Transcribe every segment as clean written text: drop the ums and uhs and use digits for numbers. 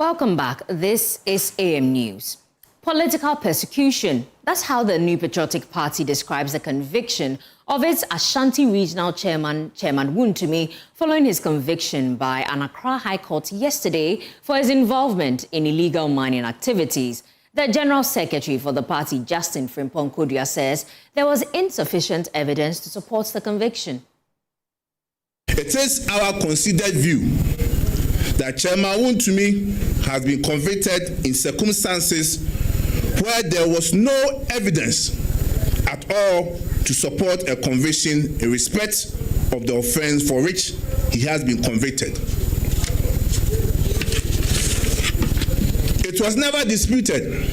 Welcome back. This is AM News. Political persecution. That's how the New Patriotic Party describes the conviction of its Ashanti Regional Chairman Wontumi, following his conviction by an Accra High Court yesterday for his involvement in illegal mining activities. The General Secretary for the party, Justin Frimpong Kojo, says there was insufficient evidence to support the conviction. It is our considered view that Chairman Wontumi has been convicted in circumstances where there was no evidence at all to support a conviction in respect of the offense for which he has been convicted. It was never disputed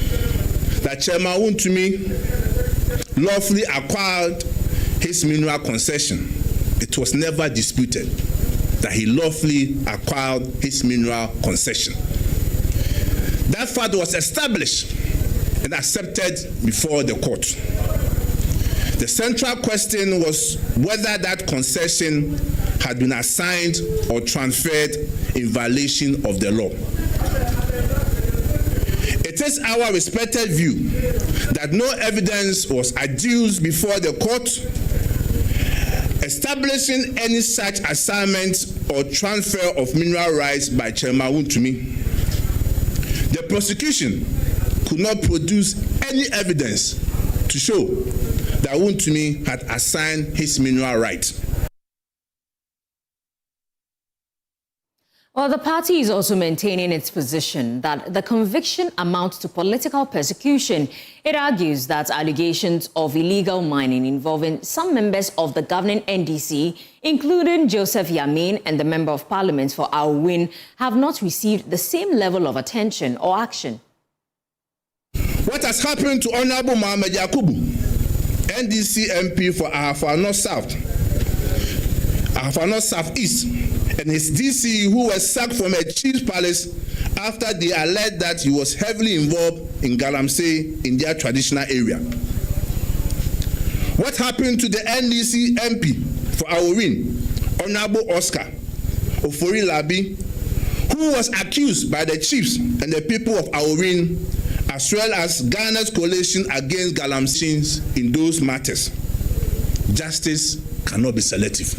that Chairman Wontumi lawfully acquired his mineral concession. It was never disputed that he lawfully acquired his mineral concession. That fact was established and accepted before the court. The central question was whether that concession had been assigned or transferred in violation of the law. It is our respected view that no evidence was adduced before the court establishing any such assignment or transfer of mineral rights by Chairman Wontumi. The prosecution could not produce any evidence to show that Wontumi had assigned his mineral rights. Well, the party is also maintaining its position that the conviction amounts to political persecution. It argues that allegations of illegal mining involving some members of the governing NDC, including Joseph Yamin and the Member of Parliament for Awin, have not received the same level of attention or action. What has happened to Honorable Mohamed Yakubu, NDC MP for Ahafo South East, and his DC, who was sacked from a chief's palace after they alleged that he was heavily involved in Galamsey in their traditional area? What happened to the NDC MP for Awin, Honorable Oscar Ofori Labi, who was accused by the chiefs and the people of Awin, as well as Ghana's coalition against Galamseyans in those matters? Justice cannot be selective.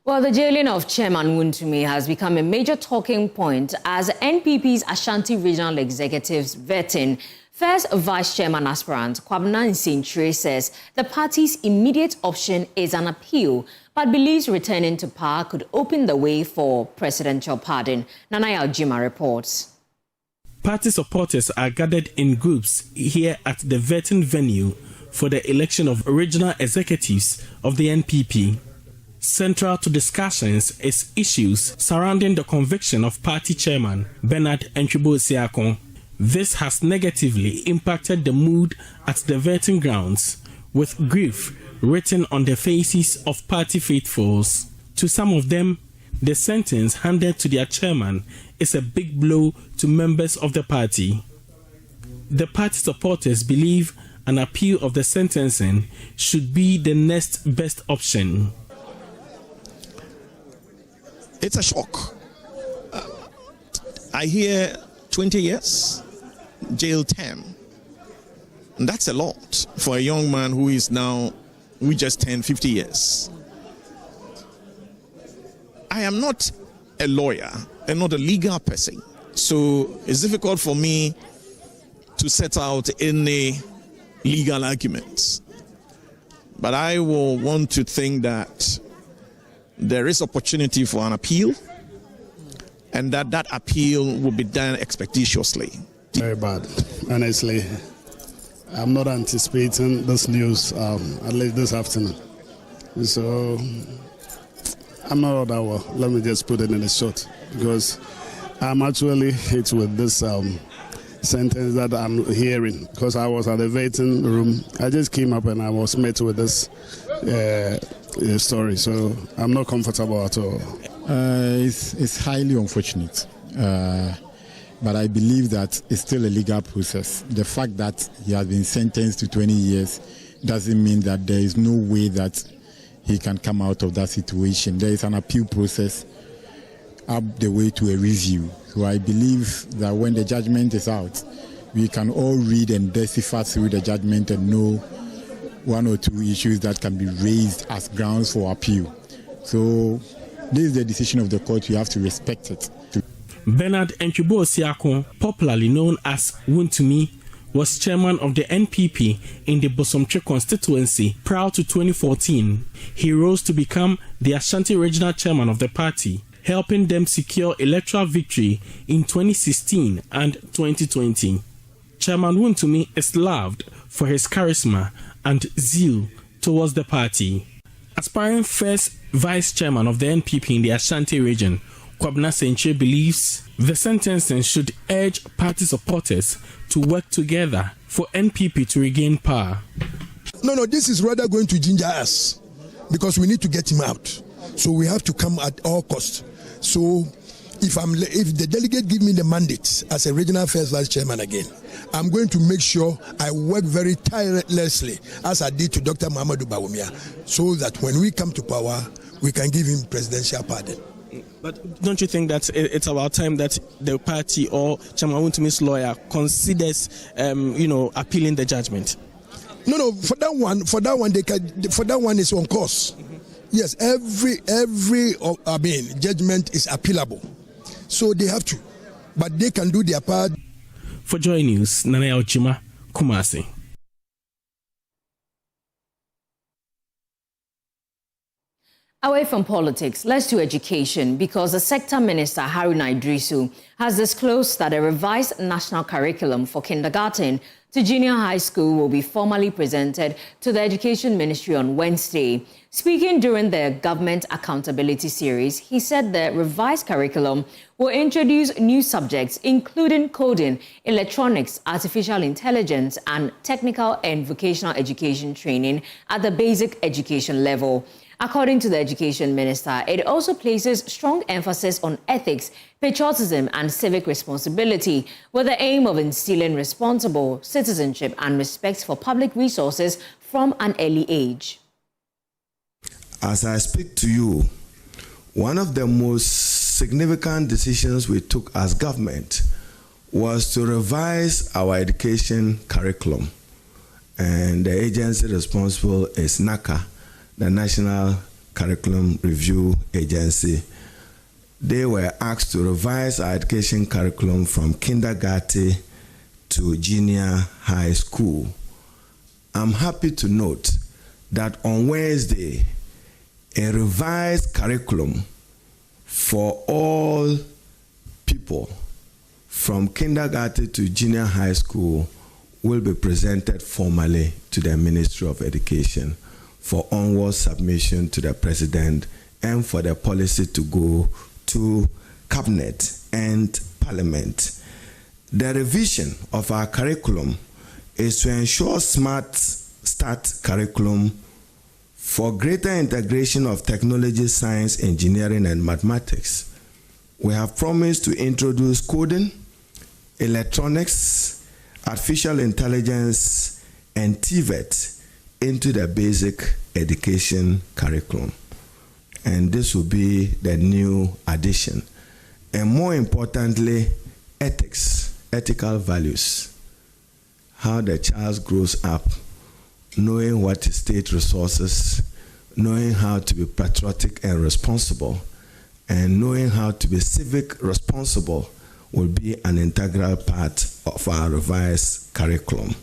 Well, the jailing of Chairman Wontumi has become a major talking point as NPP's Ashanti Regional Executive's vetting First Vice Chairman aspirant Kwabena Nsintre says the party's immediate option is an appeal, but believes returning to power could open the way for presidential pardon. Nanaya Ojima reports. Party supporters are gathered in groups here at the vetting venue for the election of regional executives of the NPP. Central to discussions is issues surrounding the conviction of party chairman Bernard Ntwibo-Siakon. This has negatively impacted the mood at the vetting grounds, with grief written on the faces of party faithfuls. To some of them, the sentence handed to their chairman is a big blow to members of the party. The party supporters believe an appeal of the sentencing should be the next best option. It's a shock. I hear 20 years, jail term. And that's a lot for a young man who just turned 50 years. I am not a lawyer and not a legal person, so it's difficult for me to set out any legal arguments. But I will want to think that there is opportunity for an appeal, and that appeal will be done expeditiously. Very bad, honestly. I'm not anticipating this news, at least this afternoon. So I'm not all that well. Let me just put it in a short, because I'm actually hit with this sentence that I'm hearing, because I was at the waiting room. I just came up and I was met with this story, so I'm not comfortable at all. It's highly unfortunate, but I believe that it's still a legal process. The fact that he has been sentenced to 20 years doesn't mean that there is no way that he can come out of that situation. There is an appeal process up the way to a review. So I believe that when the judgment is out, we can all read and decipher through the judgment and know one or two issues that can be raised as grounds for appeal. So this is the decision of the court. We have to respect it. Bernard Ntwibo-Osiakon, popularly known as Wontumi, was chairman of the NPP in the Bosomtwe constituency prior to 2014. He rose to become the Ashanti regional chairman of the party, helping them secure electoral victory in 2016 and 2020. Chairman Wontumi is loved for his charisma and zeal towards the party. Aspiring first vice chairman of the NPP in the Ashanti region, Kwabena Senche believes the sentencing should urge party supporters to work together for NPP to regain power. No, this is rather going to ginger us because we need to get him out. So we have to come at all costs. So if the delegate give me the mandate as a regional first vice chairman again, I'm going to make sure I work very tirelessly as I did to Dr. Mahamudu Bawumia, so that when we come to power, we can give him presidential pardon. But don't you think that it's about time that the party or Chairman Wontumi's lawyer considers, appealing the judgment? No. For that one is on course. Mm-hmm. Yes, every judgment is appealable, so they have to, but they can do their part. For Joy News, Nana Ochima, Kumasi. Away from politics, let's do education, because the sector minister, Haruna Idrisu, has disclosed that a revised national curriculum for kindergarten to junior high school will be formally presented to the Education Ministry on Wednesday. Speaking during the Government Accountability Series, he said the revised curriculum will introduce new subjects, including coding, electronics, artificial intelligence, and technical and vocational education training at the basic education level. According to the Education Minister, it also places strong emphasis on ethics, patriotism, and civic responsibility, with the aim of instilling responsible citizenship and respect for public resources from an early age. As I speak to you, one of the most significant decisions we took as government was to revise our education curriculum. And the agency responsible is NACA, the National Curriculum Review Agency. They were asked to revise our education curriculum from kindergarten to junior high school. I'm happy to note that on Wednesday, a revised curriculum for all people from kindergarten to junior high school will be presented formally to the Ministry of Education for onward submission to the President and for the policy to go to Cabinet and Parliament. The revision of our curriculum is to ensure smart start curriculum for greater integration of technology, science, engineering, and mathematics. We have promised to introduce coding, electronics, artificial intelligence, and TVET into the basic education curriculum. And this will be the new addition. And more importantly, ethics, ethical values. How the child grows up, knowing what is state resources, knowing how to be patriotic and responsible, and knowing how to be civic responsible will be an integral part of our revised curriculum.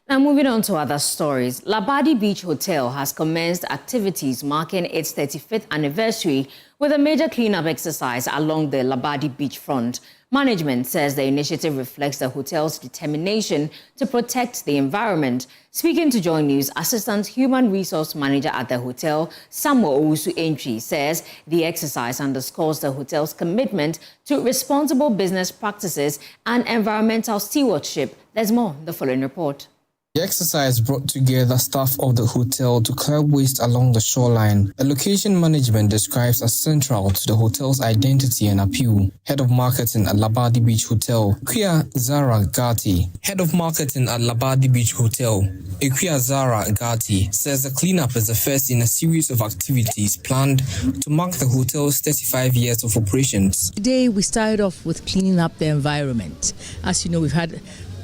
Now, moving on to other stories, Labadi Beach Hotel has commenced activities marking its 35th anniversary with a major cleanup exercise along the Labadi Beach front. Management says the initiative reflects the hotel's determination to protect the environment. Speaking to Joy News, Assistant Human Resource Manager at the hotel, Samuel Owusu-Entry, says the exercise underscores the hotel's commitment to responsible business practices and environmental stewardship. There's more in the following report. The exercise brought together staff of the hotel to clear waste along the shoreline. The location management describes as central to the hotel's identity and appeal. Head of Marketing at Labadi Beach Hotel, Ikuya Zara Gati. Head of Marketing at Labadi Beach Hotel, Ikuya Zara Gati, says the cleanup is the first in a series of activities planned to mark the hotel's 35 years of operations. Today we started off with cleaning up the environment. As you know, we've had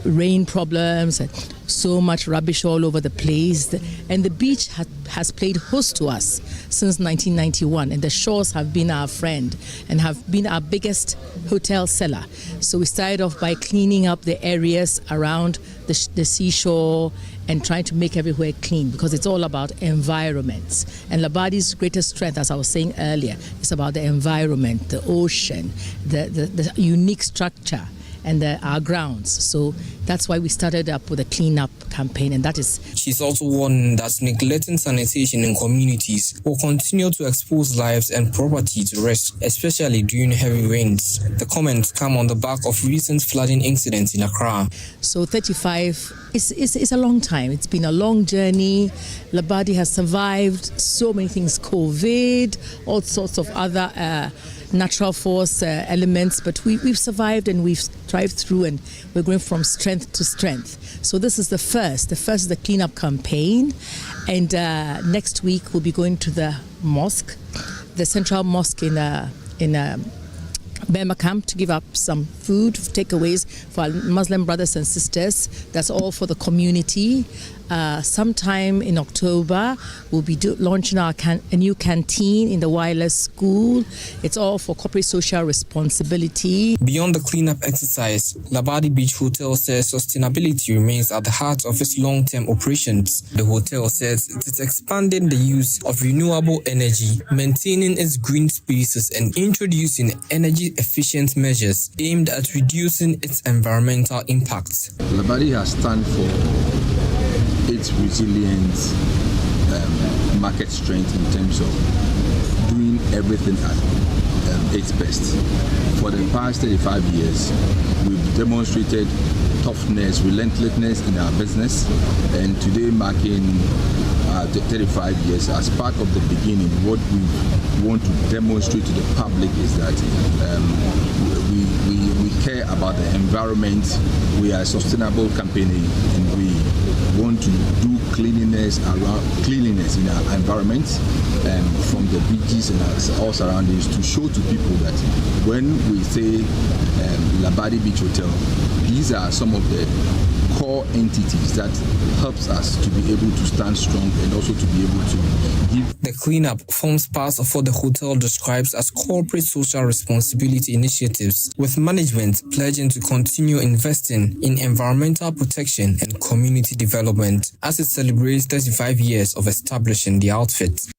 rain problems and so much rubbish all over the place, and the beach has played host to us since 1991, and the shores have been our friend and have been our biggest hotel seller. So we started off by cleaning up the areas around the seashore and trying to make everywhere clean, because it's all about environments. And Labadi's greatest strength, as I was saying earlier, is about the environment, the ocean, the unique structure, and our grounds. So that's why we started up with a cleanup campaign, and that is... She's also warned that neglecting sanitation in communities will continue to expose lives and property to risk, especially during heavy rains. The comments come on the back of recent flooding incidents in Accra. So 35 is a long time. It's been a long journey. Labadi has survived so many things, COVID, all sorts of other natural force elements, but we've survived and we've thrived through, and we're going from strength to strength. So this is the first. The first is the cleanup campaign, and next week we'll be going to the mosque, the central mosque in Bema Camp, to give up some food, takeaways for our Muslim brothers and sisters. That's all for the community. Sometime in October, we'll be launching a new canteen in the wireless school. It's all for corporate social responsibility. Beyond the cleanup exercise, Labadi Beach Hotel says sustainability remains at the heart of its long-term operations. The hotel says it is expanding the use of renewable energy, maintaining its green spaces, and introducing energy-efficient measures aimed at reducing its environmental impact. Labadi has stand for its resilience, market strength in terms of doing everything at its best. For the past 35 years, we've demonstrated toughness, relentlessness in our business, and today marking 35 years as part of the beginning. What we want to demonstrate to the public is that we care about the environment. We are a sustainable company, and we want to do cleanliness in our environment, from the beaches and all surroundings, to show to people that when we say Labadi Beach Hotel, these are some of the core entities that helps us to be able to stand strong and also to be able to give. The cleanup forms part of what the hotel describes as corporate social responsibility initiatives, with management pledging to continue investing in environmental protection and community development as it celebrates 35 years of establishing the outfit.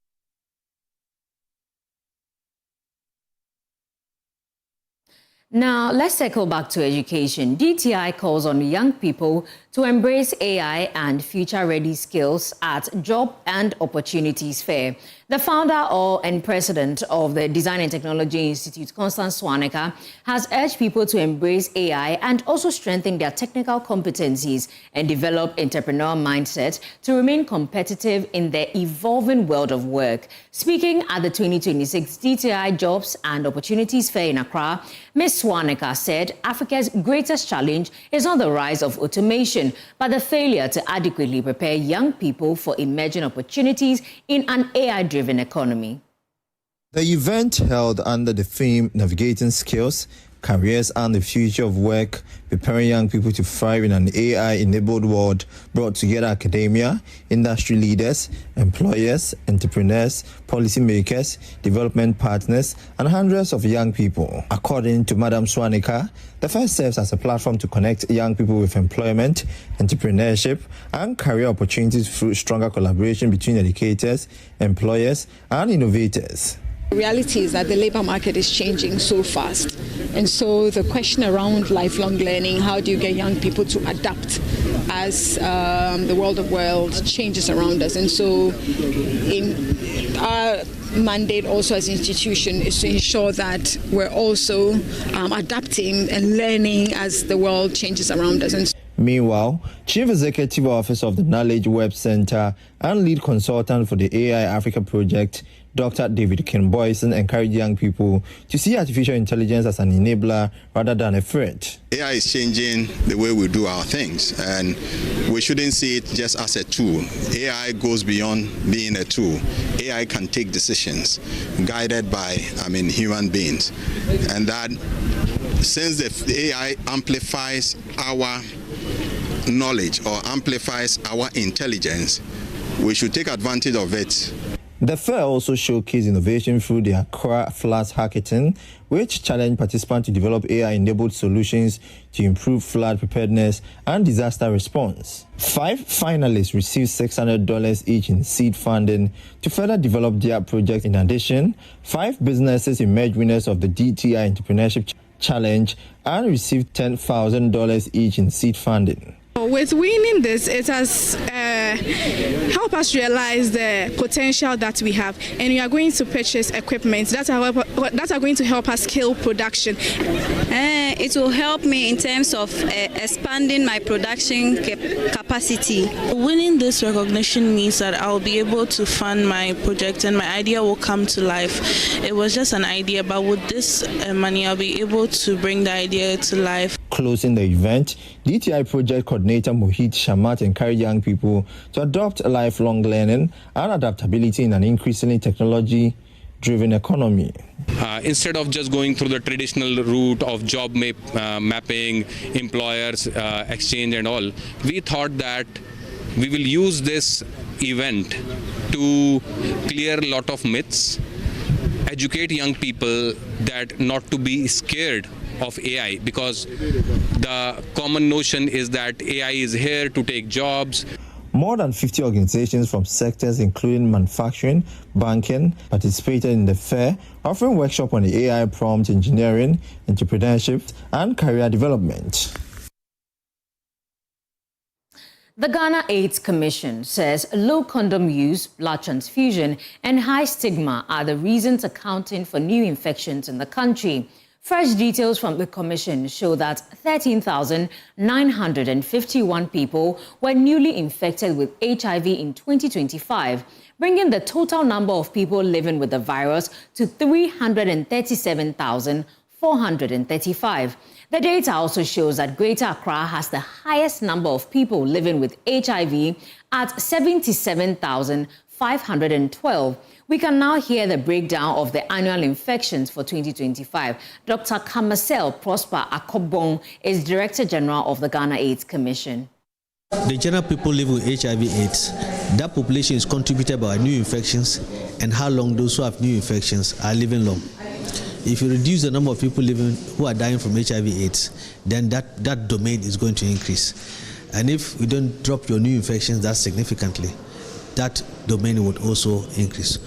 Now, let's circle back to education. DTI calls on young people to embrace AI and future-ready skills at Job and Opportunities Fair. The founder and president of the Design and Technology Institute, Constance Swanepoel, has urged people to embrace AI and also strengthen their technical competencies and develop entrepreneurial mindset to remain competitive in the evolving world of work. Speaking at the 2026 DTI Jobs and Opportunities Fair in Accra, Ms. Swanepoel said Africa's greatest challenge is not the rise of automation, but the failure to adequately prepare young people for emerging opportunities in an AI-driven economy. The event, held under the theme Navigating Skills, Careers and the Future of Work, Preparing Young People to Thrive in an AI-Enabled World, brought together academia, industry leaders, employers, entrepreneurs, policymakers, development partners, and hundreds of young people. According to Madam Swanepoel, the fair serves as a platform to connect young people with employment, entrepreneurship, and career opportunities through stronger collaboration between educators, employers, and innovators. The reality is that the labor market is changing so fast. And so the question around lifelong learning, how do you get young people to adapt as the world changes around us? And so in our mandate also as an institution is to ensure that we're also adapting and learning as the world changes around us. And Meanwhile, Chief Executive Officer of the Knowledge Web Center and lead consultant for the AI Africa project, Dr. David Kinboyson, encouraged young people to see artificial intelligence as an enabler rather than a threat. AI is changing the way we do our things, and we shouldn't see it just as a tool. AI goes beyond being a tool. AI can take decisions guided by, human beings. And that since the AI amplifies our knowledge or amplifies our intelligence, we should take advantage of it. The fair also showcased innovation through the Accra Flood Hackathon, which challenged participants to develop AI-enabled solutions to improve flood preparedness and disaster response. 5 finalists received $600 each in seed funding to further develop their project. In addition, 5 businesses emerged winners of the DTI Entrepreneurship Challenge and received $10,000 each in seed funding. With winning this, it has helped us realize the potential that we have, and we are going to purchase equipment that are going to help us scale production. It will help me in terms of expanding my production capacity. Winning this recognition means that I'll be able to fund my project and my idea will come to life. It was just an idea, but with this money, I'll be able to bring the idea to life. Closing the event, DTI project coordinator Mohit Shamat encouraged young people to adopt lifelong learning and adaptability in an increasingly technology-driven economy. Instead of just going through the traditional route of job mapping, employers, exchange and all, we thought that we will use this event to clear a lot of myths, educate young people that not to be scared of AI, because the common notion is that AI is here to take jobs. More than 50 organizations from sectors including manufacturing, banking participated in the fair, offering workshops on the AI prompt engineering, entrepreneurship, and career development. The Ghana AIDS Commission says low condom use, blood transfusion, and high stigma are the reasons accounting for new infections in the country. Fresh details from the Commission show that 13,951 people were newly infected with HIV in 2025, bringing the total number of people living with the virus to 337,435. The data also shows that Greater Accra has the highest number of people living with HIV at 77,512. We can now hear the breakdown of the annual infections for 2025. Dr. Kamasel Prosper Akobong is Director General of the Ghana AIDS Commission. The general people living with HIV/AIDS, that population is contributed by new infections and how long those who have new infections are living long. If you reduce the number of people who are dying from HIV/AIDS, then that domain is going to increase. And if we don't drop your new infections that significantly, that domain would also increase.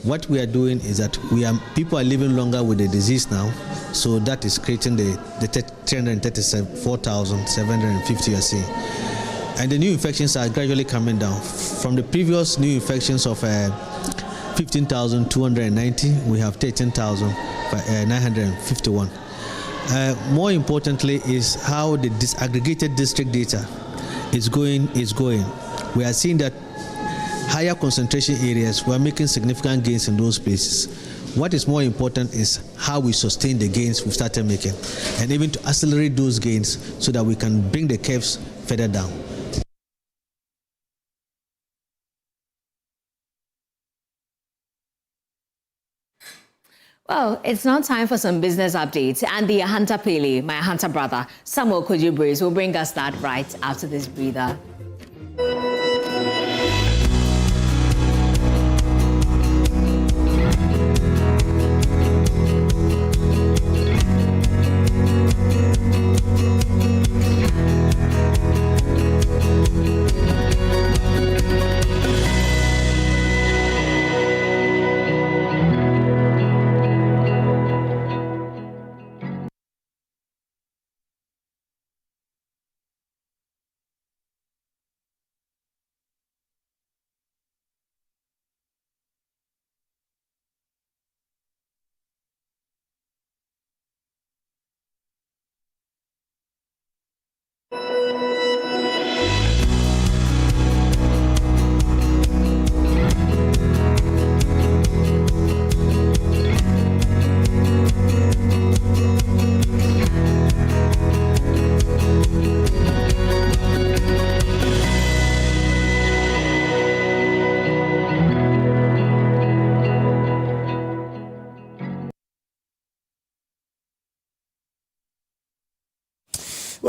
What we are doing is that people are living longer with the disease now, so that is creating the 334,750 you are seeing. And the new infections are gradually coming down. From the previous new infections of 15,290, we have 13,951. More importantly is how the disaggregated district data is going. We are seeing that higher concentration areas, we are making significant gains in those places. What is more important is how we sustain the gains we've started making, and even to accelerate those gains so that we can bring the curves further down. Well, it's now time for some business updates, and the Ahanta Pele, my Ahanta brother, Samuel Kojo will bring us that right after this breather.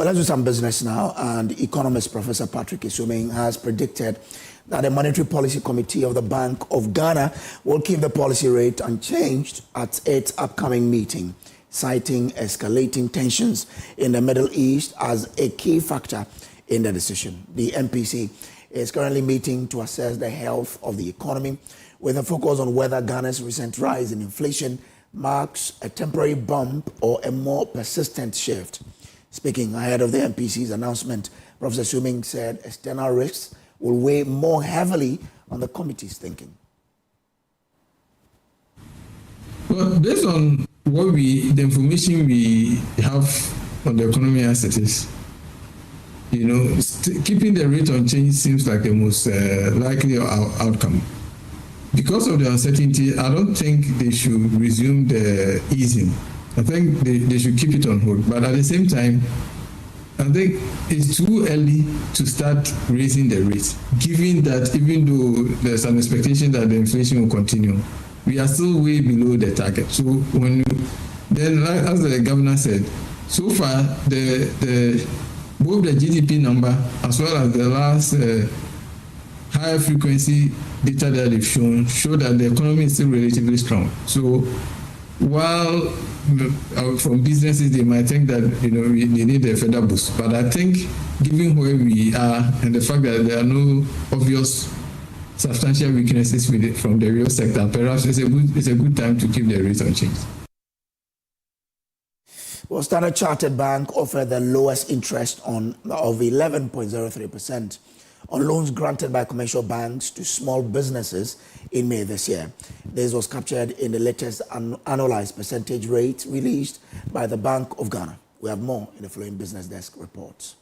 Well, let's do some business now. And economist Professor Patrick Isuming has predicted that the Monetary Policy Committee of the Bank of Ghana will keep the policy rate unchanged at its upcoming meeting, citing escalating tensions in the Middle East as a key factor in the decision. The MPC is currently meeting to assess the health of the economy with a focus on whether Ghana's recent rise in inflation marks a temporary bump or a more persistent shift. Speaking ahead of the MPC's announcement, Professor Isuming said external risks will weigh more heavily on the committee's thinking. Well, based on the information we have on the economy as it is, keeping the rate unchanged seems like the most likely outcome. Because of the uncertainty, I don't think they should resume the easing. I think they should keep it on hold. But at the same time, I think it's too early to start raising the rates, given that even though there's an expectation that the inflation will continue, we are still way below the target. So as the governor said, so far both the GDP number as well as the last higher frequency data that they've show that the economy is still relatively strong. So while from businesses they might think that they need a further boost, but I think given where we are and the fact that there are no obvious substantial weaknesses from the real sector, perhaps it's a good time to keep the rates unchanged. Well, Standard Chartered Bank offered the lowest interest of 11.03% on loans granted by commercial banks to small businesses in May this year. This was captured in the latest annualized percentage rate released by the Bank of Ghana. We have more in the following Business Desk reports.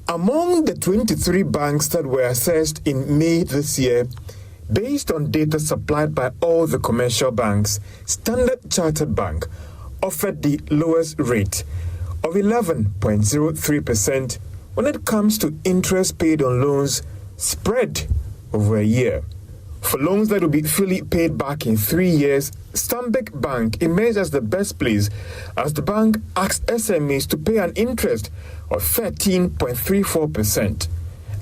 Among the 23 banks that were assessed in May this year, based on data supplied by all the commercial banks, Standard Chartered Bank offered the lowest rate of 11.03% when it comes to interest paid on loans spread over a year. For loans that will be fully paid back in 3 years, Stanbic Bank emerged as the best place as the bank asked SMEs to pay an interest of 13.34%.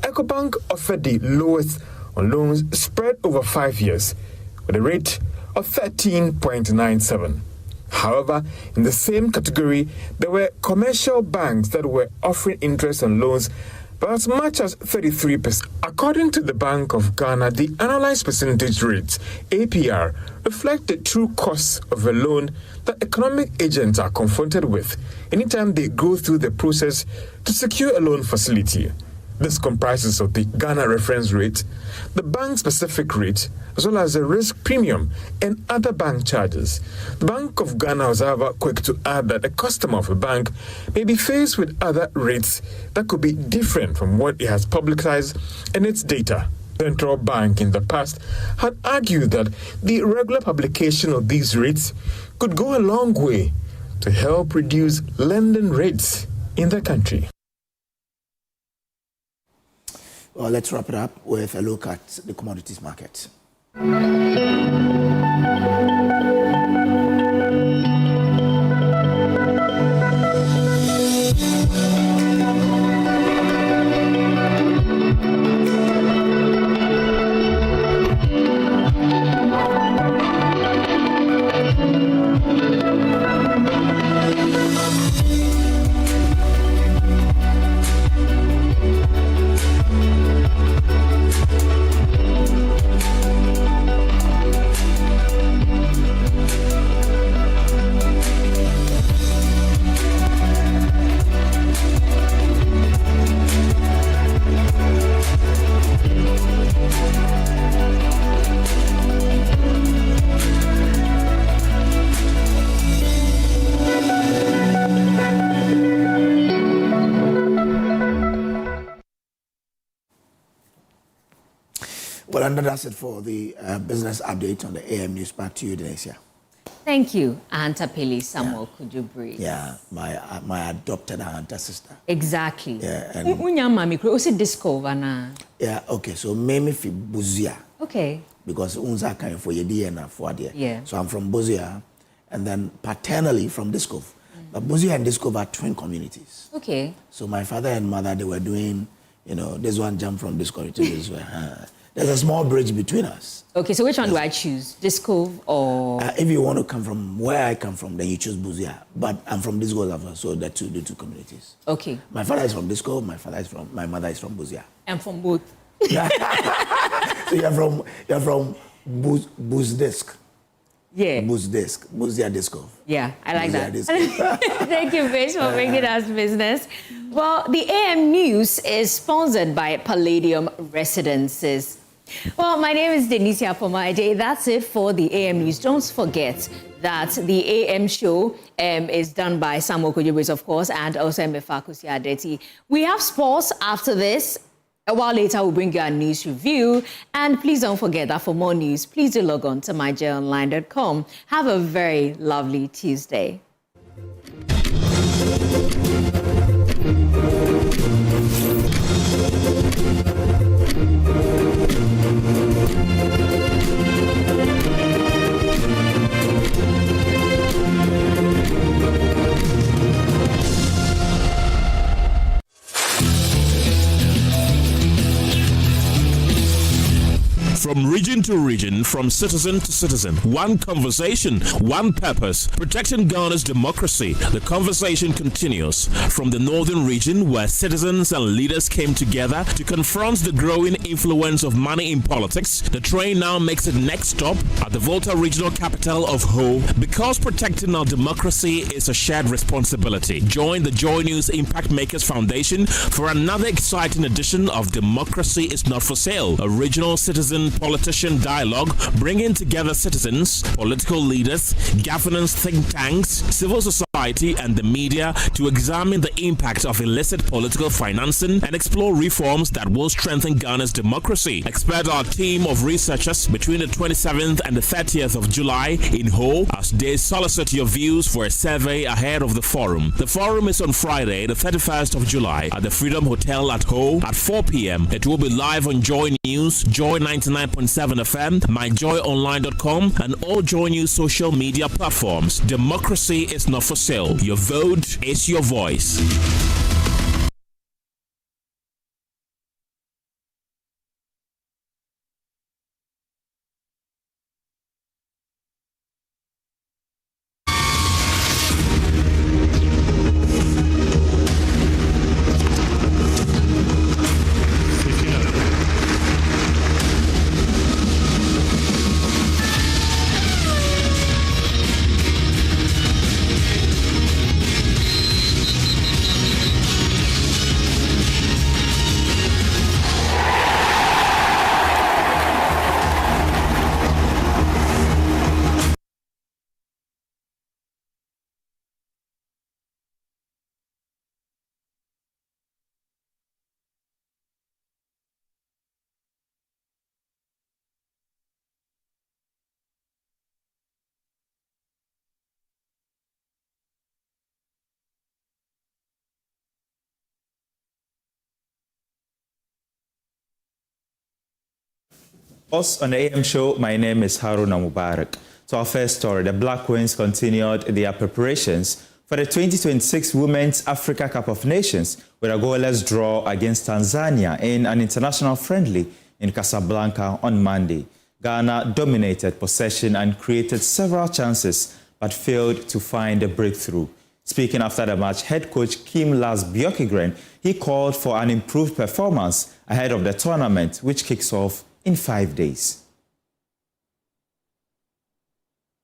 EcoBank offered the lowest on loans spread over 5 years with a rate of 13.97%. However, in the same category, there were commercial banks that were offering interest on loans by as much as 33%. According to the Bank of Ghana, the annualized percentage rates, APR, reflect the true costs of a loan that economic agents are confronted with anytime they go through the process to secure a loan facility. This comprises of the Ghana reference rate, the bank-specific rate, as well as the risk premium and other bank charges. The Bank of Ghana was, however, quick to add that a customer of a bank may be faced with other rates that could be different from what it has publicized in its data. The Central Bank in the past had argued that the regular publication of these rates could go a long way to help reduce lending rates in the country. Well, let's wrap it up with a look at the commodities market. Well, and that's it for the business update on the AM News. Back to you, Denesia. Thank you, Auntie Pili Samuel. Could you breathe? Yeah, my adopted auntie sister. Exactly. Yeah, and yeah, okay. So Mimi fi Buzia. Okay. Because unza kind for your DNA for there. Yeah. So I'm from Buzia, and then paternally from Discov. But Buzia and Disco are twin communities. Okay. So my father and mother, they were doing, this one jump from Disco to this one. There's a small bridge between us. Okay, so which one do I choose? Disco or? If you want to come from where I come from, then you choose Buzia. But I'm from Disco, so the two communities. Okay. My father is from Disco, my mother is from Buzia. I'm from both. So you're from Buz Disc. Yeah. Buzia Disco. Yeah, I like Buzia that. Thank you, Vince, for bringing us business. Well, the AM News is sponsored by Palladium Residences. Well, my name is Denisia Pomaide. That's it for the AM News. Don't forget that the AM show is done by Samuel Kojo, of course, and also Emefa, Adeti. We have sports after this. A while later, we'll bring you a news review. And please don't forget that for more news, please do log on to myjoyonline.com. Have a very lovely Tuesday. From region to region, from citizen to citizen, one conversation, one purpose, protecting Ghana's democracy. The conversation continues from the northern region, where citizens and leaders came together to confront the growing influence of money in politics. The train now makes its next stop at the Volta regional capital of Ho, because protecting our democracy is a shared responsibility. Join the Joy News Impact Makers Foundation for another exciting edition of Democracy is Not for Sale, a regional citizen politician dialogue bringing together citizens, political leaders, governance think tanks, civil society, and the media to examine the impact of illicit political financing and explore reforms that will strengthen Ghana's democracy. Expect our team of researchers between the 27th and the 30th of July in Ho as they solicit your views for a survey ahead of the forum. The forum is on Friday, the 31st of July at the Freedom Hotel at Ho at 4 p.m. It will be live on Joy News, Joy 99.7 FM, myjoyonline.com, and all Joy News social media platforms. Democracy is not for sale. Your vote is your voice. On the AM show, my name is Haruna Mubarak. To our first story, the Black Queens continued their preparations for the 2026 Women's Africa Cup of Nations with a goalless draw against Tanzania in an international friendly in Casablanca on Monday. Ghana dominated possession and created several chances but failed to find a breakthrough. Speaking after the match, head coach Kim Las Bjorkegren, he called for an improved performance ahead of the tournament, which kicks off in 5 days.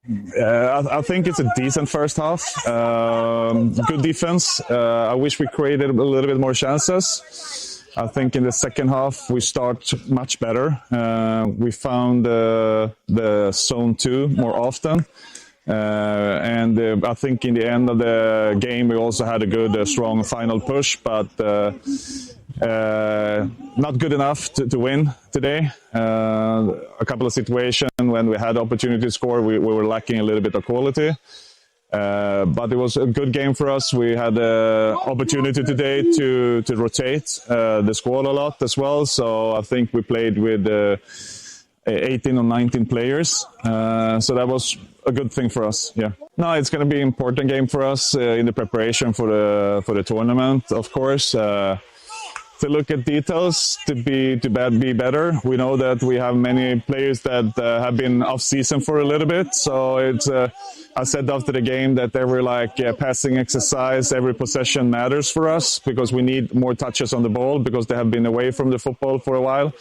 I think it's a decent first half. Good defense. I wish we created a little bit more chances. I think in the second half we start much better. We found the zone 2 more often. And I think in the end of the game we also had a good, strong final push, but not good enough to win today. A couple of situations when we had opportunity to score, we were lacking a little bit of quality. But it was a good game for us. We had the opportunity today to rotate the squad a lot as well. So I think we played with 18 or 19 players. So that was a good thing for us. Yeah. No, it's going to be an important game for us in the preparation for the tournament. Of course, to look at details to be better. We know that we have many players that have been off season for a little bit. So it's I said after the game that every passing exercise, every possession matters for us because we need more touches on the ball because they have been away from the football for a while.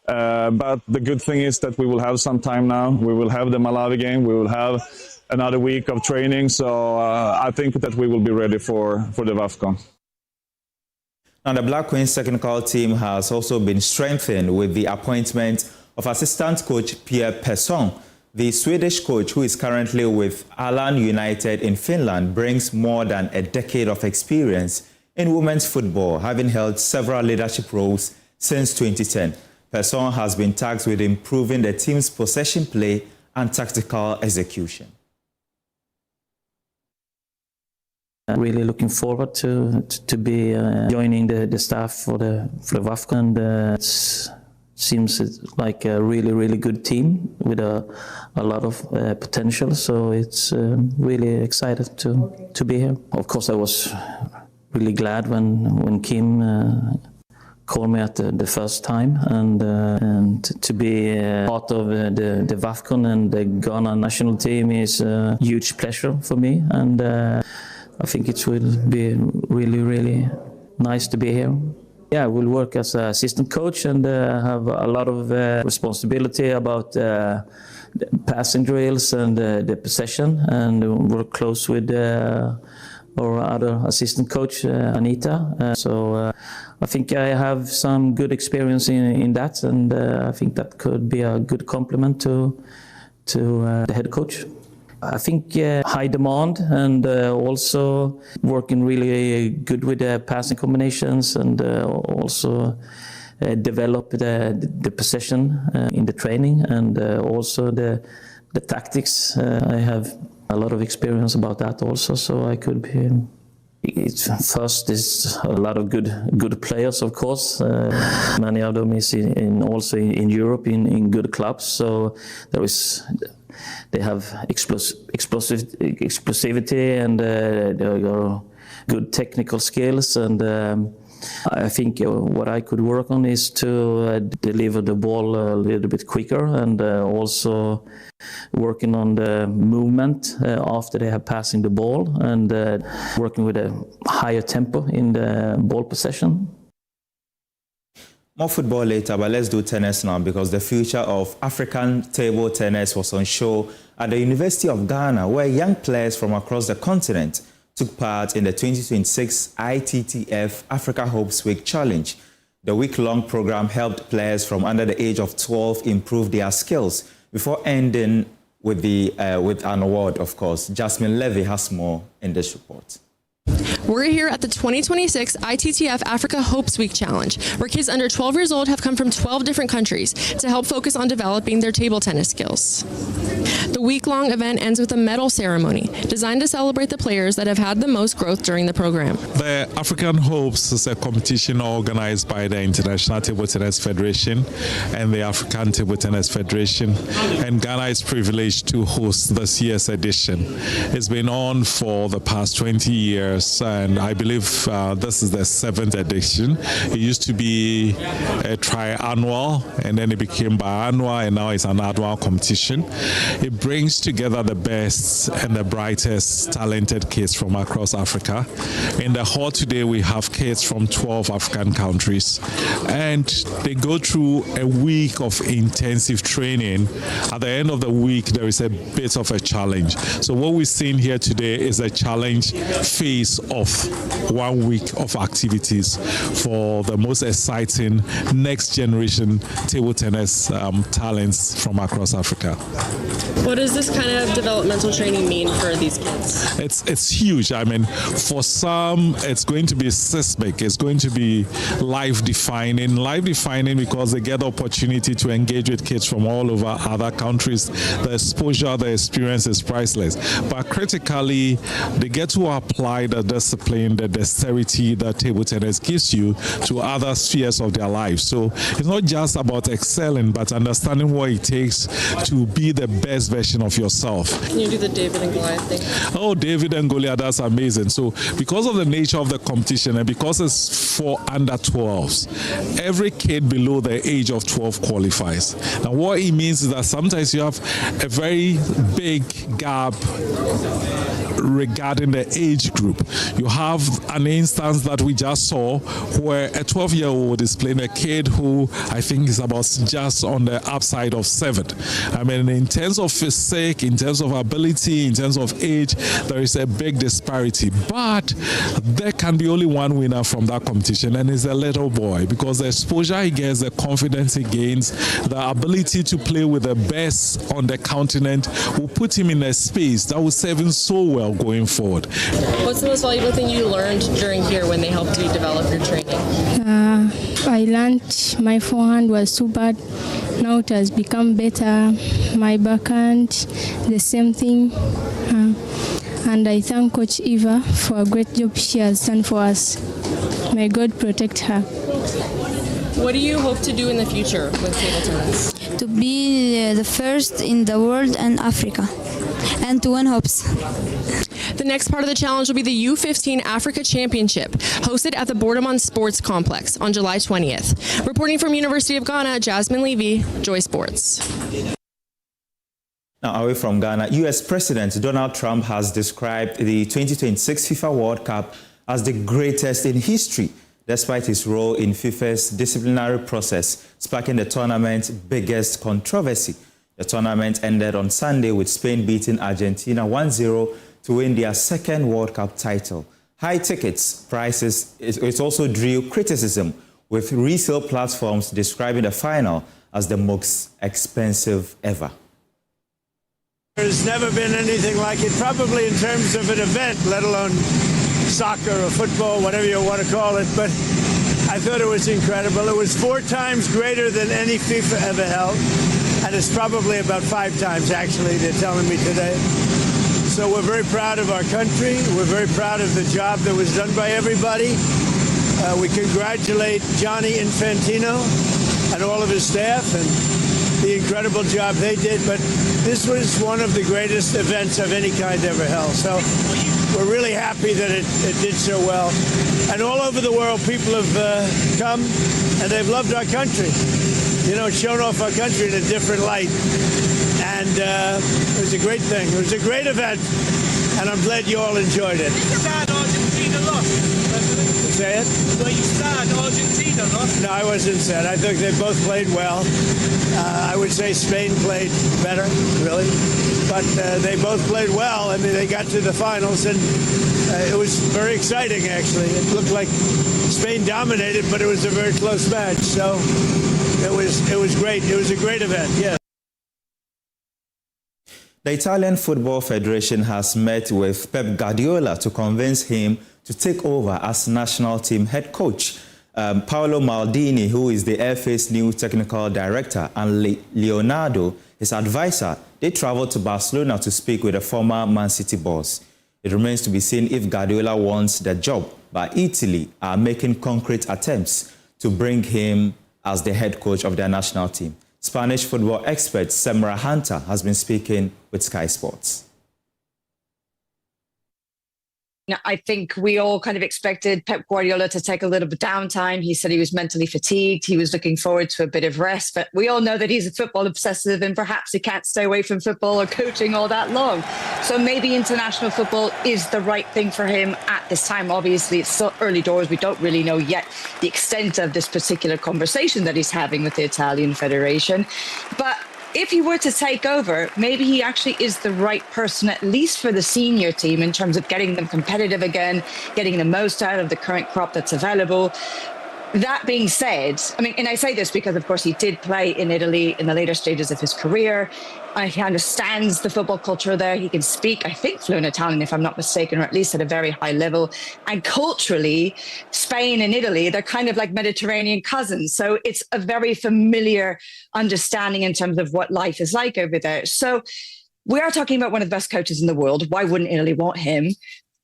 But the good thing is that we will have some time now. We will have the Malawi game. We will have another week of training. So I think that we will be ready for the WAFCON. Now, the Black Queens technical team has also been strengthened with the appointment of assistant coach Pierre Persson. The Swedish coach, who is currently with Alan United in Finland, brings more than a decade of experience in women's football, having held several leadership roles since 2010. Persson has been tasked with improving the team's possession play and tactical execution. Really looking forward to be joining the staff for the WAFCON. It seems like a really good team with a lot of potential. So it's really excited to be here. Of course, I was really glad when Kim called me at the first time, and to be part of the WAFCON and the Ghana national team is a huge pleasure for me. And I think it will be really nice to be here. Yeah, I will work as an assistant coach and have a lot of responsibility about passing drills and the possession, and work close with our other assistant coach, Anita. So I think I have some good experience in that, and I think that could be a good complement to the head coach. I think high demand and also working really good with the passing combinations, and also develop the possession in the training, and also the tactics. I have a lot of experience about that also, so I could be. First is a lot of good players, of course. Many of them is also in Europe in good clubs, so they have explosivity, and they are good technical skills, and I think what I could work on is to deliver the ball a little bit quicker, and also working on the movement after they have passing the ball, and working with a higher tempo in the ball possession. More football later, but let's do tennis now, because the future of African table tennis was on show at the University of Ghana, where young players from across the continent took part in the 2026 ITTF Africa Hopes Week Challenge. The week-long program helped players from under the age of 12 improve their skills before ending with an award, of course. Jasmine Levy has more in this report. We're here at the 2026 ITTF Africa Hopes Week Challenge, where kids under 12 years old have come from 12 different countries to help focus on developing their table tennis skills. The week-long event ends with a medal ceremony designed to celebrate the players that have had the most growth during the program. The African Hopes is a competition organized by the International Table Tennis Federation and the African Table Tennis Federation, and Ghana is privileged to host this year's edition. It's been on for the past 20 years, and I believe this is the 7th edition. It used to be a triannual, and then it became biannual, and now it's an annual competition. It brings together the best and the brightest talented kids from across Africa. In the hall today, we have kids from 12 African countries, and they go through a week of intensive training. At the end of the week, there is a bit of a challenge. So what we're seeing here today is a challenge phase of 1 week of activities for the most exciting next generation table tennis talents from across Africa. What does this kind of developmental training mean for these kids? It's huge. I mean, for some, it's going to be seismic. It's going to be life-defining. Life-defining because they get the opportunity to engage with kids from all over other countries. The exposure, the experience is priceless. But critically, they get to apply the discipline discipline, the dexterity that table tennis gives you to other spheres of their life. So it's not just about excelling, but understanding what it takes to be the best version of yourself. Can you do the David and Goliath thing? Oh, David and Goliath, that's amazing. So because of the nature of the competition and because it's for under 12s, every kid below the age of 12 qualifies. Now what it means is that sometimes you have a very big gap regarding the age group. You have an instance that we just saw where a 12-year-old is playing a kid who I think is about just on the upside of 7. I mean, in terms of physique, in terms of ability, in terms of age, there is a big disparity. But there can be only one winner from that competition, and it's a little boy, because the exposure he gets, the confidence he gains, the ability to play with the best on the continent will put him in a space that will serve him so well going forward. What's the most valuable thing you learned during here when they helped you develop your training? I learned my forehand was too bad. Now it has become better. My backhand, the same thing. And I thank Coach Eva for a great job she has done for us. May God protect her. What do you hope to do in the future with table tennis? To be the first in the world and Africa, and to win hopes. The next part of the challenge will be the U15 Africa Championship, hosted at the Bourdamont Sports Complex on July 20th. Reporting from University of Ghana, Jasmine Levy, Joy Sports. Now, away from Ghana, U.S. President Donald Trump has described the 2026 FIFA World Cup as the greatest in history, despite his role in FIFA's disciplinary process, sparking the tournament's biggest controversy. The tournament ended on Sunday with Spain beating Argentina 1-0 to win their second World Cup title. High tickets prices, it also drew criticism, with resale platforms describing the final as the most expensive ever. There's never been anything like it, probably in terms of an event, let alone soccer or football, whatever you want to call it, but I thought it was incredible. It was 4 times greater than any FIFA ever held, and it's probably about 5 times, actually, they're telling me today. So we're very proud of our country. We're very proud of the job that was done by everybody. We congratulate Johnny Infantino and all of his staff and the incredible job they did, but this was one of the greatest events of any kind ever held. So we're really happy that it did so well. And all over the world, people have come and they've loved our country. You know, shown off our country in a different light. And it was a great thing. It was a great event, and I'm glad you all enjoyed it. Sad Argentina lost. Say it? Were you sad Argentina lost? No, I wasn't sad. I think they both played well. I would say Spain played better, really. But they both played well. I mean, they got to the finals, and it was very exciting, actually. It looked like Spain dominated, but it was a very close match. So it was great. It was a great event, yeah. The Italian Football Federation has met with Pep Guardiola to convince him to take over as national team head coach. Paolo Maldini, who is the FA's new technical director, and Leonardo, his advisor, they traveled to Barcelona to speak with the former Man City boss. It remains to be seen if Guardiola wants the job, but Italy are making concrete attempts to bring him as the head coach of their national team. Spanish football expert Semra Hunter has been speaking with Sky Sports. I think we all kind of expected Pep Guardiola to take a little bit downtime. He said he was mentally fatigued. He was looking forward to a bit of rest. But we all know that he's a football obsessive and perhaps he can't stay away from football or coaching all that long. So maybe international football is the right thing for him at this time. Obviously, it's still early doors. We don't really know yet the extent of this particular conversation that he's having with the Italian Federation. But if he were to take over, maybe he actually is the right person, at least for the senior team, in terms of getting them competitive again, getting the most out of the current crop that's available. That being said, I mean, and I say this because, of course, he did play in Italy in the later stages of his career. He understands the football culture there. He can speak, I think, fluent Italian, if I'm not mistaken, or at least at a very high level. And culturally, Spain and Italy, they're kind of like Mediterranean cousins. So it's a very familiar understanding in terms of what life is like over there. So we are talking about one of the best coaches in the world. Why wouldn't Italy want him?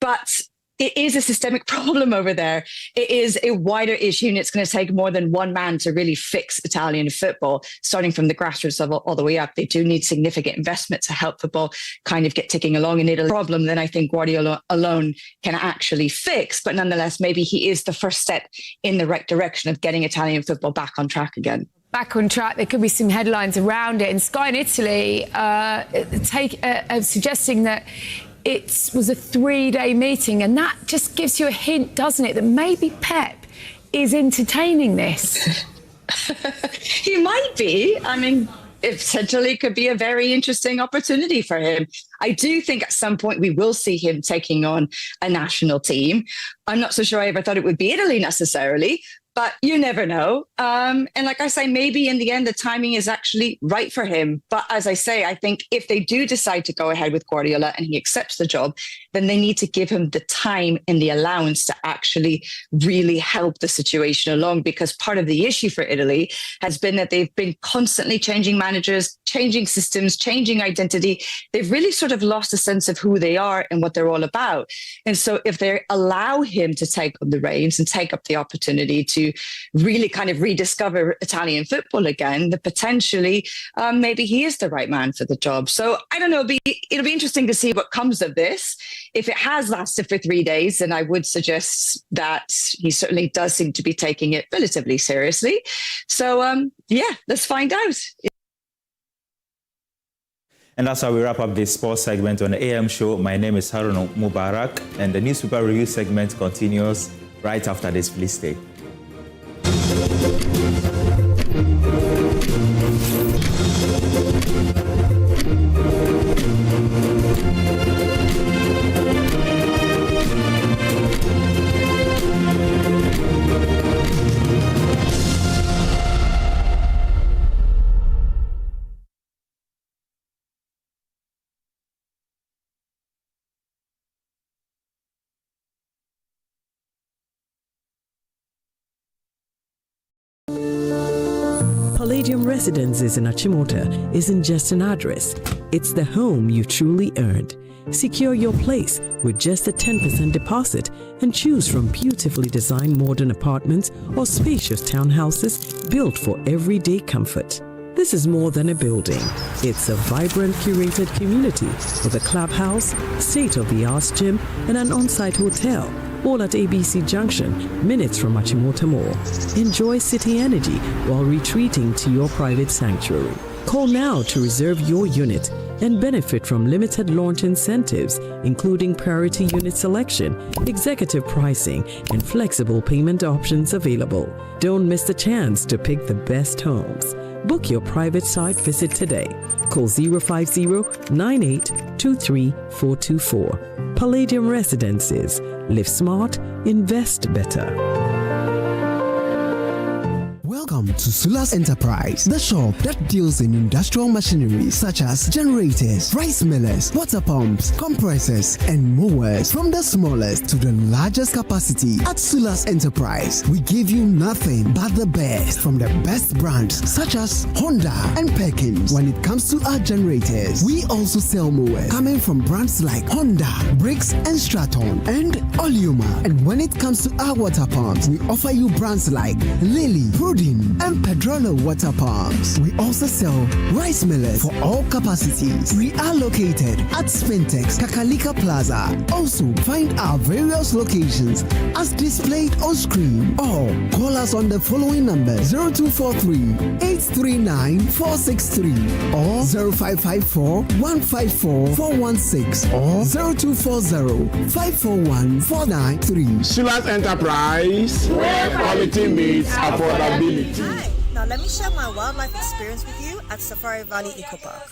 But it is a systemic problem over there. It is a wider issue, and it's going to take more than one man to really fix Italian football, starting from the grassroots level all the way up. They do need significant investment to help football kind of get ticking along in Italy. Problem that I think Guardiola alone can actually fix, but nonetheless, maybe he is the first step in the right direction of getting Italian football back on track again. Back on track. There could be some headlines around it. And Sky in Italy suggesting that it was a 3-day meeting, and that just gives you a hint, doesn't it, that maybe Pep is entertaining this. He might be. I mean, it potentially could be a very interesting opportunity for him. I do think at some point we will see him taking on a national team. I'm not so sure I ever thought it would be Italy necessarily, but you never know. And like I say, maybe in the end, the timing is actually right for him. But as I say, I think if they do decide to go ahead with Guardiola and he accepts the job, then they need to give him the time and the allowance to actually really help the situation along. Because part of the issue for Italy has been that they've been constantly changing managers, changing systems, changing identity. They've really sort of lost a sense of who they are and what they're all about. And so if they allow him to take on the reins and take up the opportunity to really kind of rediscover Italian football again, that potentially maybe he is the right man for the job. So I don't know, it'll be interesting to see what comes of this. If it has lasted for 3 days, then I would suggest that he certainly does seem to be taking it relatively seriously. So yeah, let's find out. And that's how we wrap up this sports segment on the AM show. My name is Haruna Mubarak, and the newspaper review segment continues right after this. Please stay. Palladium Residences in Achimota isn't just an address, it's the home you truly earned. Secure your place with just a 10% deposit and choose from beautifully designed modern apartments or spacious townhouses built for everyday comfort. This is more than a building. It's a vibrant, curated community with a clubhouse, state-of-the-art gym, and an on-site hotel, all at ABC Junction, minutes from Achimota Mall. Enjoy city energy while retreating to your private sanctuary. Call now to reserve your unit and benefit from limited launch incentives, including priority unit selection, executive pricing, and flexible payment options available. Don't miss the chance to pick the best homes. Book your private site visit today. Call 050-9823-424. Palladium Residences. Live smart, invest better. Welcome to Sulas Enterprise, the shop that deals in industrial machinery such as generators, rice millers, water pumps, compressors, and mowers. From the smallest to the largest capacity, at Sulas Enterprise, we give you nothing but the best from the best brands such as Honda and Perkins. When it comes to our generators, we also sell mowers coming from brands like Honda, Briggs and Straton, and Oleuma. And when it comes to our water pumps, we offer you brands like Lily, Prudin, and Pedrolo water pumps. We also sell rice millers for all capacities. We are located at Spintex, Kakalika Plaza. Also, find our various locations as displayed on screen, or call us on the following numbers: 0243-839-463 or 0554-154-416 or 0240-541-493. Sulas Enterprise, where quality meets affordability. Hi, now let me share my wildlife experience with you at Safari Valley Eco Park.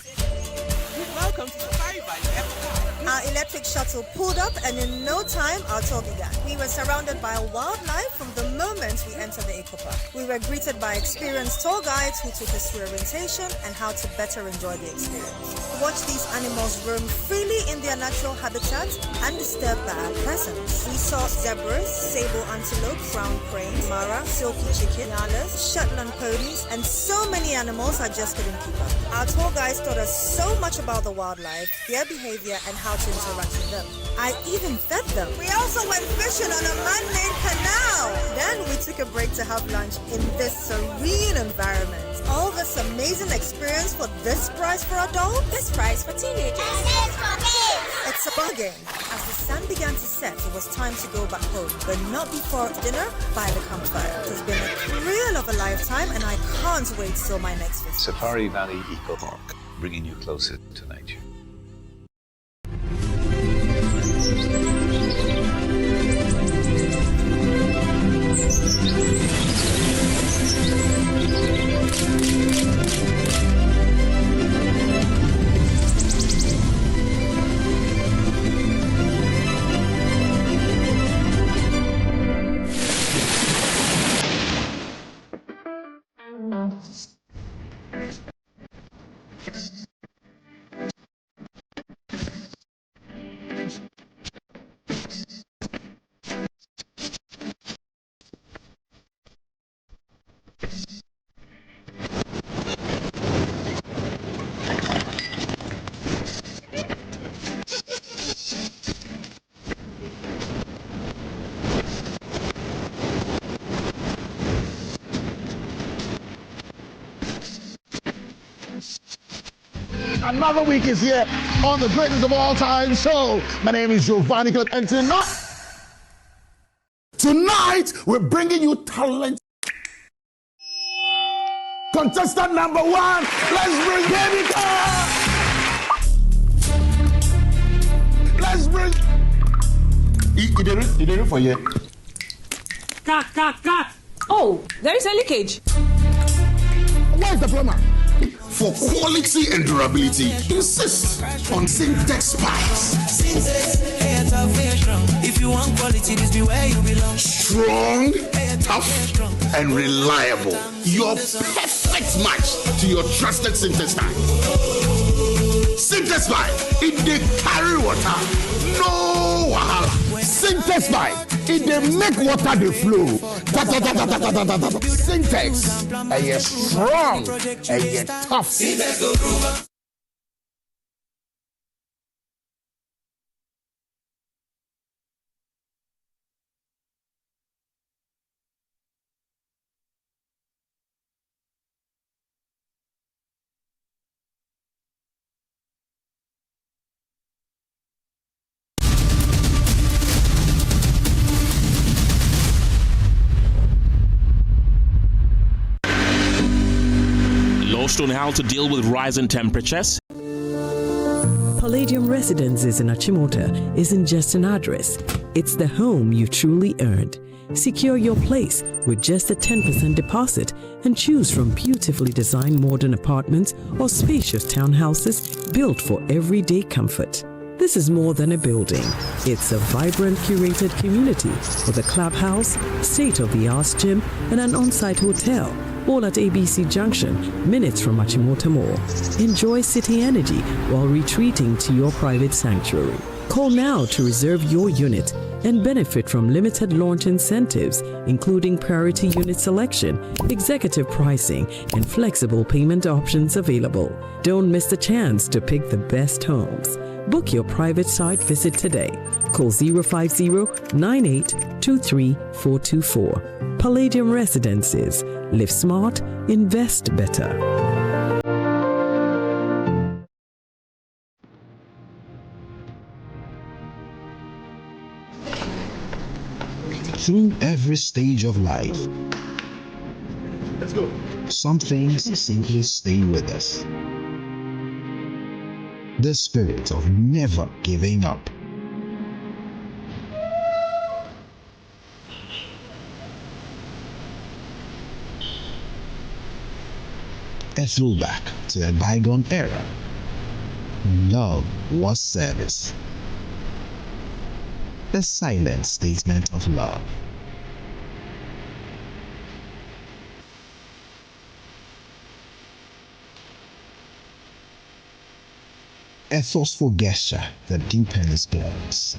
Welcome to Safari Valley Eco Park. Our electric shuttle pulled up, and in no time our tour began. We were surrounded by wildlife from the moment we entered the Eco Park. We were greeted by experienced tour guides who took us through orientation and how to better enjoy the experience. Watch these animals roam freely in their natural habitat undisturbed by our presence. We saw zebras, sable antelope, brown crane, mara, silky chicken, nyalas, Shetland ponies, and so many animals I just couldn't keep up. Our tour guides taught us so much about the wildlife, their behavior, and how how to interact with them. I even fed them. We also went fishing on a man-made canal. Then we took a break to have lunch in this serene environment. All this amazing experience for this price for adults? This price for teenagers. This for kids. It's a bargain. As the sun began to set, it was time to go back home, but not before dinner by the campfire. It has been a thrill of a lifetime, and I can't wait till my next visit. Safari Valley Eco Park, bringing you closer to nature. Another week is here on the greatest of all time show. My name is Giovanni, and tonight we're bringing you talent. Contestant number 1, let's bring Baby Car. Let's bring. He did it for you. Cut. Oh, there is a leakage. Where's the plumber? For quality and durability, insist on Syntex pipes. If you want quality, this be where you belong. Strong, tough, and reliable. Your perfect match to your trusted Syntex pipe. Syntex pipe, it dey carry water, no wahala. Syntex pipe, it dey make water dey flow. Syntex, and you're strong, and you're tough. Lost on how to deal with rising temperatures? Palladium Residences in Achimota isn't just an address, it's the home you truly earned. Secure your place with just a 10% deposit and choose from beautifully designed modern apartments or spacious townhouses built for everyday comfort. This is more than a building. It's a vibrant, curated community with a clubhouse, state-of-the-art gym, and an on-site hotel, all at ABC Junction, minutes from Achimota Mall. Enjoy city energy while retreating to your private sanctuary. Call now to reserve your unit and benefit from limited launch incentives, including priority unit selection, executive pricing, and flexible payment options available. Don't miss the chance to pick the best homes. Book your private site visit today. Call 050-9823-424. Palladium Residences. Live smart, invest better. Through every stage of life, Let's go. some things simply stay with us. The spirit of never giving up. A throwback to a bygone era. Love was service. The silent statement of love. A forceful gesture that deepens bonds,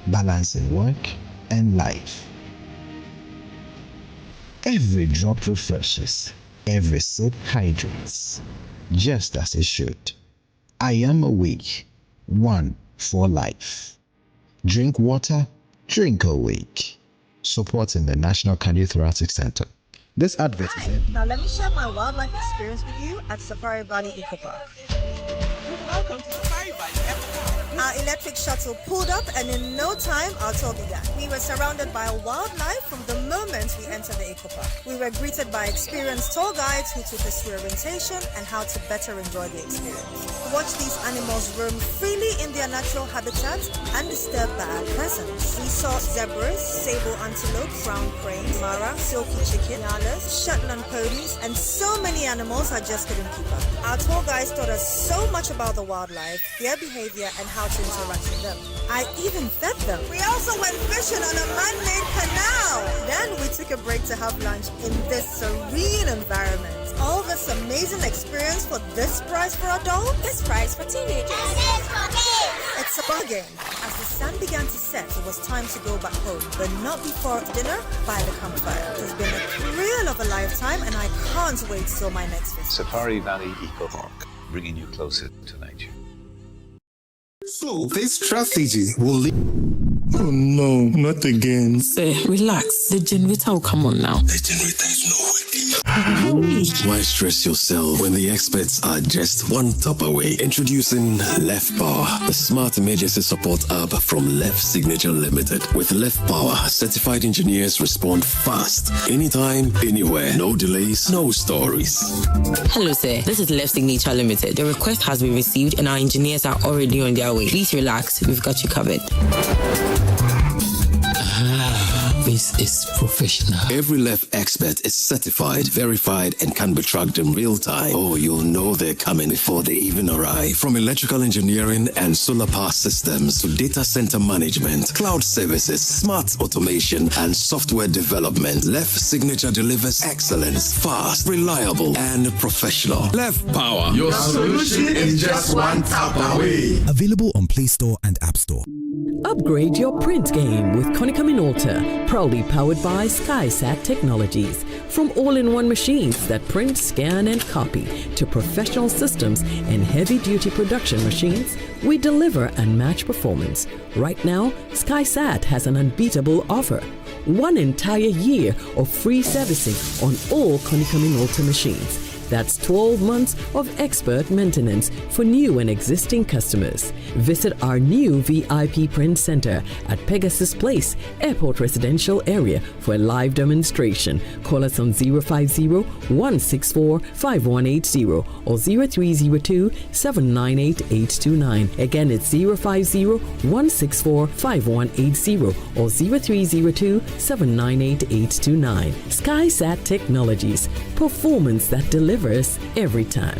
balancing work and life. Every drop refreshes, every sip hydrates, just as it should. I am awake, one for life. Drink water, drink awake. Supporting the National Cardiothoracic Center. This advert is it. Now let me share my wildlife experience with you at Safari Valley Eco Park. Welcome to Safari Valley Eco Park. Our electric shuttle pulled up, and in no time, our tour began. We were surrounded by wildlife from the moment we entered the eco park. We were greeted by experienced tour guides who took us through orientation and how to better enjoy the experience. Watch these animals roam freely in their natural habitat, undisturbed by our presence. We saw zebras, sable antelope, brown crane, mara, silky chicken, nyalas, Shetland ponies, and so many animals I just couldn't keep up. Our tour guides taught us so much about the wildlife, their behavior, and how to interact with them. I even fed them. We also went fishing on a man-made canal. Then we took a break to have lunch in this serene environment. All this amazing experience for this price for adults? This price for teenagers. It's a bargain. As the sun began to set, it was time to go back home, but not before dinner by the campfire. It has been a thrill of a lifetime, and I can't wait till my next visit. Safari Valley Eco Park, bringing you closer to nature. So, this strategy will lead. Oh no, not again. Say, relax. The generator will come on now. The generator is not working. Why stress yourself when the experts are just one tap away? Introducing Left Power, the smart emergency support app from Left Signature Limited. With Left Power, certified engineers respond fast, anytime, anywhere. No delays, no stories. Hello, sir. This is Left Signature Limited. The request has been received and our engineers are already on their way. Please relax. We've got you covered. This is professional. Every Left expert is certified, verified, and can be tracked in real time. Oh, you'll know they're coming before they even arrive. From electrical engineering and solar power systems to data center management, cloud services, smart automation, and software development, Left Signature delivers excellence, fast, reliable, and professional. Left Power. Your solution is just one tap away. Available on Play Store and App Store. Upgrade your print game with Konica Minolta, proudly powered by SkySat Technologies. From all-in-one machines that print, scan, and copy to professional systems and heavy-duty production machines, we deliver unmatched performance. Right now, SkySat has an unbeatable offer. 1 entire year of free servicing on all Konica Minolta machines. That's 12 months of expert maintenance for new and existing customers. Visit our new VIP print center at Pegasus Place, Airport Residential Area for a live demonstration. Call us on 050-164-5180 or 0302-798-829. Again, it's 050-164-5180 or 0302-798-829. SkySat Technologies. Performance that delivers every time.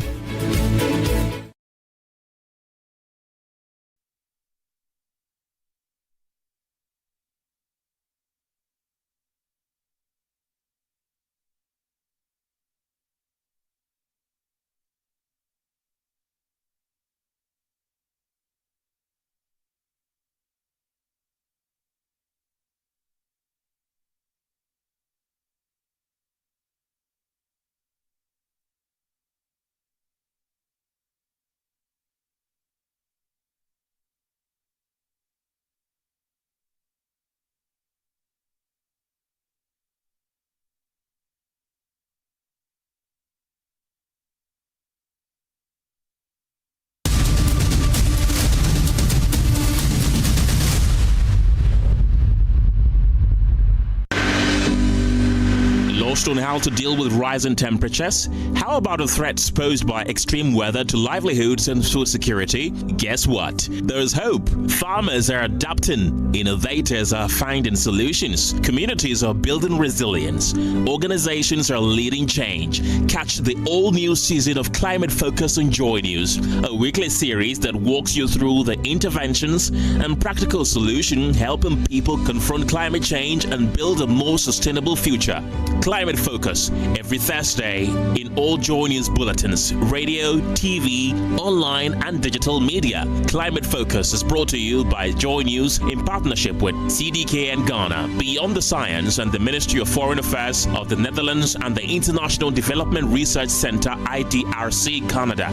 Lost on how to deal with rising temperatures? How about the threats posed by extreme weather to livelihoods and food security? Guess what? There's hope. Farmers are adapting. Innovators are finding solutions. Communities are building resilience. Organizations are leading change. Catch the all-new season of Climate Focus on Joy News, a weekly series that walks you through the interventions and practical solutions helping people confront climate change and build a more sustainable future. Climate Focus, every Thursday in all Joy News bulletins, radio, TV, online, and digital media. Climate Focus is brought to you by Joy News in partnership with CDK and Ghana, Beyond the Science and the Ministry of Foreign Affairs of the Netherlands and the International Development Research Center, IDRC, Canada.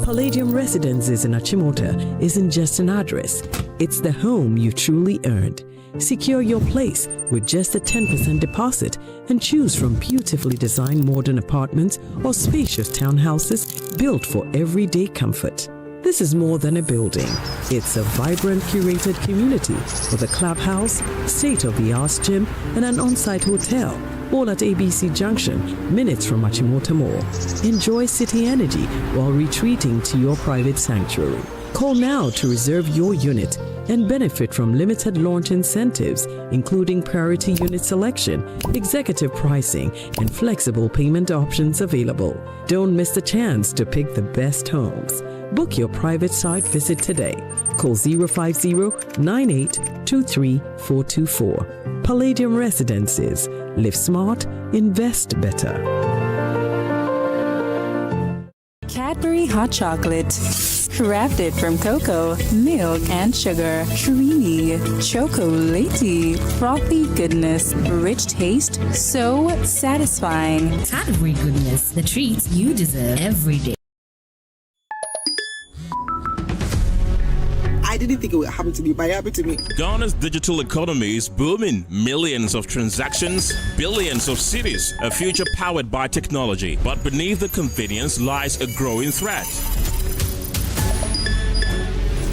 Palladium Residences in Achimota isn't just an address, it's the home you truly earned. Secure your place with just a 10% deposit and choose from beautifully designed modern apartments or spacious townhouses built for everyday comfort. This is more than a building. It's a vibrant, curated community with a clubhouse, state-of-the-art gym, and an on-site hotel, all at ABC Junction, minutes from Achimota Mall. Enjoy city energy while retreating to your private sanctuary. Call now to reserve your unit and benefit from limited launch incentives, including priority unit selection, executive pricing, and flexible payment options available. Don't miss the chance to pick the best homes. Book your private site visit today. Call 050-9823-424. Palladium Residences. Live smart, invest better. Cadbury Hot Chocolate. Crafted from cocoa, milk, and sugar. Creamy, chocolatey, frothy goodness, rich taste, so satisfying. Cadbury goodness, the treats you deserve every day. I didn't think it would happen to me, but it happened to me. Ghana's digital economy is booming. Millions of transactions, billions of cities, a future powered by technology. But beneath the convenience lies a growing threat.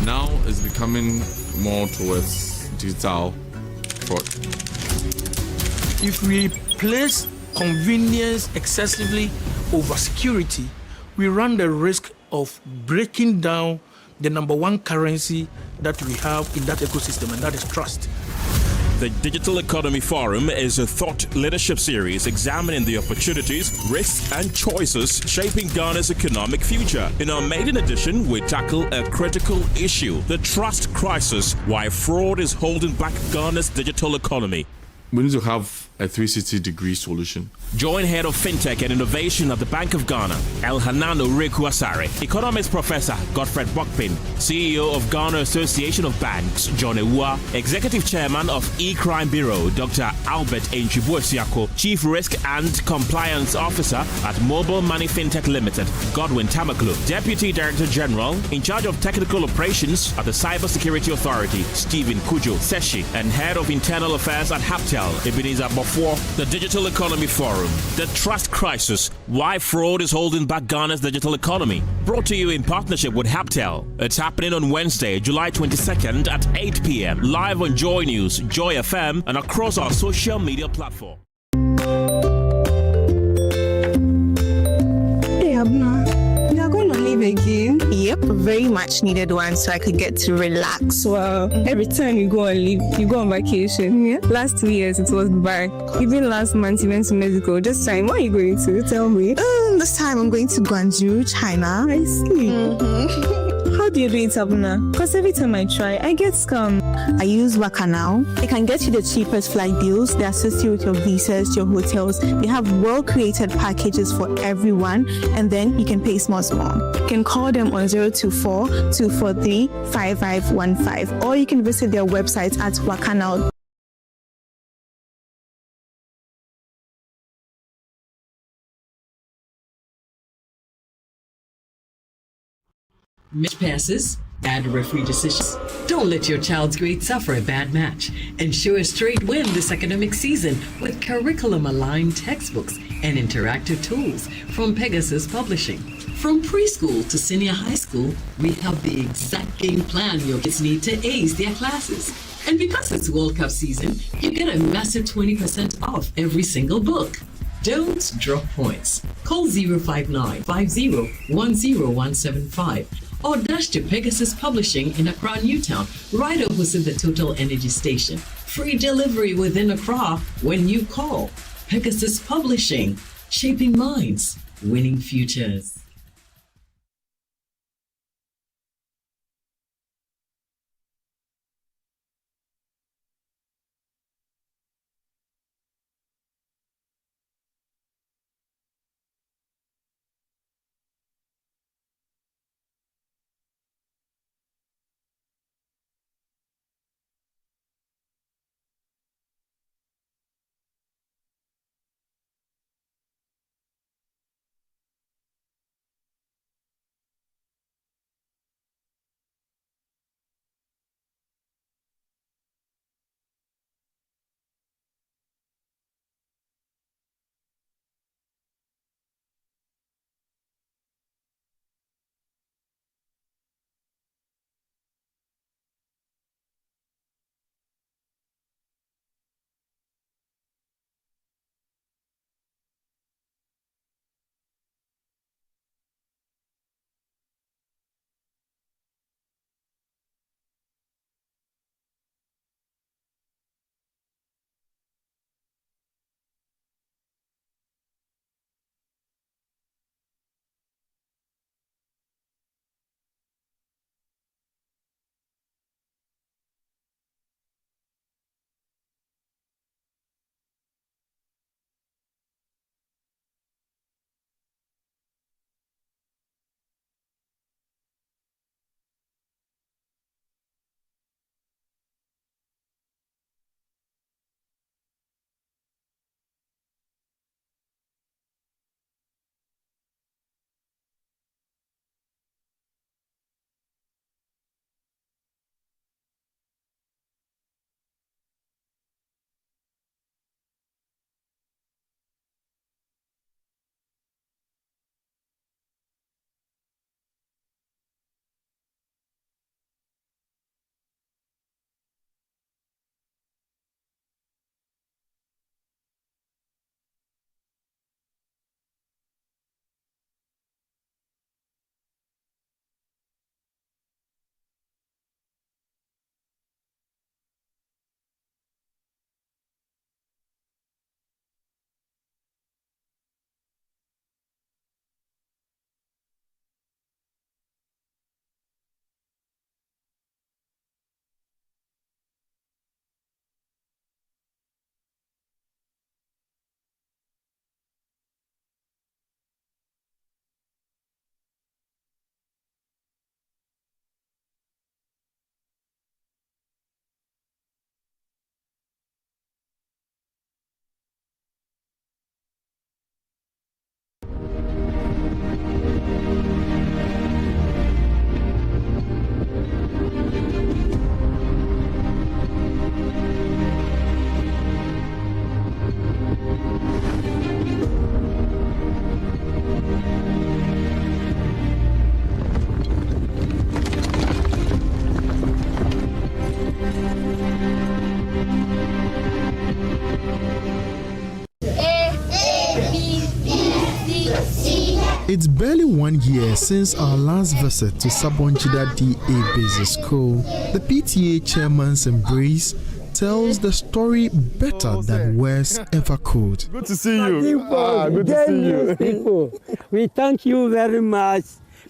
Now it's becoming more towards digital fraud. If we place convenience excessively over security, we run the risk of breaking down the number one currency that we have in that ecosystem, and that is trust. The Digital Economy Forum is a thought leadership series examining the opportunities, risks, and choices shaping Ghana's economic future. In our maiden edition, we tackle a critical issue, the trust crisis, why fraud is holding back Ghana's digital economy. We need to have a 360-degree solution. Join Head of FinTech and Innovation at the Bank of Ghana, El Hanano Rekuasare, Economics Professor Godfred Bokpin, CEO of Ghana Association of Banks, John Ewua, Executive Chairman of E-Crime Bureau, Dr. Albert Enchibuesiako, Chief Risk and Compliance Officer at Mobile Money FinTech Limited, Godwin Tamaklo, Deputy Director General in charge of Technical Operations at the Cybersecurity Authority, Stephen Kojo Seshi, and Head of Internal Affairs at Haptel, Ebenezer Bofo. The Digital Economy Forum, the trust crisis, why fraud is holding back Ghana's digital economy. Brought to you in partnership with Haptel. It's happening on Wednesday, July 22nd at 8 p.m. live on Joy News, Joy FM, and across our social media platform. Hey, Abna, you are going to leave again? Yep, very much needed one so I could get to relax. Wow, every time you go on leave, you go on vacation. Yeah. Last 2 years it was Dubai. Even last month you went to Mexico. This time, where are you going to? Tell me. This time I'm going to Guangzhou, China. I see. How do you do it, Abuna? Because every time I try, I get scammed. I use Waka now. They can get you the cheapest flight deals. They assist you with your visas, your hotels. They have well-created packages for everyone, and then you can pay small. You can call them on 024-243-5515, or you can visit their website at wakanow.com. Match passes, bad referee decisions. Don't let your child's grade suffer a bad match. Ensure a straight win this academic season with curriculum-aligned textbooks and interactive tools from Pegasus Publishing. From preschool to senior high school, we have the exact game plan your kids need to ace their classes. And because it's World Cup season, you get a massive 20% off every single book. Don't drop points. Call 059-50-10175 or dash to Pegasus Publishing in Accra, Newtown, right opposite the Total Energy Station. Free delivery within Accra when you call. Pegasus Publishing, shaping minds, winning futures. barely 1 year since our last visit to Sabonjida DA Basic School, the PTA chairman's embrace tells the story better than words ever could. Good to see you. Good to see you. People, we thank you very much.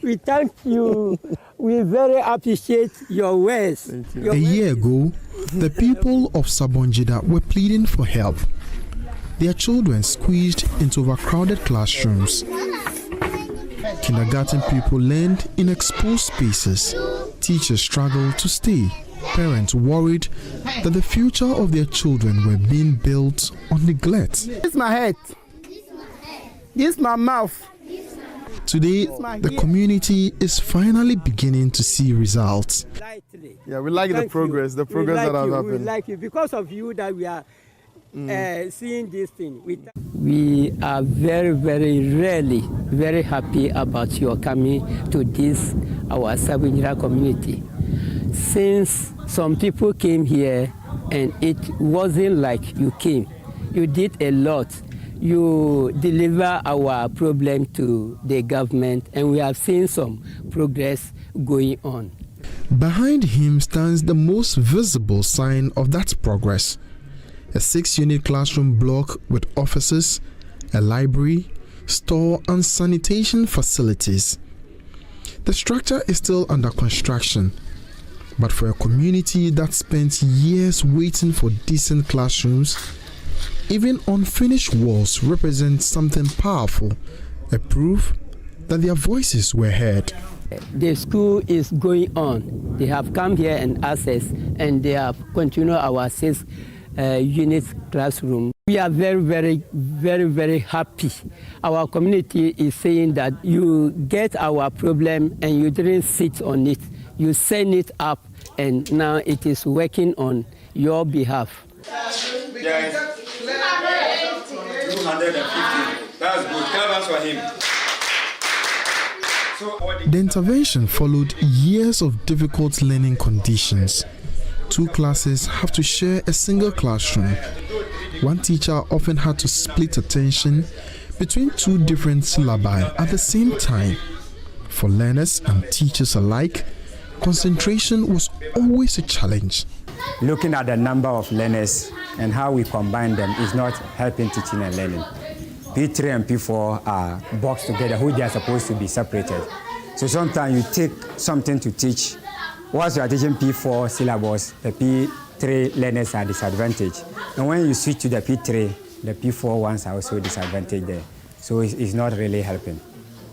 We thank you. We very appreciate your words. A year ago, the people of Sabonjida were pleading for help. Their children squeezed into overcrowded classrooms. Kindergarten people learned in exposed spaces. Teachers struggled to stay. Parents worried that the future of their children were being built on neglect. This is my head. This is my mouth. Today, the community is finally beginning to see results. Yeah, we like the progress that has happened. We like you because of you that we are seeing this thing. We are very, very very happy about your coming to this, our Sabonjida community. Since some people came here and it wasn't like you came. You did a lot. You deliver our problem to the government and we have seen some progress going on. Behind him stands the most visible sign of that progress. A 6-unit classroom block with offices, a library, store and sanitation facilities. The structure is still under construction, but for a community that spent years waiting for decent classrooms, even unfinished walls represent something powerful, a proof that their voices were heard. The school is going on. They have come here and access, and they have continued our 6-unit classroom. We are very, very happy. Our community is saying that you get our problem and you didn't sit on it. You send it up, and now it is working on your behalf. 250. That's good. Clavers for him. The intervention followed years of difficult learning conditions. 2 classes have to share a single classroom. One teacher often had to split attention between 2 different syllabi at the same time. For learners and teachers alike, concentration was always a challenge. Looking at the number of learners and how we combine them is not helping teaching and learning. P3 and P4 are boxed together, which they are supposed to be separated. So sometimes you take something to teach. Whilst you are teaching P4 syllabus, the P3 learners are disadvantaged. And when you switch to the P3, the P4 ones are also disadvantaged there. So it's not really helping.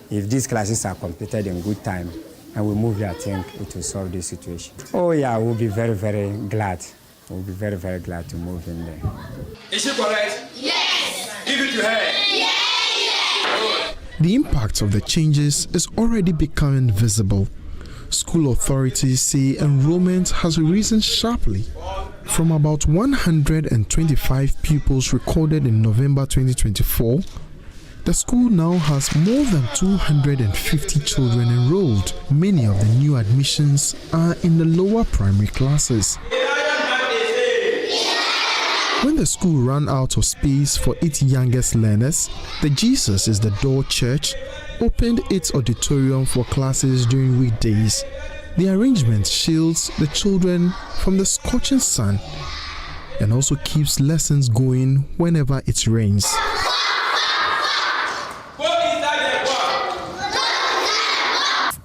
If these classes are completed in good time and we move there, I think it will solve this situation. Oh yeah, we'll be very, very glad. We'll be very, very glad to move in there. Is she correct? Yes! Give it to her. Yeah. The impact of the changes is already becoming visible. School authorities say enrollment has risen sharply from about 125 pupils recorded in November 2024. The school now has more than 250 children enrolled. Many of the new admissions are in the lower primary classes. When the school ran out of space for its youngest learners, the Jesus is the Door Church opened its auditorium for classes during weekdays. The arrangement shields the children from the scorching sun and also keeps lessons going whenever it rains.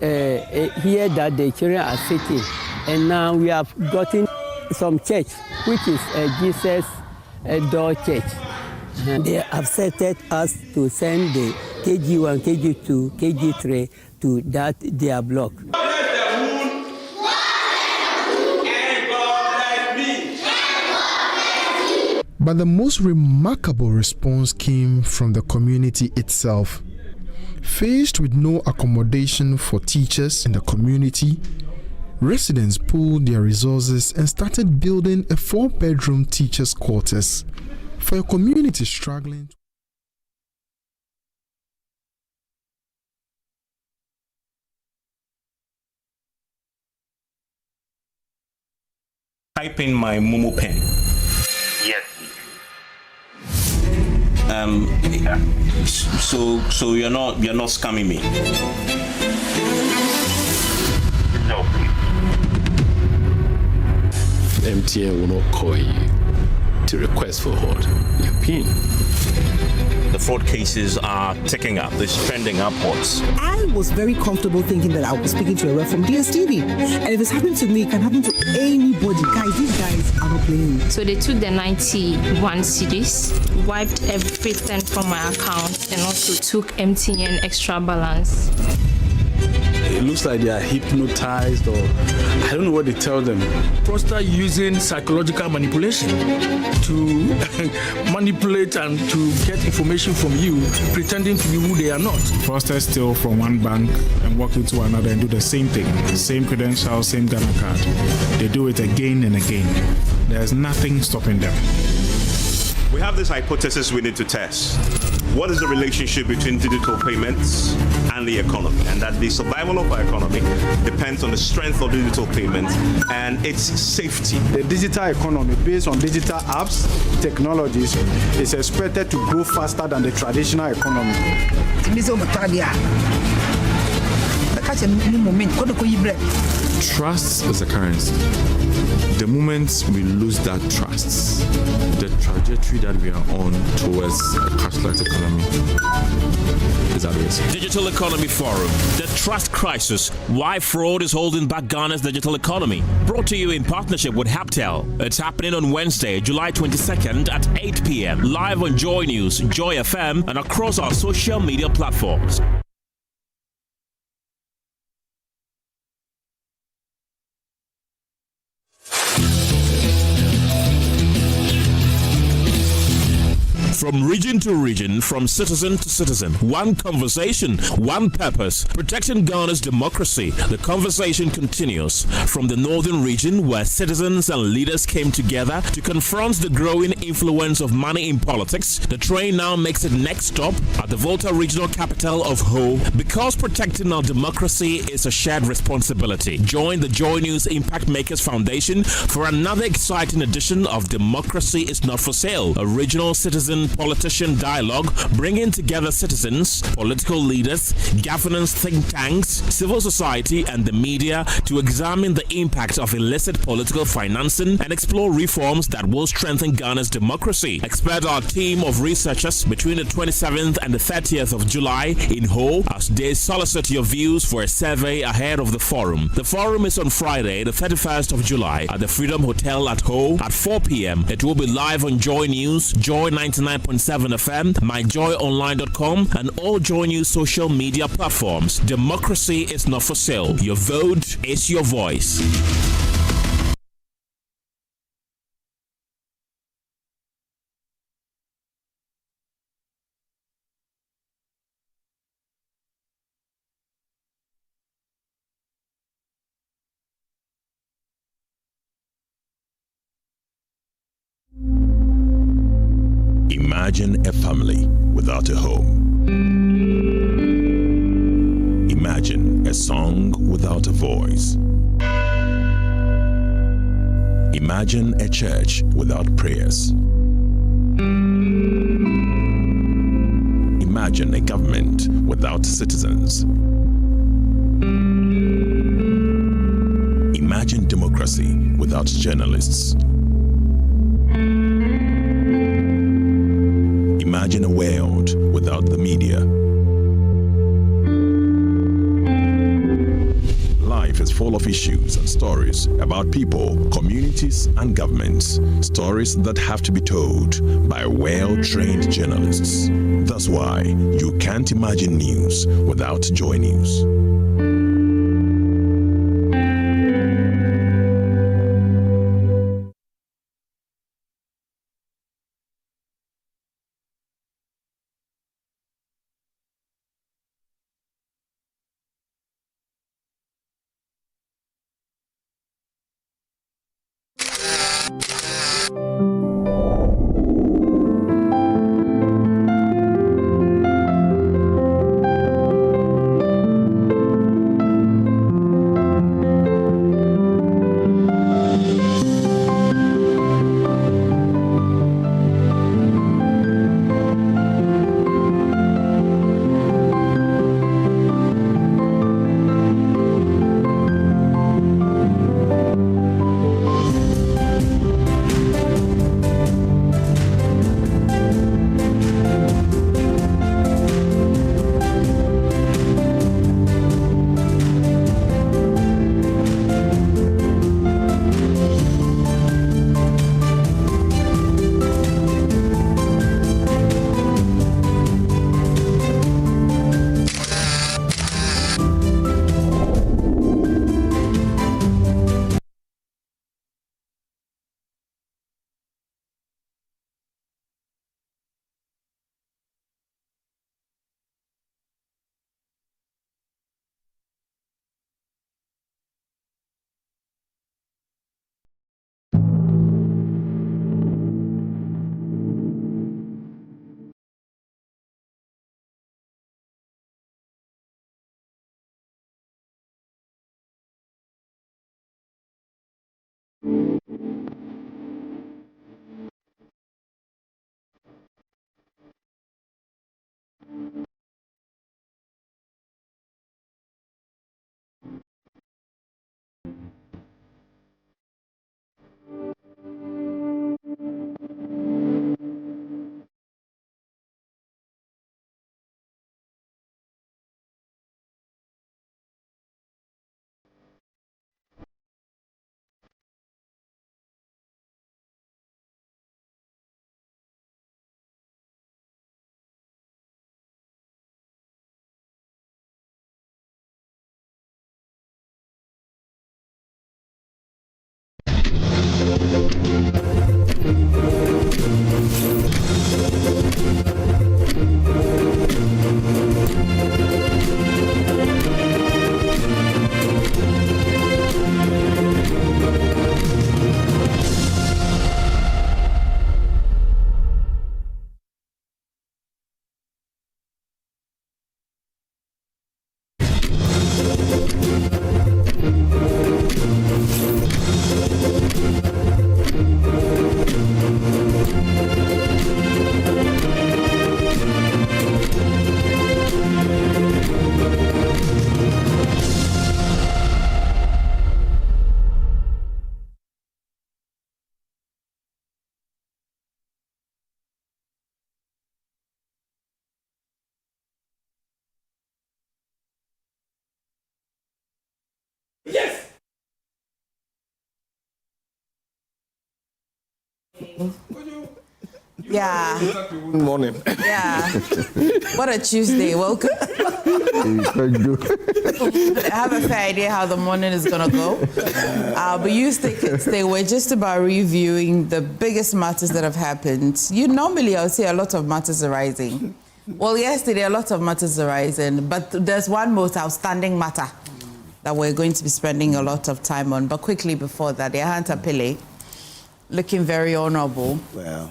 Here that the children are sitting, and now we have gotten some church, which is Jesus Door Church. And they accepted us to send the KG1, KG2, KG3 to that their block. But the most remarkable response came from the community itself. Faced with no accommodation for teachers in the community, residents pooled their resources and started building a 4-bedroom teachers' quarters. For a community struggling, type in my Momo pen. Yes. So you're not scamming me. No. MTN will not call you to request for your PIN. The fraud cases are ticking up. They're trending upwards. I was very comfortable thinking that I was speaking to a rep from DSTV. And if it's happened to me, it can happen to anybody. Guys, these guys are not playing. So they took the 91 cedis, wiped everything from my account, and also took MTN extra balance. It looks like they are hypnotized, or I don't know what they tell them. Fraudsters using psychological manipulation to manipulate and to get information from you, pretending to be who they are not. Fraudsters steal from one bank and walk into another and do the same thing. Same credentials, same Ghana card. They do it again and again. There's nothing stopping them. We have this hypothesis we need to test. What is the relationship between digital payments and the economy? And that the survival of our economy depends on the strength of digital payments and its safety. The digital economy, based on digital apps, technologies, is expected to grow faster than the traditional economy. Trust is a currency. The moment we lose that trust, the trajectory that we are on towards a cashless economy is at risk. Digital Economy Forum, the trust crisis, why fraud is holding back Ghana's digital economy. Brought to you in partnership with Haptel. It's happening on Wednesday, July 22nd at 8 p.m. live on Joy News, Joy FM, and across our social media platforms. From region to region, from citizen to citizen, one conversation, one purpose, protecting Ghana's democracy. The conversation continues from the northern region where citizens and leaders came together to confront the growing influence of money in politics. The train now makes its next stop at the Volta regional capital of Ho, because protecting our democracy is a shared responsibility. Join the Joy News Impact Makers Foundation for another exciting edition of Democracy is Not for Sale, a regional citizen politician dialogue bringing together citizens, political leaders, governance think tanks, civil society, and the media to examine the impact of illicit political financing and explore reforms that will strengthen Ghana's democracy. Expect our team of researchers between the 27th and the 30th of July in Ho as they solicit your views for a survey ahead of the forum. The forum is on Friday, the 31st of July at the Freedom Hotel at Ho at 4 p.m. It will be live on Joy News, Joy 99.7 FM, myjoyonline.com, and all Joy News social media platforms. Democracy is not for sale. Your vote is your voice. Imagine a family without a home. Imagine a song without a voice. Imagine a church without prayers. Imagine a government without citizens. Imagine democracy without journalists. Imagine a world without the media. Life is full of issues and stories about people, communities, and governments. Stories that have to be told by well-trained journalists. That's why you can't imagine news without Joy News. Yes. Yeah. Good morning. Yeah. What a Tuesday. Welcome. I have a fair idea how the morning is going to go. But you stay. We're just about reviewing the biggest matters that have happened. Normally, I would say a lot of matters arising. Well, yesterday, a lot of matters arising. But there's one most outstanding matter that we're going to be spending a lot of time on. But quickly before that, Hunter Pele, looking very honorable,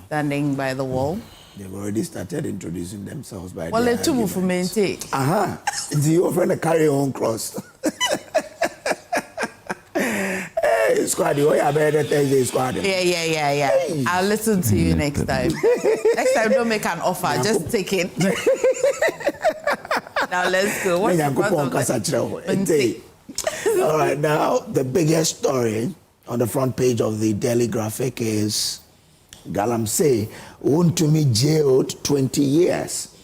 standing by the wall. They've already started introducing themselves by well, they're too for me. Aha. Do you offer to carry your own cross? Hey, squad, you are better Thursday squad. Yeah. Hey. I'll listen to you next time. Next time, don't make an offer. Just take it. Now, let's go. What's the all right, now, the biggest story on the front page of the Daily Graphic is Galamsey, Wontumi jailed 20 years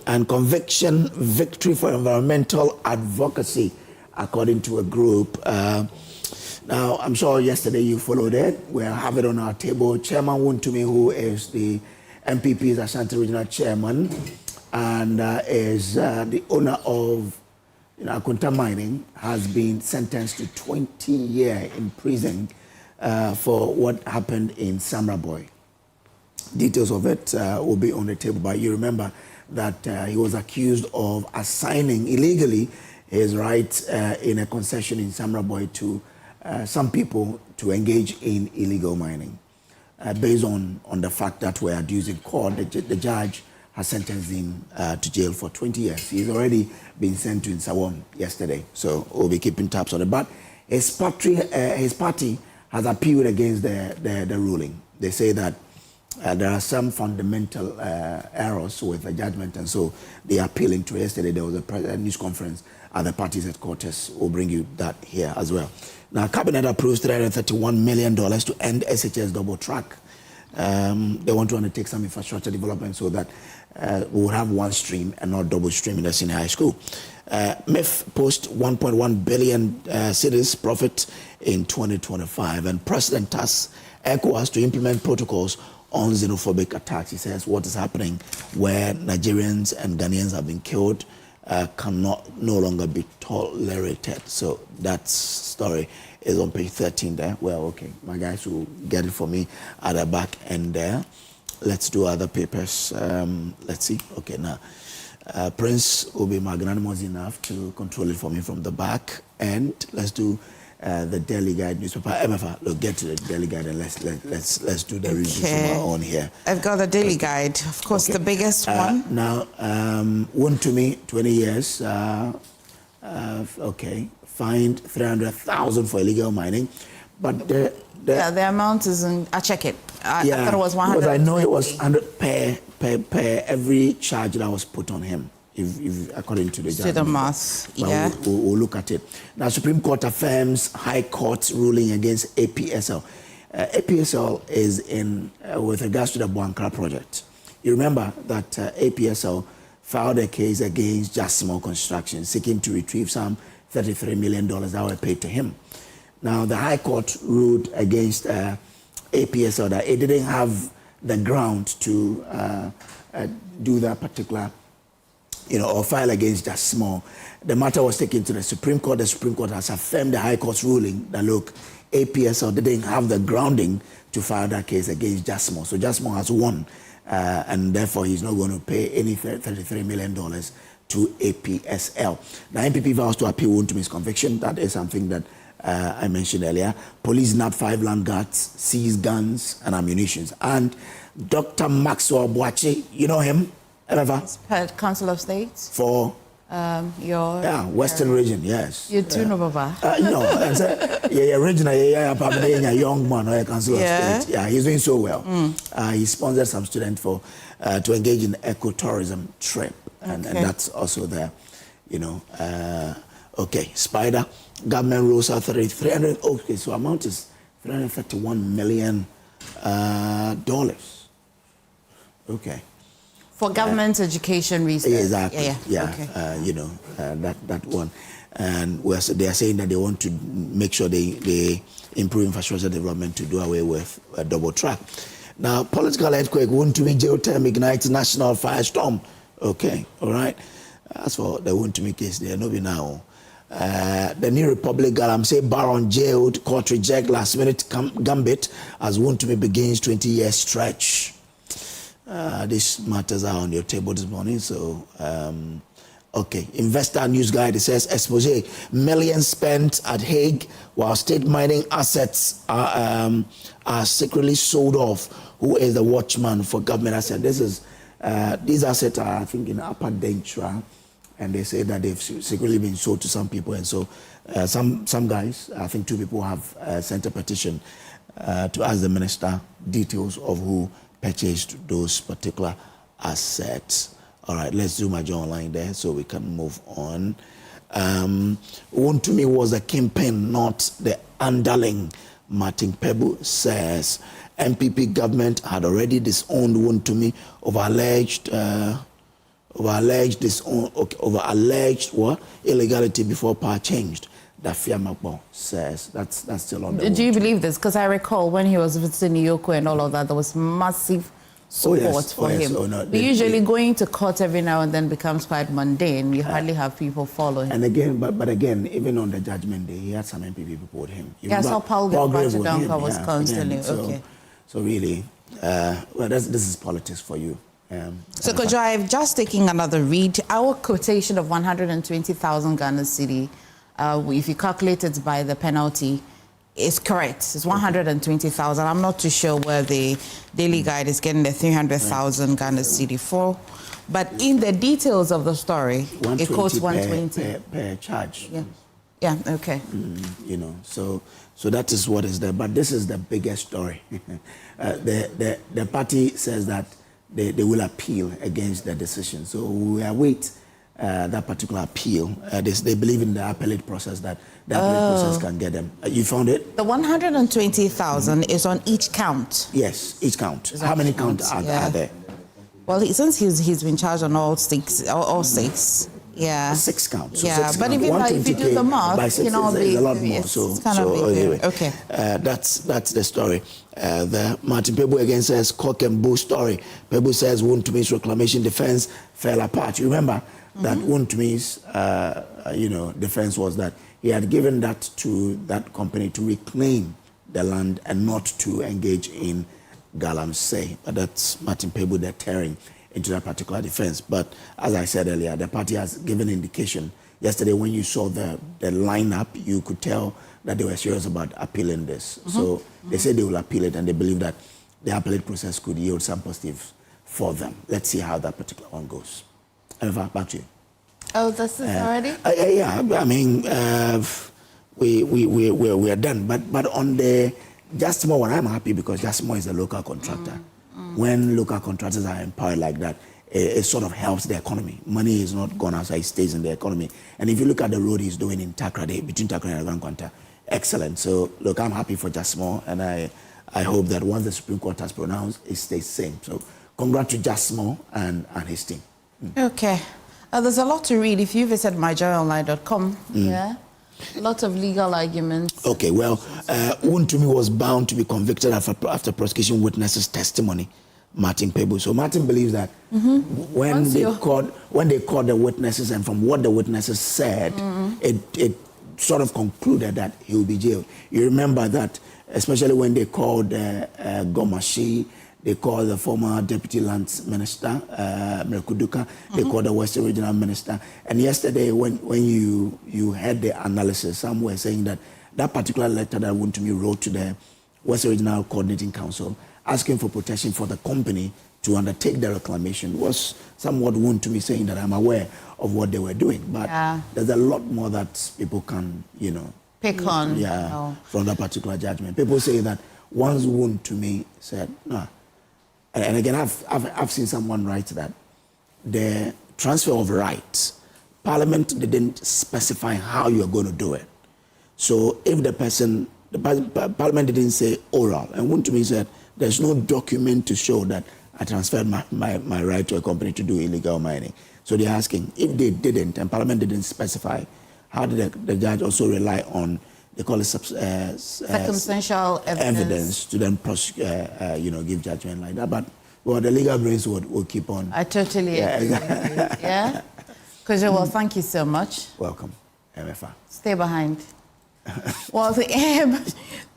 and conviction victory for environmental advocacy, according to a group. Now, I'm sure yesterday you followed it. We have it on our table. Chairman Wontumi, who is the MPP's Ashanti Regional Chairman and is the owner of Akunta Mining, has been sentenced to 20 years in prison for what happened in Samraboy. Details of it will be on the table, but you remember that he was accused of assigning illegally his rights in a concession in Samraboy to some people to engage in illegal mining. Based on the fact that we're adduced in court, the judge has sentenced him to jail for 20 years. He's already been sent to Nsawam yesterday, so we'll be keeping tabs on it. But his party has appealed against the ruling. They say that there are some fundamental errors with the judgment, and so they are appealing to it. Yesterday there was a news conference at the party's headquarters. We'll bring you that here as well. Now, Cabinet approves $331 million to end SHS double track. They want to undertake some infrastructure development so that we will have one stream and not double stream in the senior high school. MEF post 1.1 billion cedis profit in 2025, and President tasks ECOWAS to implement protocols on xenophobic attacks. He says what is happening where Nigerians and Ghanaians have been killed cannot no longer be tolerated. So that story is on page 13 there. Well, okay, my guys will get it for me at the back end there. Let's do other papers. Let's see. Okay, now Prince will be magnanimous enough to control it for me from the back end. Let's do the Daily Guide newspaper. Emefa, look, get to the Daily Guide and let's do the review on here. I've got the Daily Guide, of course, the biggest one. Now, Wontumi, 20 years. Okay, fined 300,000 for illegal mining, but the amount isn't. I check it. I thought it was 100. Because I know it was 100 per every charge that was put on him. If according to the judgment. To the mass, We'll look at it. Now, Supreme Court affirms High Court's ruling against APSL. APSL is in with regards to the Buankra project. You remember that APSL filed a case against Just Small Construction, seeking to retrieve some $33 million that were paid to him. Now, the High Court ruled against APSL that it didn't have the ground to do that particular, or file against Just Small. The matter was taken to the Supreme Court. The Supreme Court has affirmed the High Court's ruling that, look, APSL didn't have the grounding to file that case against Just Small. So Just Small has won, and therefore he's not going to pay any $33 million to APSL. Now, MPP vows to appeal Wontumi's conviction. That is something that I mentioned earlier. Police nabbed 5 land guards, seized guns and ammunition. And Dr. Maxwell Boachi, you know him? Ever? Council of State. For? Your Western region, yes. You do know, Baba? No, originally, young man, Council of State. Yeah, he's doing so well. He sponsored some students to engage in ecotourism trip, and that's also there, okay, Spider, government rules are 300. Okay, so amount is $331 million. Okay. For government education reasons. Exactly. Okay. That one. And they are saying that they want to make sure they improve infrastructure development to do away with a double track. Now, political earthquake, Wontumi geotherm ignites national firestorm. Okay, all right. As for the Wontumi case, they are not now. The New Republic Galamsey Baron jailed, court reject last minute gambit as Wontumi begins 20-year stretch. These matters are on your table this morning, so okay. Investor News Guide, it says expose millions spent at Hague while state mining assets are secretly sold off. Who is the watchman for government assets? This is these assets are, I think, in Upper Dentra, and they say that they've secretly been sold to some people, and so some guys, I think 2 people have sent a petition to ask the minister details of who purchased those particular assets. All right, let's do my job online there so we can move on. Wontumi was a kingpin, not the underling. Martin Pebu says MPP government had already disowned Wontumi over alleged illegality before power changed. Dafia Makbo says that's still on the Do you believe this? Because I recall when he was visiting Yoko and all of that, there was massive support for him. Usually going to court every now and then becomes quite mundane. You hardly have people follow him. And again, but again, even on the judgment day, he had some MPP people with him. So Paul Gadanka was constantly, okay. So really, this is politics for you. So Kojo, I've just taken another read. Our quotation of 120,000 Ghana cedi, if you calculate it by the penalty, is correct. It's 120,000. I'm not too sure where the Daily Guide is getting the 300,000 Ghana cedi for. But in the details of the story, it costs 120 per charge. Yeah. Okay. So that is what is there. But this is the biggest story. The party says that they will appeal against the decision. So we await that particular appeal. They believe in the appellate process, that the appellate process can get them. You found it? The 120,000 is on each count. Yes, each count. How many counts are there? Well, since he's been charged on all six. Yeah. 6 counts. Yeah, so 6 but counts. if you do the math, be a lot more. Anyway. Okay. That's the story. The Martin Pebu again says cock and bull story. Pebu says Wontumi's reclamation defense fell apart. You remember that Wontumi's defense was that he had given that to that company to reclaim the land and not to engage in Galamsey. But that's Martin Pebu deterring into that particular defense. But as I said earlier, the party has given indication. Yesterday, when you saw the lineup, you could tell that they were serious about appealing this. So they said they will appeal it, and they believe that the appellate process could yield some positives for them. Let's see how that particular one goes. Emefa, back to you. Oh, this is already? Yeah, I mean, we are done. But on the Just More, I'm happy because Just More is a local contractor. When local contractors are empowered like that, it sort of helps the economy. Money is not gone outside, it stays in the economy. And if you look at the road he's doing in Takrade, between Takrade and Rankwanta, excellent. So, look, I'm happy for Just More, and I hope that once the Supreme Court has pronounced, it stays the same. So, congrats to Just More and his team. Okay. There's a lot to read. If you visit myjoyonline.com, yeah, a lot of legal arguments. Okay, well, Wontumi was bound to be convicted after prosecution witnesses' testimony, Martin Pebu. So Martin believes that when they called the witnesses, and from what the witnesses said, it sort of concluded that he will be jailed. You remember that, especially when they called Gomashi, they called the former Deputy Lands Minister, Merkuduka, they called the Western Regional Minister. And yesterday, when you heard the analysis, some were saying that that particular letter that Wontumi wrote to the Western Regional Coordinating Council, asking for protection for the company to undertake the reclamation, was somewhat Wontumi saying that I'm aware of what they were doing. But there's a lot more that people can, pick on. From that particular judgment. People say that once Wontumi said, no. And again, I've seen someone write that the transfer of rights, Parliament didn't specify how you're going to do it. So if the Parliament didn't say oral, and Wontumi said there's no document to show that I transferred my right to a company to do illegal mining. So they're asking, if they didn't, and Parliament didn't specify, how did the judge also rely on, they call it circumstantial evidence to then give judgment like that? But the legal brains will keep on. I totally agree. Yeah? Kojo, well, thank you so much. Welcome, Emefa. Stay behind. Well, the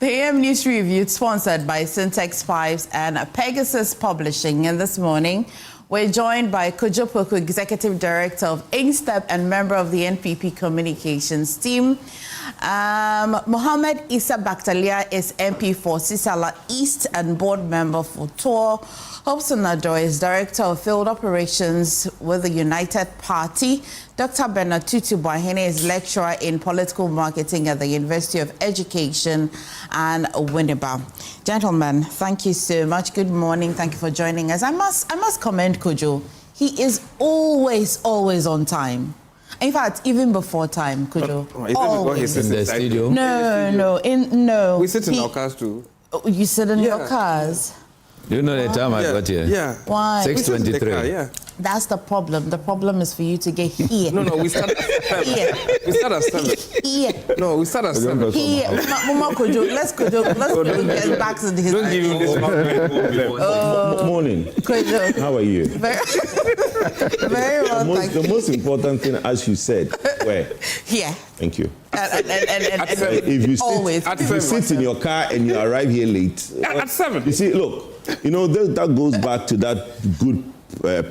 AM News Review is sponsored by Syntex Pipes and Pegasus Publishing. And this morning, we're joined by Kojo Poku, Executive Director of Instep and member of the NPP Communications team. Mohammed Issa Baktalia is MP for Sisala East and board member for Tor. Akosua is Director of Field Operations with the United Party. Dr. Bernard Tutu Boahene is lecturer in political marketing at the University of Education and Winneba. Gentlemen, thank you so much. Good morning. Thank you for joining us. I must commend Kojo. He is always on time. In fact, even before time, Kojo. Always in the studio. No. We sit in our cars too. You sit in your cars. Do you know the time I got here? Yeah. Why? 6:23. Yeah. That's the problem. The problem is for you to get here. No, we start at 7. Here. We start at 7. Here. No, we start at 7. Here. Mama Kojo, let's get back to his. Don't give him this morning. Kojo. How are you? Very well, thank you. The most important thing, as you said, where? Here. Thank you. And if you sit in your car and you arrive here late. At 7. You see, look, that goes back to that good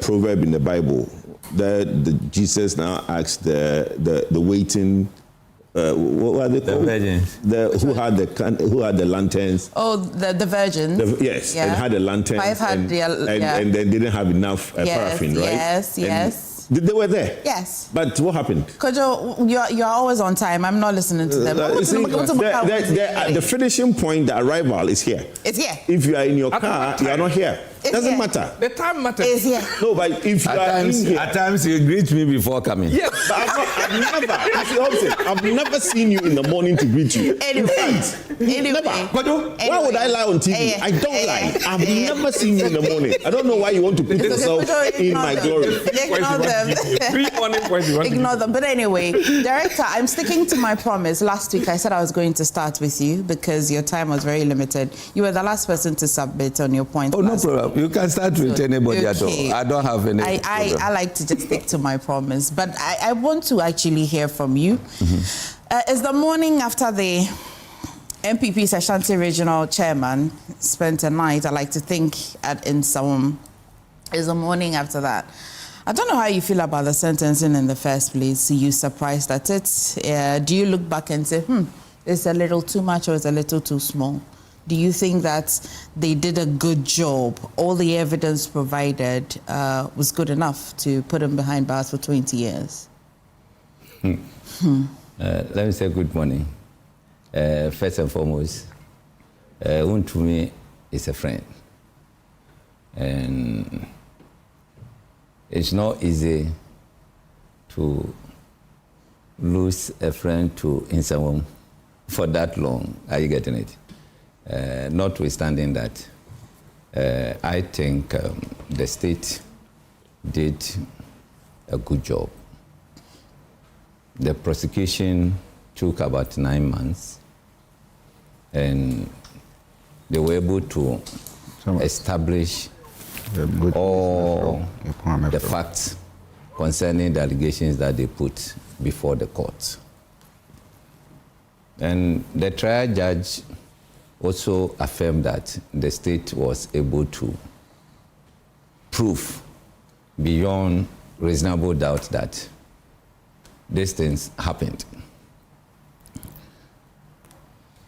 proverb in the Bible that Jesus now asks the waiting. What are they called? The virgins. Who had the lanterns? Oh, the virgins. Yes, and had the lanterns. 5 had and then didn't have enough paraffin, right? Yes. They were there. Yes. But what happened? Kojo, you're always on time. I'm not listening to them. The finishing point, the arrival is here. It's here. If you are in your car, you are not here. It doesn't matter. The time matters. It's here. No, but if you are in here. At times you greet me before coming. Yes, but I've never seen you in the morning to greet you. Anyway. Never. Why would I lie on TV? I don't lie. I've never seen you in the morning. I don't know why you want to put yourself in my glory. Ignore them. But anyway, Director, I'm sticking to my promise. Last week I said I was going to start with you because your time was very limited. You were the last person to submit on your point. Oh, no problem. You can start with anybody at all. I don't have any I like to just stick to my promise. But I want to actually hear from you. It's the morning after the MPP's Ashanti Regional Chairman spent a night, I like to think, at Insawam. It's the morning after that. I don't know how you feel about the sentencing in the first place. Are you surprised at it? Do you look back and say, it's a little too much or it's a little too small? Do you think that they did a good job? All the evidence provided was good enough to put him behind bars for 20 years? Let me say good morning. First and foremost, Wontumi is a friend. And it's not easy to lose a friend to someone for that long. Are you getting it? Notwithstanding that, I think the state did a good job. The prosecution took about 9 months, and they were able to establish all the facts concerning the allegations that they put before the court. And the trial judge also affirmed that the state was able to prove beyond reasonable doubt that these things happened.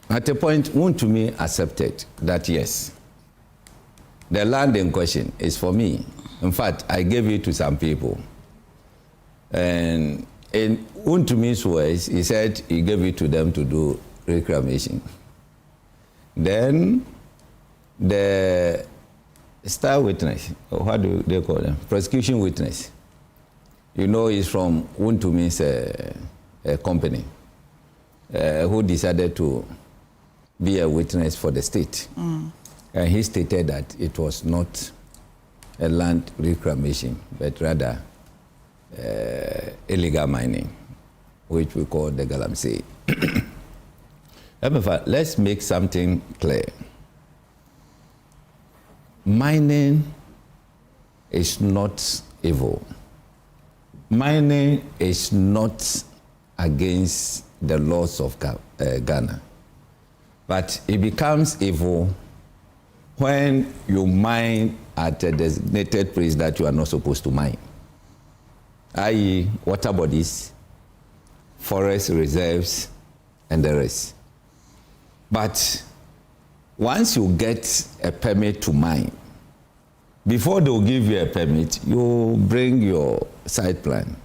At a point, Wontumi accepted that yes, the land in question is for me. In fact, I gave it to some people. And in Wontumi's words, he said he gave it to them to do reclamation. Then the star witness, or what do they call them? Prosecution witness. You know, he's from Wontumi's company, who decided to be a witness for the state. And he stated that it was not a land reclamation, but rather illegal mining, which we call the Galamsey. Emefa, let's make something clear. Mining is not evil. Mining is not against the laws of Ghana. But it becomes evil when you mine at a designated place that you are not supposed to mine, i.e. water bodies, forest reserves, and the rest. But once you get a permit to mine, before they will give you a permit, you bring your site plan.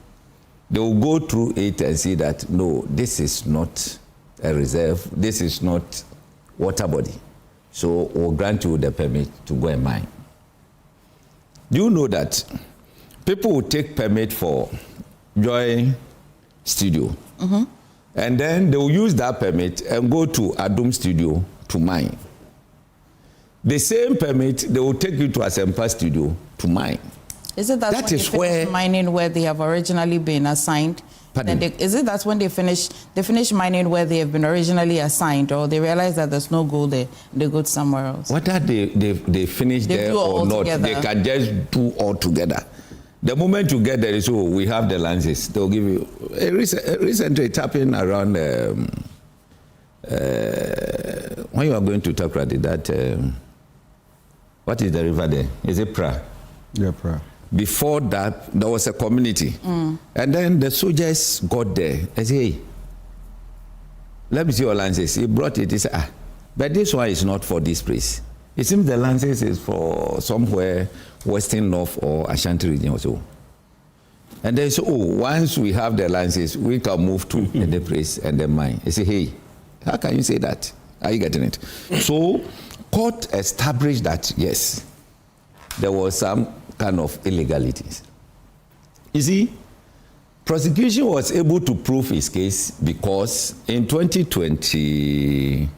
They will go through it and see that, no, this is not a reserve, this is not water body. So we'll grant you the permit to go and mine. Do you know that people will take permit for Joy Studio, and then they will use that permit and go to Adum Studio to mine. The same permit, they will take you to Asempa Studio to mine. Is it that when they finish mining where they have originally been assigned? Is it that when they finish mining where they have been originally assigned, or they realize that there's no gold there, they go somewhere else? Whether they finish there or not, they can just do all together. The moment you get there, so we have the lenses. They'll give you. Recently, it happened around when you are going to talk about that. What is the river there? Is it Pra? Yeah, Pra. Before that, there was a community. And then the soldiers got there and said, hey, let me see your lances. He brought it. He said, but this one is not for this place. It seems the lances is for somewhere western north or Ashanti region or so. And they said, once we have the lances, we can move to the place and then mine. He said, hey, how can you say that? Are you getting it? So, court established that, yes, there was some kind of illegalities. You see, prosecution was able to prove his case because in 2020,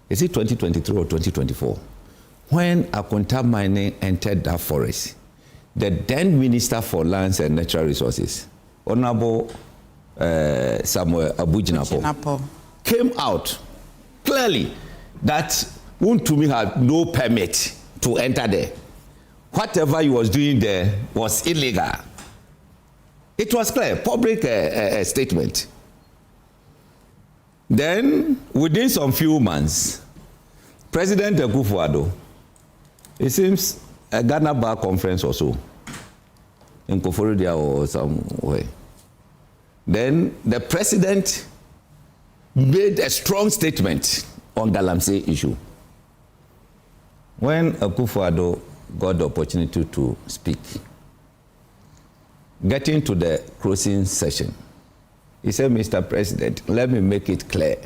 is it 2023 or 2024, when Akonta Mining entered that forest, the then Minister for Lands and Natural Resources, Honorable Samuel Abujinapo, came out clearly that Wontumi had no permit to enter there. Whatever he was doing there was illegal. It was clear, public statement. Then, within some few months, President Akufo-Addo, it seems a Ghana Bar conference or so, in Kojo or somewhere. Then the president made a strong statement on Galamsey issue. When Akufo-Addo got the opportunity to speak, getting to the closing session, he said, Mr. President, let me make it clear.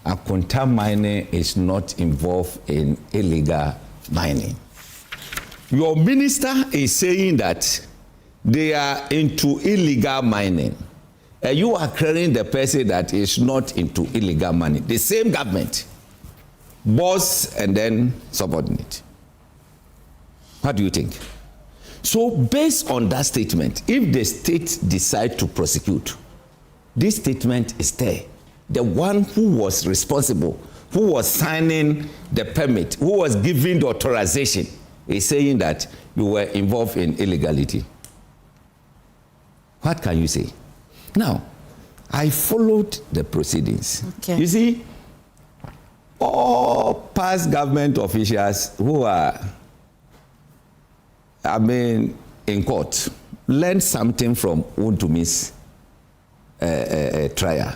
Akunta mining is not involved in illegal mining. Your minister is saying that they are into illegal mining. And you are clearing the person that is not into illegal mining. The same government. Boss and then subordinate. What do you think? So based on that statement, if the state decide to prosecute, this statement is there. The one who was responsible, who was signing the permit, who was giving the authorization, is saying that you were involved in illegality. What can you say? Now, I followed the proceedings. Okay. You see, all past government officials who are, in court, learned something from Wontumi's trial.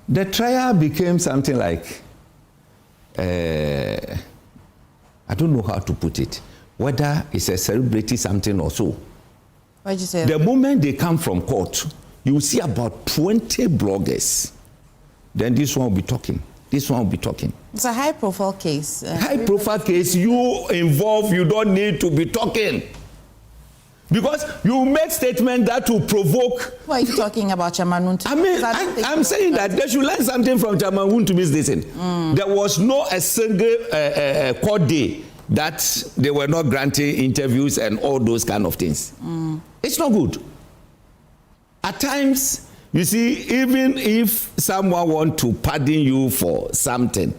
The trial became something like, I don't know how to put it, whether it's a celebrity something or so. Why'd you say The that? moment they come from court, you see about 20 bloggers. Then this one will be talking. This one will be talking. It's a high-profile case. High-profile case, you involved, you don't need to be talking. Because you make statements that will provoke. Why are you talking about Chairman Wontumi? I'm saying that they should learn something from Chairman Wontumi's listen. There was no a single court day that they were not granting interviews and all those kind of things. It's not good. At times, you see, even if someone wants to pardon you for something,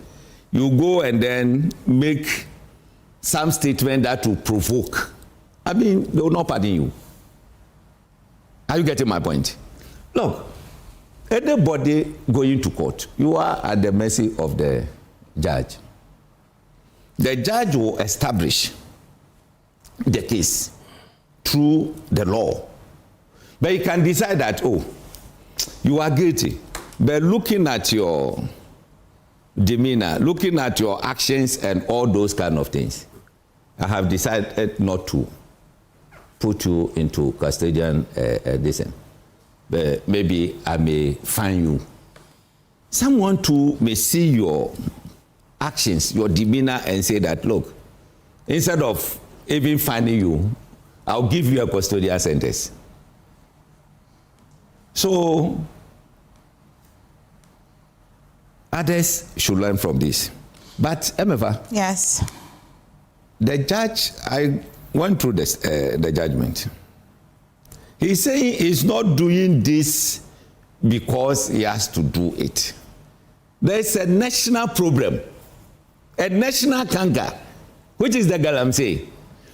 you go and then make some statement that will provoke. They will not pardon you. Are you getting my point? Look, anybody going to court, you are at the mercy of the judge. The judge will establish the case through the law. But you can decide that, you are guilty. But looking at your demeanor, looking at your actions and all those kind of things, I have decided not to put you into custodian but maybe I may fine you. Someone too may see your actions, your demeanor, and say that, look, instead of even fining you, I'll give you a custodial sentence. So others should learn from this. But Emefa, yes, the judge, I went through this, the judgment. He's saying he's not doing this because he has to do it. There's a national problem, a national canker, which is the Galamsey.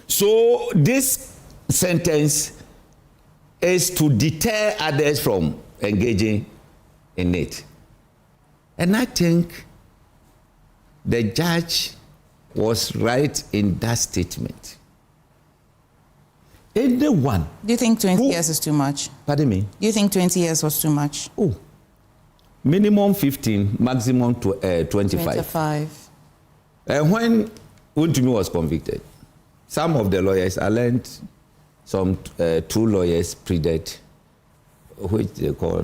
So this sentence is to deter others from engaging in it. And I think the judge was right in that statement. Anyone. Do you think 20 years is too much? Pardon me? Do you think 20 years was too much? Minimum 15, maximum 25. 25. And when Wontumi was convicted, some of the lawyers, I learned some 2 lawyers pleaded, which they call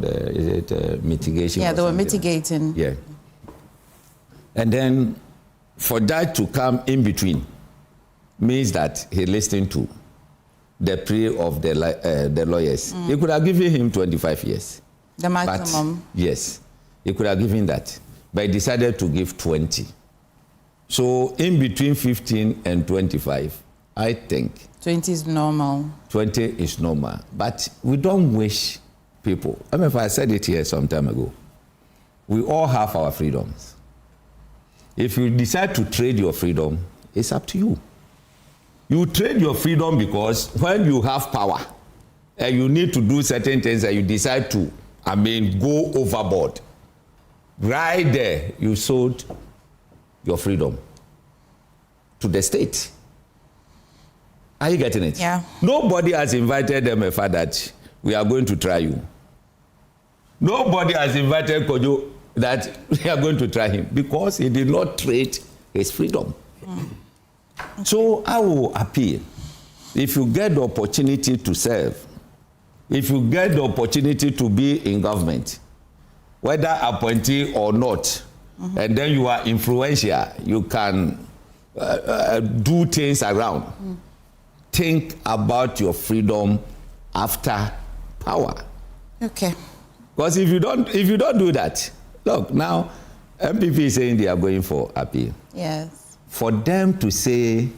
mitigation. Yeah, they were mitigating. Yeah. And then for that to come in between means that he listened to the plea of the lawyers. He could have given him 25 years. The maximum? But, yes, he could have given that. But he decided to give 20. So in between 15 and 25, I think 20 is normal. 20 is normal. But we don't wish people. I mean, if I said it here some time ago, we all have our freedoms. If you decide to trade your freedom, it's up to you. You trade your freedom because when you have power and you need to do certain things and you decide to, go overboard, right there, you sold your freedom to the state. Are you getting it? Yeah. Nobody has invited Emefa that we are going to try you. Nobody has invited Kojo that we are going to try him because he did not trade his freedom. So I will appeal. If you get the opportunity to serve, if you get the opportunity to be in government, whether appointee or not, and then you are influential, you can do things around. Think about your freedom after power. Okay. Because if you don't do that, look, now MPP is saying they are going for appeal. Yes. For them to say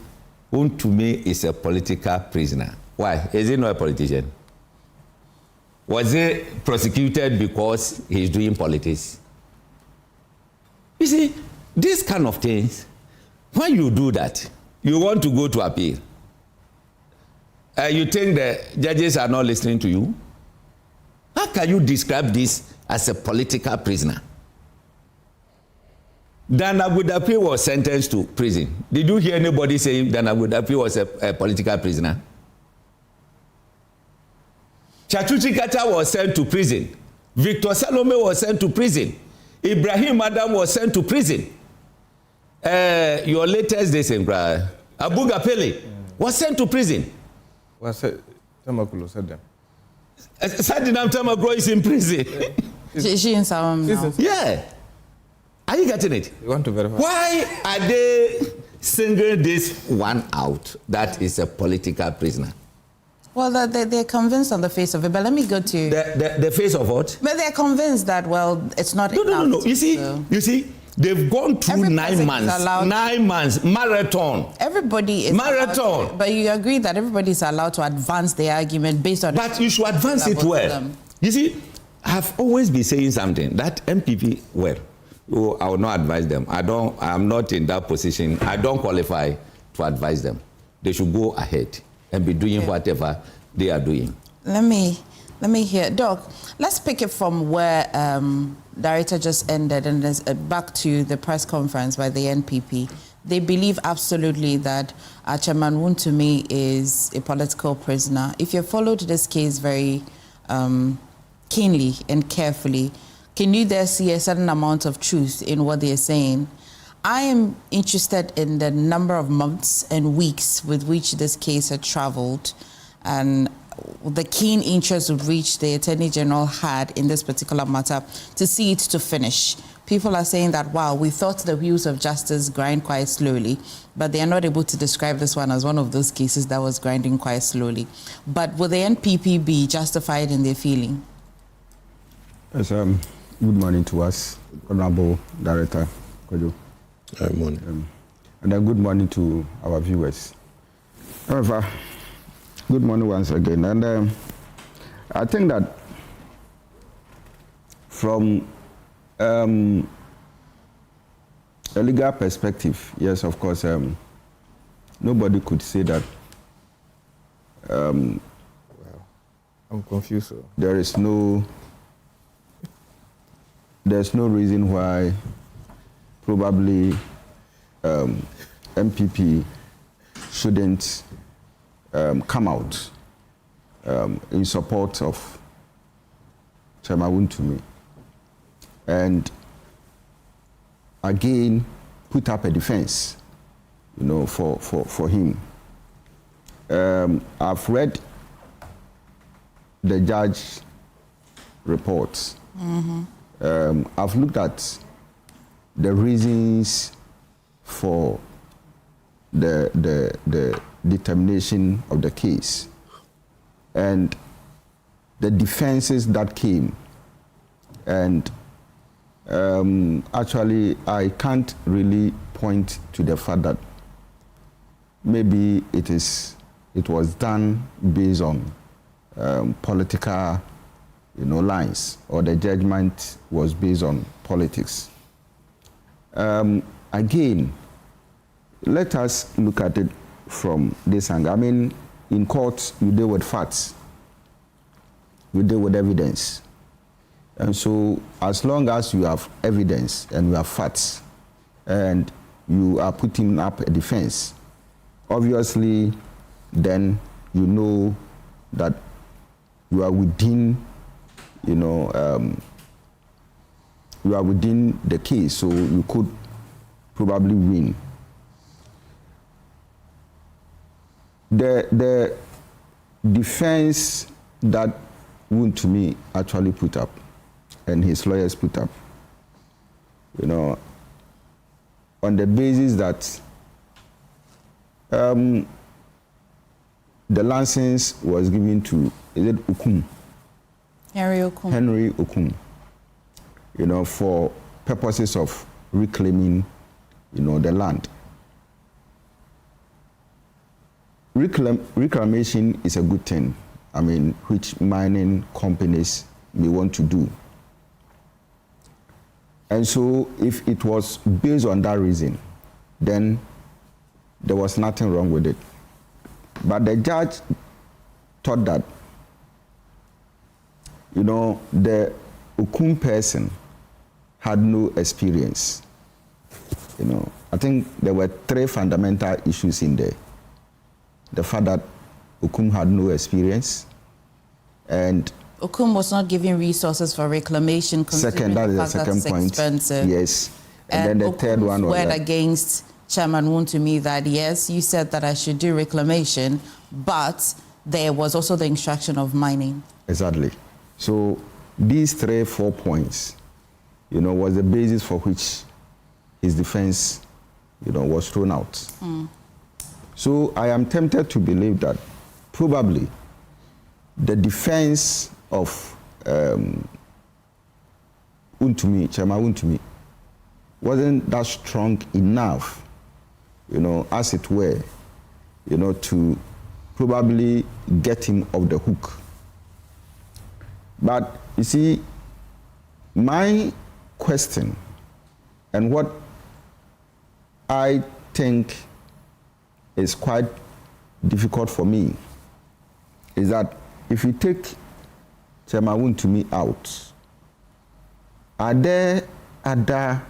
Wontumi is a political prisoner, why? Is he not a politician? Was he prosecuted because he's doing politics? You see, these kind of things, when you do that, you want to go to appeal. You think the judges are not listening to you? How can you describe this as a political prisoner? Dan Agudapi was sentenced to prison. Did you hear anybody saying Dan Agudapi was a political prisoner? Chachuchi Kata was sent to prison. Victor Salome was sent to prison. Ibrahim Adam was sent to prison. Your latest days in Abu Gapele was sent to prison. Tamakulo said them. Sadinam Tamakro is in prison. She in Salome now. Yeah. Are you getting it? You want to verify? Why are they singling this one out that is a political prisoner? Well, they're convinced on the face of it, but let me go to... The face of what? But they're convinced that, well, it's not enough. No. You see, they've gone through 9 months. 9 months. Marathon. Everybody is... Marathon. But you agree that everybody is allowed to advance their argument based on... But you should advance it well. You see, I've always been saying something, that MPP, well, I will not advise them. I'm not in that position. I don't qualify to advise them. They should go ahead and be doing whatever they are doing. Let me hear. Doc, let's pick it from where Director just ended and back to the press conference by the NPP. They believe absolutely that Chairman Wontumi is a political prisoner. If you followed this case very keenly and carefully, can you there see a certain amount of truth in what they're saying? I am interested in the number of months and weeks with which this case had traveled and the keen interest with which the Attorney General had in this particular matter to see it to finish. People are saying that, wow, we thought the wheels of justice grind quite slowly, but they are not able to describe this one as one of those cases that was grinding quite slowly. But will the NPP be justified in their feeling? Yes, good morning to us, Honorable Director Kojo. Good morning. And a good morning to our viewers. However, good morning once again. And I think that from a legal perspective, yes, of course, nobody could say that I'm confused. There's no reason why probably MPP shouldn't come out in support of Chairman Wontumi and again put up a defense, for him. I've read the judge reports. I've looked at the reasons for the determination of the case and the defenses that came, and actually I can't really point to the fact that maybe it was done based on political lines, or the judgment was based on politics. Again, let us look at it from this angle. I mean, in court, you deal with facts, you deal with evidence. And so, as long as you have evidence and you have facts, and you are putting up a defense, obviously, then you know that you are within you are within the case, so you could probably win. The defense that Wontumi actually put up and his lawyers put up, you know, on the basis that the license was given to, is it Okum? Henry Okum. Henry Okum, you know, for purposes of reclaiming, you know, the land. Reclamation is a good thing, I mean, which mining companies may want to do. And so if it was based on that reason, then there was nothing wrong with it. But the judge thought that, you know, the Okum person had no experience. You know, I think there were 3 fundamental issues in there. The fact that Okum had no experience, and Okum was not giving resources for reclamation. That is the second point. Expensive. Yes. And then the Okum's third one was word that against Chairman Wontumi that, yes, you said that I should do reclamation, but there was also the instruction of mining. Exactly. So these 4 points, you know, was the basis for which his defense, you know, was thrown out. Mm. So I am tempted to believe that probably the defense of Wontumi, Chairman Wontumi, wasn't that strong enough, you know, as it were, you know, to probably get him off the hook. But you see, my question and what I think is quite difficult for me is that if you take Chairman Wontumi out, are there other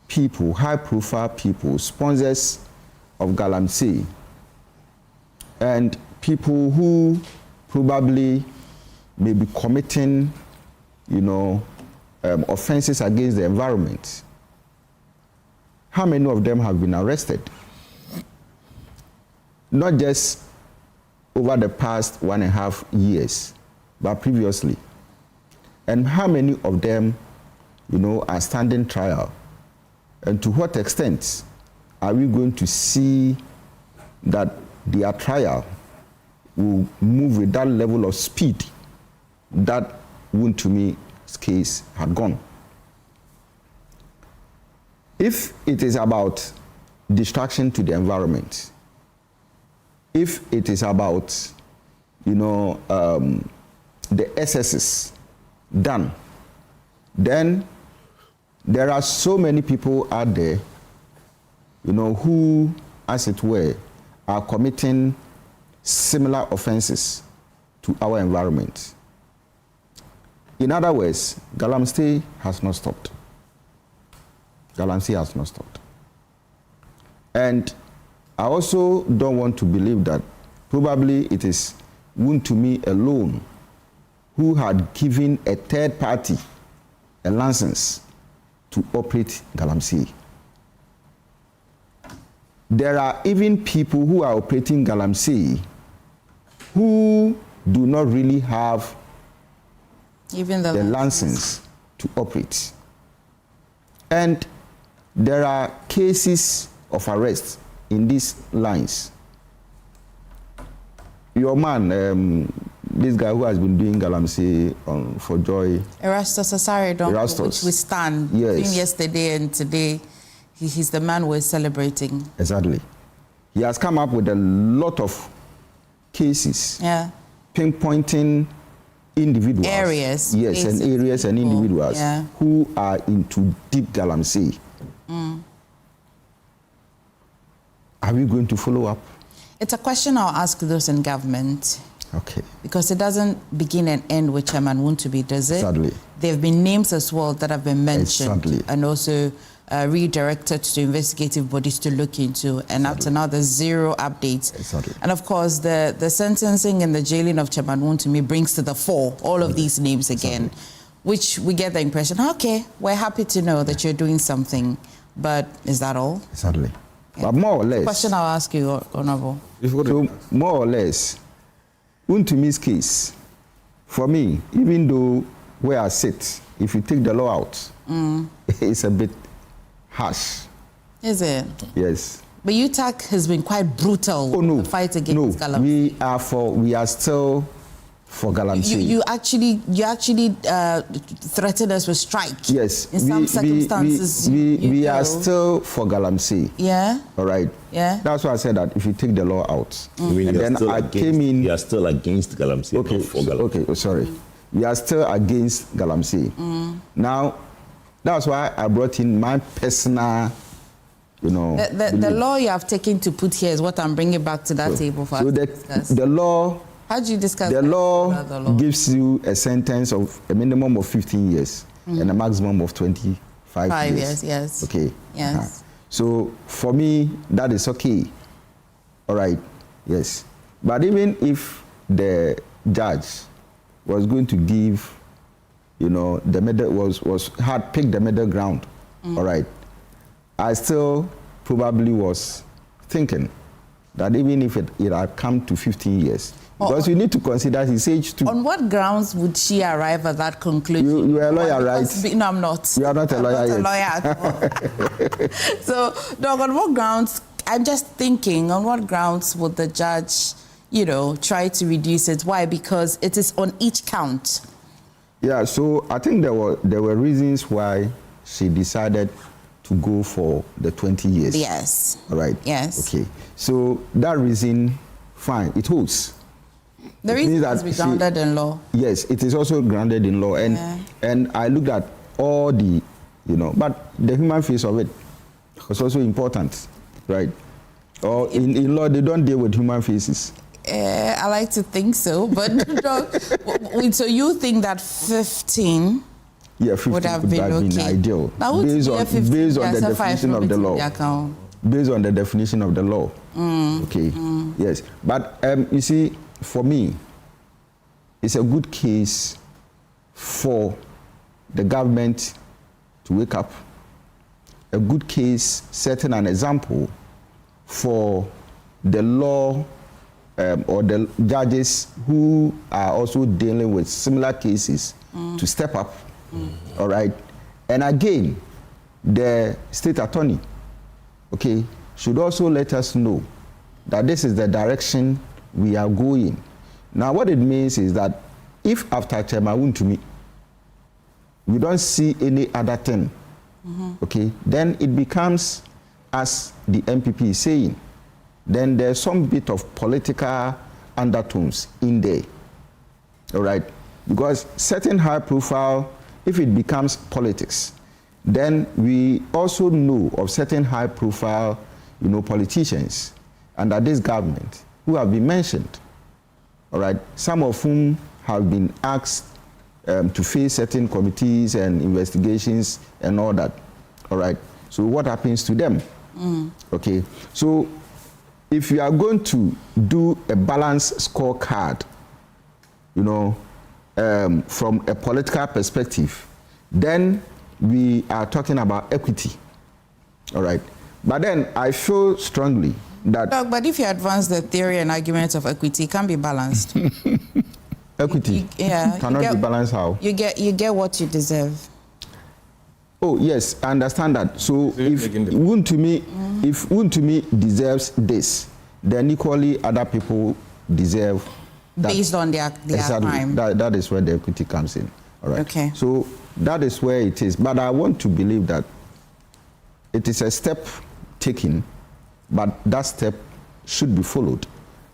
people, high-profile people, sponsors of Galamsey, and people who probably may be committing, you know, offenses against the environment? How many of them have been arrested? Not just over the past 1.5 years, but previously. And how many of them, you know, are standing trial? And to what extent are we going to see that their trial will move with that level of speed that Wontumi's case had gone? If it is about destruction to the environment, if it is about, you know, the excesses done, then there are so many people out there, you know, who, as it were, are committing similar offenses to our environment. In other words, Galamsey has not stopped. Galamsey has not stopped. And I also don't want to believe that probably it is Wontumi alone who had given a third party a license to operate Galamsey. There are even people who are operating Galamsey who do not really have even the license to operate. And there are cases of arrest in these lines. Your man, this guy who has been doing Galamsey for Joy, Erastus Asare, which we stand between yesterday and today, he's the man we're celebrating. Exactly. He has come up with a lot of cases, pinpointing individuals. Areas. Yes, and areas and individuals who are into deep Galamsey. Are we going to follow up? It's a question I'll ask those in government. Okay. Because it doesn't begin and end with Chairman Wontumi, does it? Sadly. There have been names as well that have been mentioned. Sadly. And also redirected to investigative bodies to look into. And up to now, there's zero updates. Exactly. And of course, the sentencing and the jailing of Chairman Wontumi brings to the fore all of these names again, which we get the impression, okay, we're happy to know that you're doing something. But is that all? Sadly. But more or less. Question I'll ask you, Honorable. So more or less, Wontumi's case, for me, even though where I sit, if you take the law out, it's a bit harsh. Is it? Yes. But UTAC has been quite brutal in the fight against Galamsey. We are still for Galamsey. You actually threatened us with strike. Yes. In some circumstances. We are still for Galamsey. Yeah. All right. Yeah. That's why I said that if you take the law out. You mean and then I came in. You are still against Galamsey. Okay. Not for Galamsey. Okay. Oh, sorry. We are still against Galamsey. Now, that's why I brought in my personal, The law you have taken to put here is what I'm bringing back to that table for us to discuss. The law. How do you discuss the law gives you a sentence of a minimum of 15 years and a maximum of 25 5 years. Yes. Okay. Yes. So for me, that is okay. All right. Yes. But even if the judge was going to give, the middle had picked the middle ground. All right. I still probably was thinking that even if it had come to 15 years, because you need to consider his age too. On what grounds would she arrive at that conclusion? You are a lawyer, right? No, I'm not. You are not a lawyer yet. I'm not a lawyer at all. So, Doug, on what grounds, I'm just thinking, on what grounds would the judge, try to reduce it? Why? Because it is on each count. Yeah, so I think there were reasons why she decided to go for the 20 years. Yes. All right. Yes. Okay. So that reason, fine, it holds. The reason is grounded in law. Yes, it is also grounded in law. And I looked at all the, but the human face of it was also important, right? Or in law, they don't deal with human faces. I like to think so, but so you think that 15 would have been okay. Ideal. Now, based on the definition of the law. Based on the definition of the law. Okay. Yes. But you see, for me, it's a good case for the government to wake up. A good case setting an example for the law or the judges who are also dealing with similar cases to step up. All right. And again, the state attorney, okay, should also let us know that this is the direction we are going. Now, what it means is that if after Chairman Wontumi, we don't see any other thing, okay, then it becomes, as the MPP is saying, then there's some bit of political undertones in there, all right? Because certain high profile, if it becomes politics, then we also know of certain high profile, politicians under this government who have been mentioned, all right? Some of whom have been asked to face certain committees and investigations and all that, all right? So what happens to them? Okay, so if you are going to do a balanced scorecard, from a political perspective, then we are talking about equity, all right? But then I feel strongly that... But if you advance the theory and arguments of equity, it can be balanced. Equity cannot be balanced how? You get what you deserve. Oh, yes, I understand that. So if Wontumi deserves this, then equally other people deserve that. Based on their crime. That is where the equity comes in. All right. Okay. So that is where it is. But I want to believe that it is a step taken, but that step should be followed.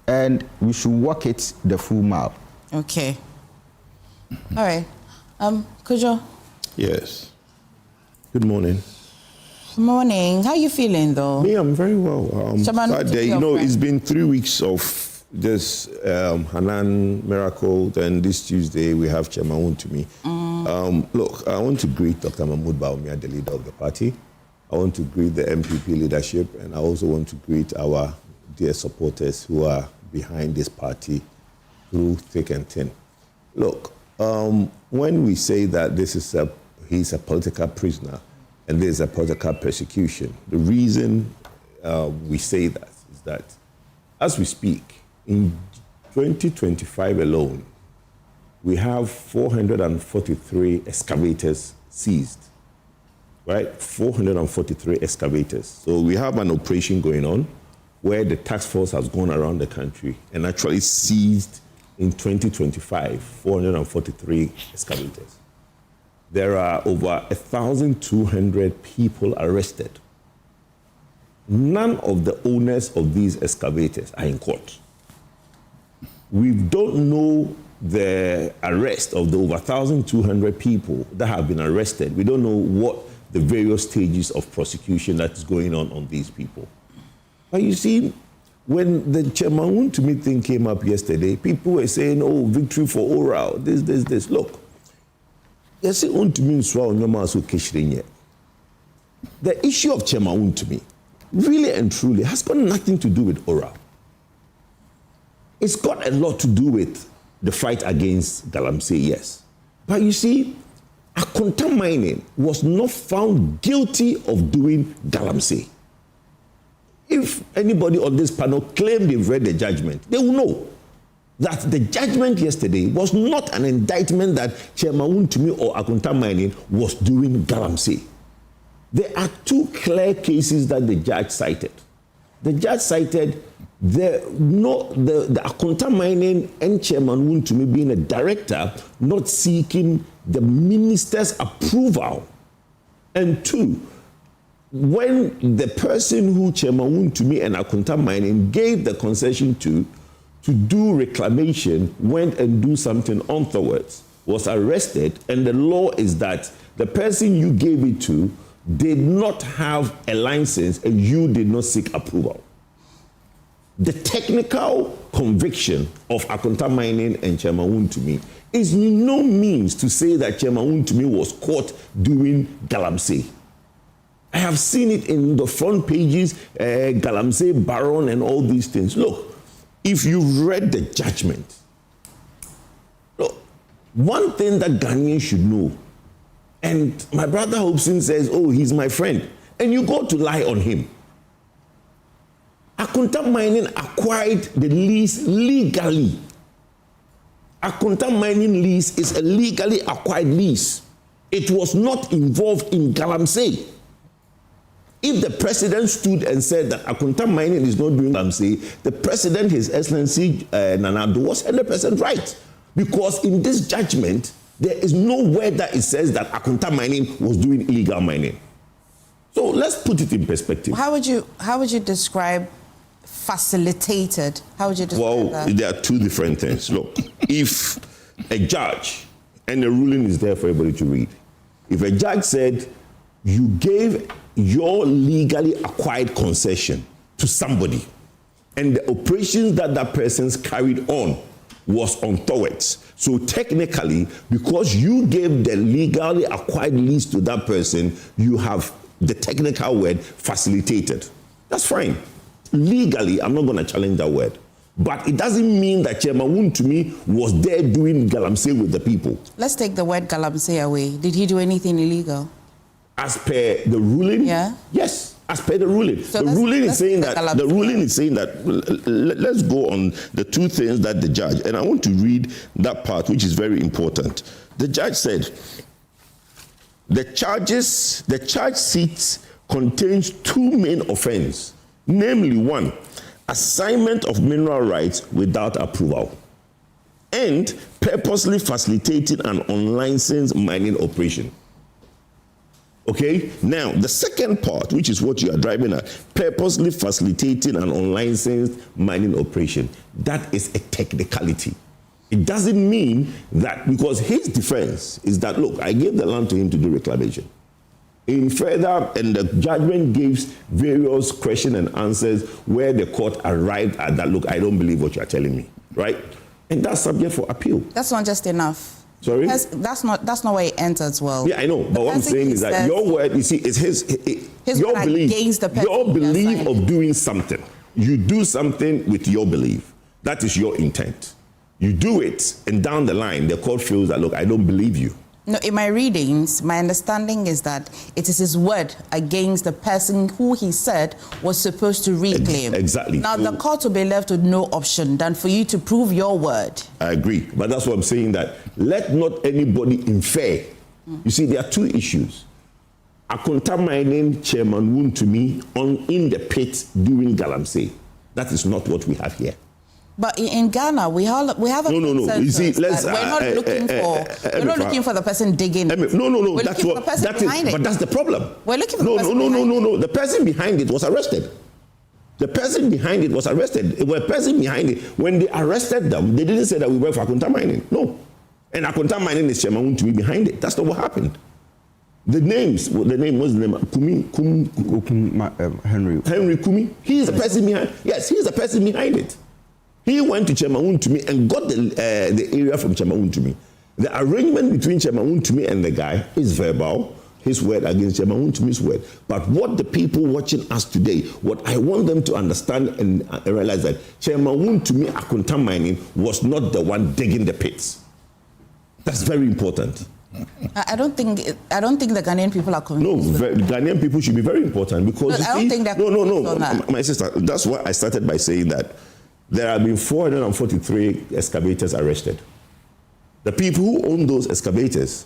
And we should walk it the full mile. Okay. All right. Kojo? Yes. Good morning. Good morning. How are you feeling, though? Me, I'm very well. It's been 3 weeks of this Hanan miracle. Then this Tuesday, we have Chairman Wontumi. Look, I want to greet Dr. Mahmoud Bawumia, the leader of the party. I want to greet the MPP leadership, and I also want to greet our dear supporters who are behind this party through thick and thin. Look, when we say that he's a political prisoner and there's a political persecution, the reason we say that is that as we speak, in 2025 alone, we have 443 excavators seized, right? 443 excavators. So we have an operation going on where the task force has gone around the country and actually seized in 2025 443 excavators. There are over 1,200 people arrested. None of the owners of these excavators are in court. We don't know the arrest of the over 1,200 people that have been arrested. We don't know what the various stages of prosecution that is going on these people. But you see, when the Chairman Wontumi thing came up yesterday, people were saying, oh, victory for oral, this. Look, yes, Wontumi nswa onyoma so keshrenye. The issue of Chairman Wontumi really and truly has got nothing to do with oral. It's got a lot to do with the fight against Galamsey, yes. But you see, Akonta Mining was not found guilty of doing Galamsey. If anybody on this panel claim they've read the judgment, they will know that the judgment yesterday was not an indictment that Chairman Wontumi or Akonta Mining was doing Galamsey. There are two clear cases that the judge cited. The judge cited the Akonta Mining and Chairman Wontumi being a director not seeking the minister's approval. And two, when the person who Chairman Wontumi and Akonta Mining gave the concession to do reclamation, went and do something untoward, was arrested, and the law is that the person you gave it to did not have a license and you did not seek approval. The technical conviction of Akonta Mining and Chairman Wontumi is no means to say that Chairman Wontumi was caught doing Galamsey. I have seen it in the front pages, Galamsey, Baron, and all these things. Look, if you've read the judgment, look, one thing that Ghanaians should know, and my brother Hobson says, oh, he's my friend, and you go to lie on him. Akonta Mining acquired the lease legally. Akonta Mining lease is a legally acquired lease. It was not involved in Galamsey. If the president stood and said that Akonta Mining is not doing Galamsey, the president, His Excellency Nana Addo, was 100% right. Because in this judgment, there is nowhere that it says that Akonta Mining was doing illegal mining. So let's put it in perspective. How would you describe facilitated? How would you describe that? There are two different things. Look, if a judge, and the ruling is there for everybody to read, if a judge said you gave your legally acquired concession to somebody and the operations that that person's carried on was untoward, so technically, because you gave the legally acquired lease to that person, you have the technical word facilitated. That's fine. Legally, I'm not going to challenge that word. But it doesn't mean that Chairman Wontumi was there doing Galamsey with the people. Let's take the word Galamsey away. Did he do anything illegal? As per the ruling? Yeah. Yes, as per the ruling. So the ruling is saying that, let's go on the two things that the judge, and I want to read that part, which is very important. The judge said, the charge sheet contains two main offenses. Namely, one, assignment of mineral rights without approval, and purposely facilitating an unlicensed mining operation. Okay? Now, the second part, which is what you are driving at, purposely facilitating an unlicensed mining operation, that is a technicality. It doesn't mean that, because his defense is that, look, I gave the land to him to do reclamation. In further, and the judgment gives various questions and answers where the court arrived at that, look, I don't believe what you are telling me, right? And that's subject for appeal. That's not just enough. Sorry? That's not where it enters well. Yeah, I know, but what I'm saying is that your word, you see, is your belief. Against the person your belief of doing something. You do something with your belief. That is your intent. You do it, and down the line, the court feels that, look, I don't believe you. No, in my readings, my understanding is that it is his word against the person who he said was supposed to reclaim. Exactly. Now, the court will be left with no option than for you to prove your word. I agree. But that's what I'm saying, that let not anybody infer. You see, there are two issues. Akonta mining Chairman Wontumi in the pit during Galamsey. That is not what we have here. But in Ghana, we have a no. You see, let's we're not looking for the person digging. No. We're looking for the person behind it. But that's the problem. We're looking for the person behind it. No. The person behind it was arrested. The person behind it was arrested. The person behind it, when they arrested them, they didn't say that we work for Akonta mining. No. And Akonta mining is Chairman Wontumi behind it. That's not what happened. The name was the name? Henry Kumi. He is the person behind. Yes, he is the person behind it. He went to Chairman Wontumi and got the area from Chairman Wontumi. The arrangement between Chairman Wontumi and the guy is verbal, his word against Chairman Wontumi's word. But what the people watching us today, what I want them to understand and realize that Chairman Wontumi Akonta mining was not the one digging the pits. That's very important. I don't think the Ghanaian people are confused. No, Ghanaian people should be very important because I don't think they're my sister. That's why I started by saying that there have been 443 excavators arrested. The people who own those excavators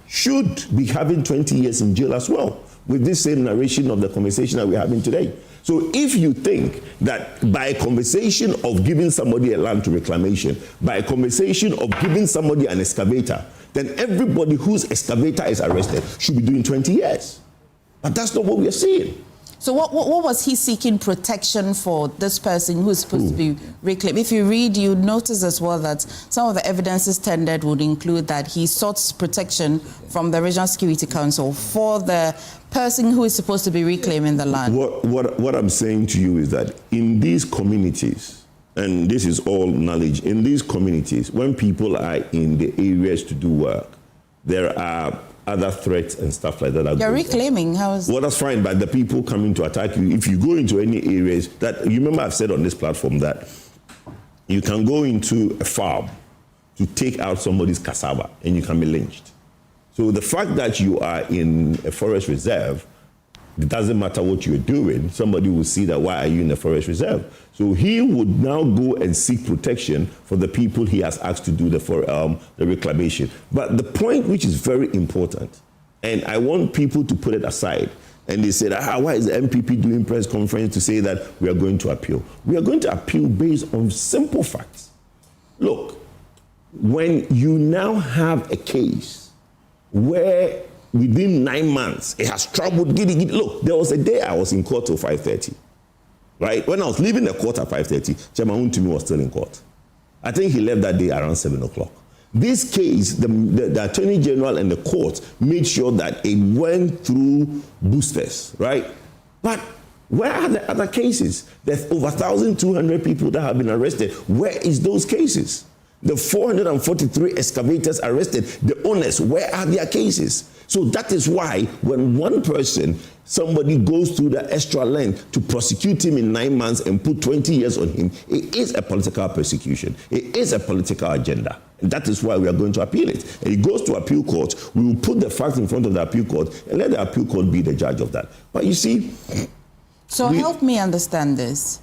should be having 20 years in jail as well, with this same narration of the conversation that we're having today. So if you think that by a conversation of giving somebody a land to reclamation, by a conversation of giving somebody an excavator, then everybody whose excavator is arrested should be doing 20 years. But that's not what we are seeing. So what was he seeking protection for, this person who's supposed to be reclaimed? If you read, you notice as well that some of the evidences tendered would include that he sought protection from the Regional Security Council for the person who is supposed to be reclaiming the land. What I'm saying to you is that in these communities, and this is all knowledge, in these communities, when people are in the areas to do work, there are other threats and stuff like that. You're reclaiming. How is? Well, that's fine, but the people coming to attack you, if you go into any areas that, you remember I've said on this platform that you can go into a farm to take out somebody's cassava and you can be lynched. So the fact that you are in a forest reserve, it doesn't matter what you're doing, somebody will see that why are you in a forest reserve? So he would now go and seek protection for the people he has asked to do the reclamation. But the point which is very important, and I want people to put it aside, and they said, why is the MPP doing press conference to say that we are going to appeal? We are going to appeal based on simple facts. Look, when you now have a case where within 9 months, it has traveled giddy. Look, there was a day I was in court till 5:30, right? When I was leaving the court at 5:30, Chairman Wontumi was still in court. I think he left that day around 7 o'clock. This case, the Attorney General and the court made sure that it went through boosters, right? But where are the other cases? There's over 1,200 people that have been arrested. Where is those cases? The 443 excavators arrested, the owners, where are their cases? So that is why when one person, somebody goes through the extra length to prosecute him in 9 months and put 20 years on him, it is a political persecution. It is a political agenda. And that is why we are going to appeal it. And it goes to appeal court. We will put the facts in front of the appeal court and let the appeal court be the judge of that. But you see... So help me understand this.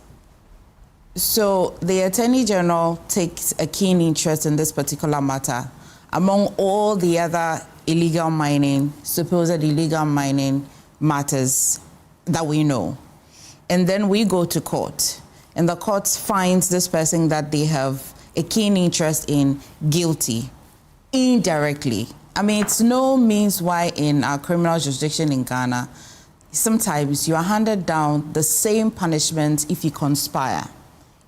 So the Attorney General takes a keen interest in this particular matter among all the other illegal mining, supposed illegal mining matters that we know. And then we go to court, and the court finds this person that they have a keen interest in guilty indirectly. I mean, it's no means why in our criminal jurisdiction in Ghana, sometimes you are handed down the same punishment if you conspire.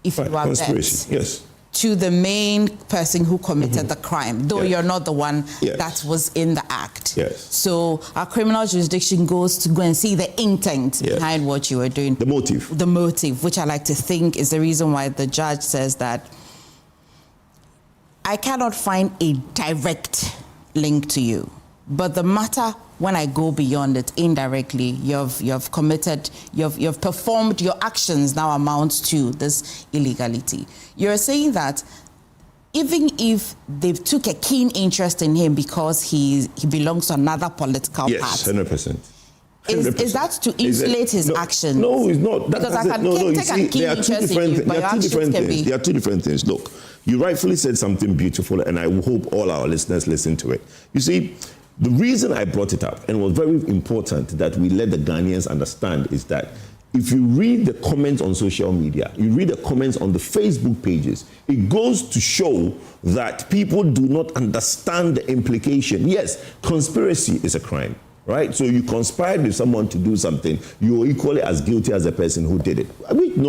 If you are conspiracy, yes, to the main person who committed the crime, though you're not the one that was in the act. Yes. So our criminal jurisdiction goes to go and see the intent behind what you were doing. The motive. The motive, which I like to think is the reason why the judge says that I cannot find a direct link to you, but the matter, when I go beyond it indirectly, you've committed, you've performed, your actions now amount to this illegality. You're saying that even if they took a keen interest in him because he belongs to another political party. Yes, 100%. Is that to insulate his actions? No, it's not. Because I can take a keen interest in you, but your actions can be... There are two different things. Look, you rightfully said something beautiful, and I hope all our listeners listen to it. You see, the reason I brought it up, and it was very important that we let the Ghanaians understand, is that if you read the comments on social media, you read the comments on the Facebook pages, it goes to show that people do not understand the implication. Yes, conspiracy is a crime, right? So you conspired with someone to do something, you are equally as guilty as the person who did it. I mean,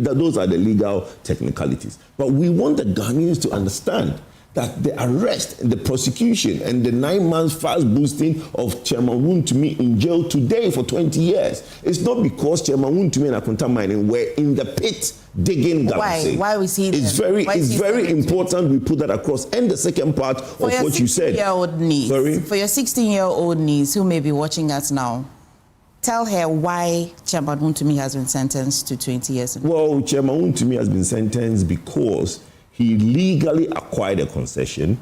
those are the legal technicalities. But we want the Ghanaians to understand that the arrest, the prosecution, and the 9 months fast boosting of Chairman Wontumi in jail today for 20 years, it's not because Chairman Wontumi and Akonta Mining were in the pit digging Galamsey. Why we see It's very important we put that across. And the second part of what you said. For your 16-year-old niece who may be watching us now, tell her why Chairman Wontumi has been sentenced to 20 years. Well, Chairman Wontumi has been sentenced because he legally acquired a concession,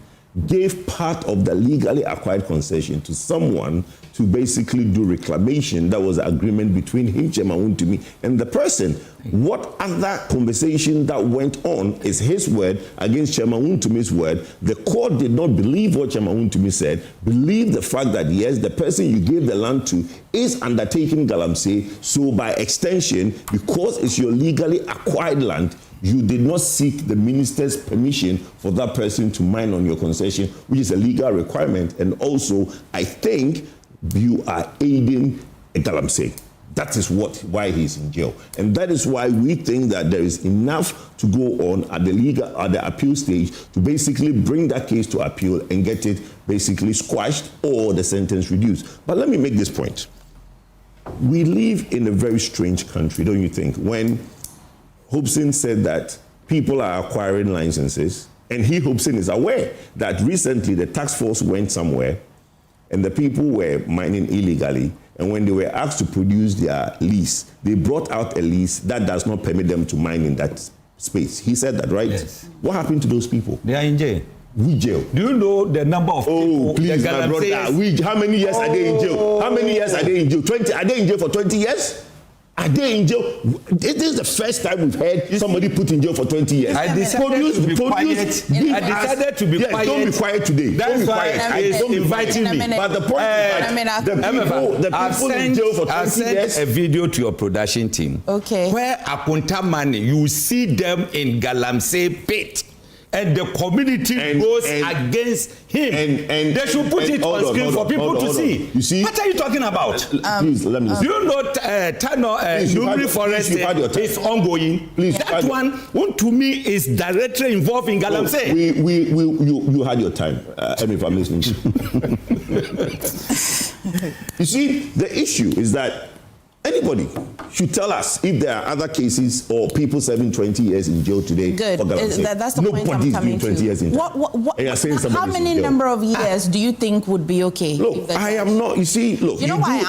gave part of the legally acquired concession to someone to basically do reclamation. That was an agreement between him, Chairman Wontumi, and the person. What other conversation that went on is his word against Chairman Wontumi's word. The court did not believe what Chairman Wontumi said, believe the fact that, yes, the person you gave the land to is undertaking Galamsey, so by extension, because it's your legally acquired land, you did not seek the minister's permission for that person to mine on your concession, which is a legal requirement. And also, I think you are aiding a Galamsey. That is why he's in jail. And that is why we think that there is enough to go on at the appeal stage to basically bring that case to appeal and get it basically squashed or the sentence reduced. But let me make this point. We live in a very strange country, don't you think? When Hobson said that people are acquiring licenses, and Hobson is aware that recently the task force went somewhere and the people were mining illegally, and when they were asked to produce their lease, they brought out a lease that does not permit them to mine in that space. He said that, right? Yes. What happened to those people? They are in jail. We jail. Do you know the number of people? Oh, please, my brother. How many years are they in jail? How many years are they in jail? 20? Are they in jail for 20 years? Are they in jail? This is the first time we've heard somebody put in jail for 20 years. I decided to be quiet. I decided to be quiet. Don't be quiet today. That's why don't be inviting me. But the point is the people in jail for 20 years. A video to your production team. Okay. Where Akonta Mining, you see them in Galamsey pit. And the community goes against him. And they should put it on screen for people to see. You see? What are you talking about? Please, let me do you know Nubri Forest is ongoing? Please, that one to me is directly involved in Galamsey. You had your time. If I'm listening. You see, the issue is that anybody should tell us if there are other cases or people serving 20 years in jail today. Good. That's the point I'm coming to. 20 years in jail. How many number of years do you think would be okay? Look, I am not. You see, look. You know why